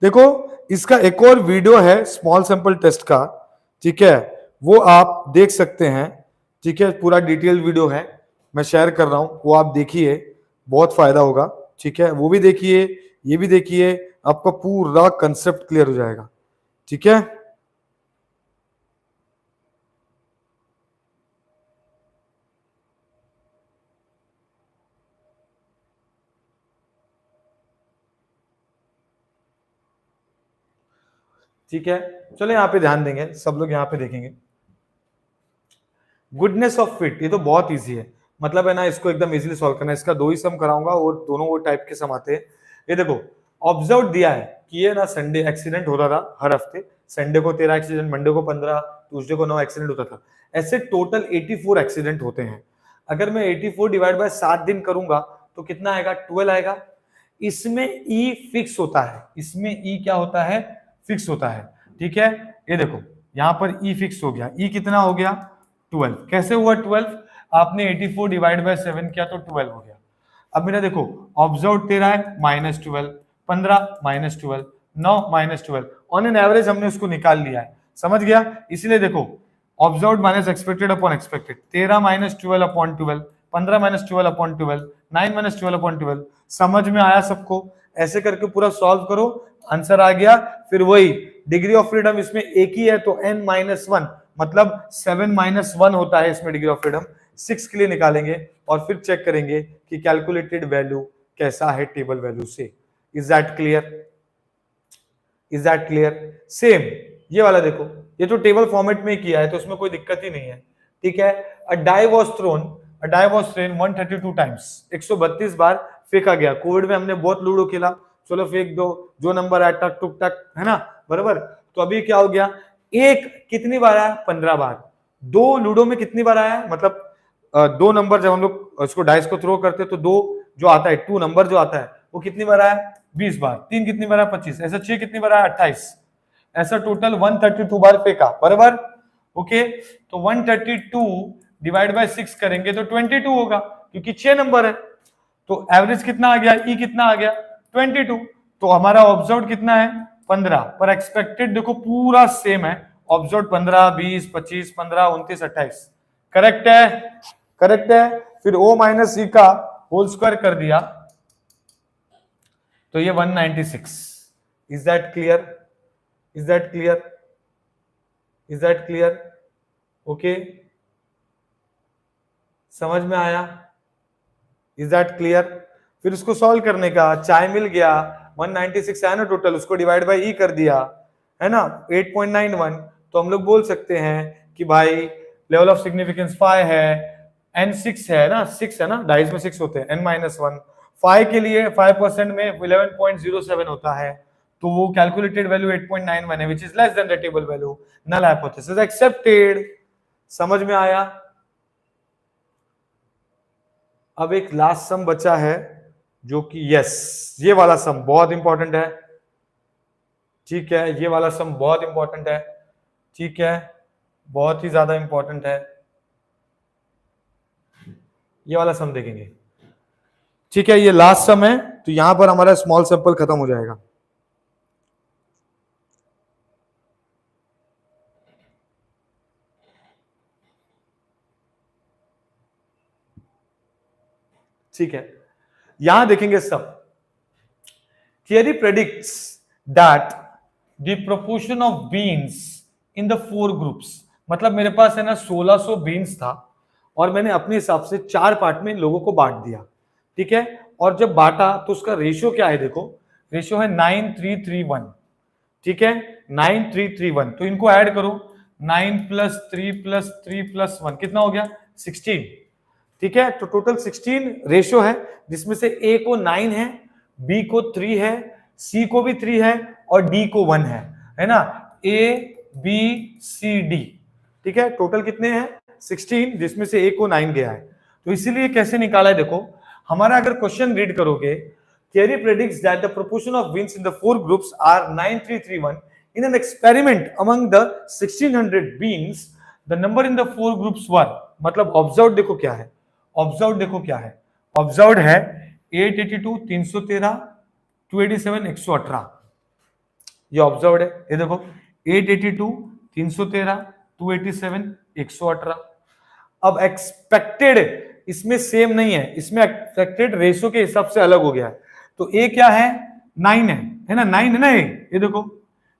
देखो इसका एक और वीडियो है स्मॉल सैंपल टेस्ट का, ठीक है, वो आप देख सकते हैं, ठीक है, पूरा डिटेल वीडियो है, मैं शेयर कर रहा हूं, वो आप देखिए, बहुत फायदा होगा, ठीक है, वो भी देखिए, ये भी देखिए, आपका पूरा कंसेप्ट क्लियर हो जाएगा, ठीक है। ठीक है, चलो यहाँ पे ध्यान देंगे, सब लोग यहाँ पे देखेंगे। गुडनेस ऑफ फिट, ये तो बहुत इजी है, मतलब है ना, इसको एकदम इजीली सॉल्व करना है। इसका दो ही सम कराऊंगा और दोनों वो टाइप के सम आते हैं। ये देखो ऑब्जर्व दिया है कि ये ना संडे एक्सीडेंट होता था हर हफ्ते, संडे को 13 एक्सीडेंट, मंडे को 15, ट्यूसडे को 9 एक्सीडेंट होता था, ऐसे टोटल 84 एक्सीडेंट होते हैं। अगर मैं 84 डिवाइड बाय 7 दिन करूंगा तो कितना आएगा, 12 आएगा। इसमें ई फिक्स होता है, इसमें ई क्या होता है, फिक्स होता है, ठीक है। ये देखो यहां पर ई फिक्स हो गया, ई कितना हो गया, 12। कैसे हुआ 12, आपने 84 डिवाइड बाय 7 किया तो 12 हो गया। अब मेरा देखो ऑब्जर्व 13 है, -12, 15 -12, 9 -12, ऑन एन एवरेज हमने उसको निकाल लिया है, समझ गया। इसलिए देखो observe minus expected upon expected, 13 -12 upon 12, 15 -12 upon 12, 9 -12 upon 12, समझ में आया सबको। ऐसे करके पूरा सॉल्व करो, आंसर आ गया। फिर वही डिग्री ऑफ फ्रीडम इसमें एक ही है तो n-1, मतलब 7-1 होता है इसमें डिग्री ऑफ फ्रीडम। 6 के लिए निकालेंगे और फिर चेक करेंगे कि कैलकुलेटेड वैल्यू कैसा है टेबल वैल्यू से। Is that clear, is that clear. Same ये वाला देखो, ये तो टेबल फॉर्मेट में किया है तो उसमें कोई दिक्कत ही नहीं है, ठीक है। A die was thrown, a die was thrown 132 times, 132 बार फेंका गया। कोविड में हमने बहुत लूडो खेला, चलो फेंक दो, जो नंबर आया टक टुक टक, है ना, बराबर। तो अभी क्या हो गया, एक कितनी बार आया, 15 बार। दो लूडो में कितनी बार आया, मतलब दो नंबर जब हम लोग उसको डाइस को थ्रो करते तो दो जो आता है, 2 नंबर जो आता है वो कितनी बार आया, 20 बार। 3 कितनी बार आया, 25। ऐसा 6 कितनी बार आया, 28। ऐसा टोटल 132 बार फेंका, बराबर। ओके, तो 132 डिवाइड बाय 6 करेंगे तो 22 होगा, क्योंकि 6 नंबर है। तो एवरेज कितना आ गया, ई कितना आ गया, 22। तो हमारा ऑब्जर्व कितना है, 15, पर एक्सपेक्टेड देखो पूरा सेम है। ऑब्जर्व 15, 20, 25, 15, 29, 28, करेक्ट है, करेक्ट है। फिर ओ माइनस ई का होल स्क्वायर कर दिया तो ये 196। Is that clear, is that clear, is that clear, okay, समझ में आया, इज दैट क्लियर। फिर उसको सॉल्व करने का चाय मिल गया, 196 है ना टोटल, उसको डिवाइड बाय ई कर दिया, है ना, 8.91। तो हम लोग बोल सकते हैं कि भाई लेवल ऑफ सिग्निफिकेंस 5 है, n6 है ना, 6 है ना, डाइस में 6 होते हैं, n-1। 5 के लिए 5% में 11.07 होता है, तो वो कैलकुलेटेड वैल्यू 8.91 है, which is less than the table value, null hypothesis accepted. समझ में आया। अब एक लास्ट सम बचा है जो कि यस, ये वाला सम बहुत इंपॉर्टेंट है, ठीक है, ये वाला सम बहुत इंपॉर्टेंट है, ठीक है, बहुत ही ज्यादा इंपॉर्टेंट है, ये वाला सम देखेंगे, ठीक है। ये लास्ट सम है तो यहां पर हमारा स्मॉल सैंपल खत्म हो जाएगा। ठीक है, यहां देखेंगे सब। Theory predicts that the proportion of beans in the 4 groups, मतलब मेरे पास है ना 1600 बीन्स था और मैंने अपने हिसाब से 4 पार्ट में लोगों को बांट दिया, ठीक है। और जब बांटा तो उसका रेशियो क्या है, देखो रेशियो है 9331, ठीक है, 9331। तो इनको ऐड करो, 9 + 3 + 3 + 1 कितना हो गया, 16, ठीक है। तो टोटल 16 रेशियो है, जिसमें से ए को 9 है, बी को 3 है, सी को भी 3 है और डी को 1 है ना, ए बी सी डी, ठीक है। टोटल कितने हैं, 16, जिसमें से ए को 9 गया है। तो इसीलिए कैसे निकाला है, देखो हमारा अगर क्वेश्चन रीड करोगे, theory predicts that the proportion of wins in the 4 groups are 9331 in an experiment among the 1600 beans, the number in the 4 groups were, मतलब ऑब्जर्व देखो क्या है, ऑब्जर्व देखो क्या है, ऑब्जर्व्ड है 882, 313, 287, 118, ये ऑब्जर्व्ड है। ये देखो 882, 313, 287, 118। अब एक्सपेक्टेड इसमें सेम नहीं है, इसमें एक्सपेक्टेड रेशो के हिसाब से अलग हो गया है। तो ए क्या है, 9 है ना, 9 है ना ये देखो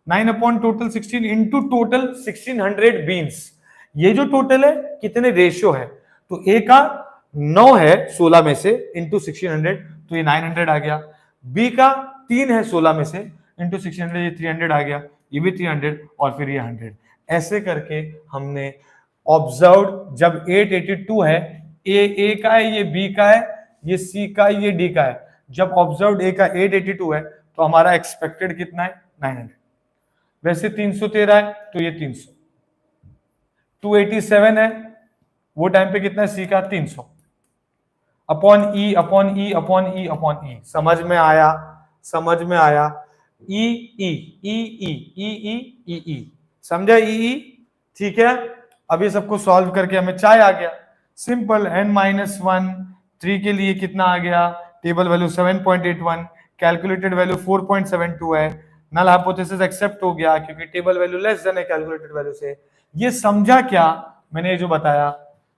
9 upon total 16 into total 1600 beans. ये जो टोटल है कितने रेशियो है, तो ए का 9 है 16 में से इंटू 1600, तो ये 900 आ गया। बी का 3 है 16 में से इंटू 600, ये 300 आ गया, ये भी 300 और फिर ये 100। ऐसे करके हमने ऑब्जर्व्ड जब 882 है, ए का है, ये बी का है, ये सी का है, ये डी का है। जब ऑब्जर्व्ड ए का 882 है तो हमारा एक्सपेक्टेड कितना है, 900। वैसे 313 है तो ये 300। 287 है वो टाइम पे कितना है, सी का 300 upon E upon E upon E upon E. समझ में आया, समझ में आया। ई ई ई ई ई ई ई ई, समझा, ई ई, ठीक है। अब ये सबको सॉल्व करके हमें चाय आ गया, सिंपल। n-1 3 के लिए कितना आ गया, टेबल वैल्यू 7.81, कैलकुलेटेड वैल्यू 4.72 है। नल हाइपोथेसिस एक्सेप्ट हो गया क्योंकि टेबल वैल्यू लेस देन है कैलकुलेटेड वैल्यू से। ये समझा क्या मैंने ये जो बताया,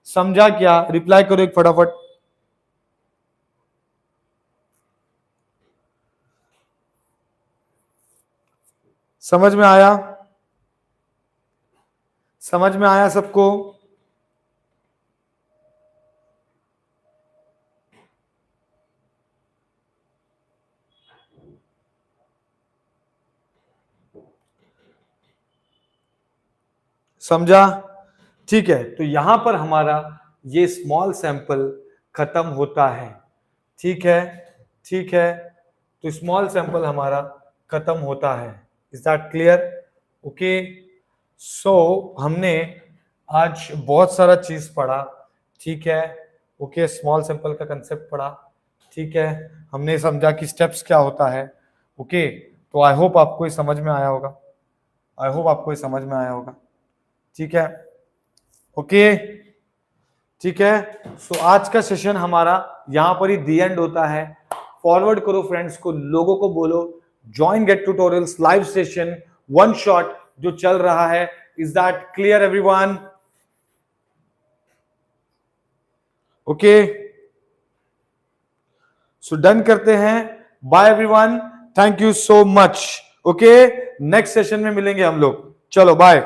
समझा क्या? रिप्लाई करो एक फटाफट। समझ में आया, समझ में आया सबको? समझा, ठीक है। तो यहां पर हमारा ये स्मॉल सैंपल खत्म होता है, ठीक है, ठीक है। तो स्मॉल सैंपल हमारा खत्म होता है। Is that clear? ओके, सो हमने आज बहुत सारा चीज पढ़ा, ठीक है। ओके, स्मॉल सैंपल का कंसेप्ट पढ़ा, ठीक है। हमने समझा कि स्टेप्स क्या होता है। ओके, तो आई होप आपको ये समझ में आया होगा, आई होप आपको ये समझ में आया होगा, ठीक है। ओके, ठीक है। सो आज का सेशन हमारा यहां पर ही दी एंड होता है। फॉरवर्ड करो फ्रेंड्स को, लोगों को बोलो join gate tutorials live session one shot जो चल रहा है। Is that clear everyone? Okay, so done करते हैं। Bye everyone, thank you so much. Okay, next session में मिलेंगे हम लोग। चलो बाय।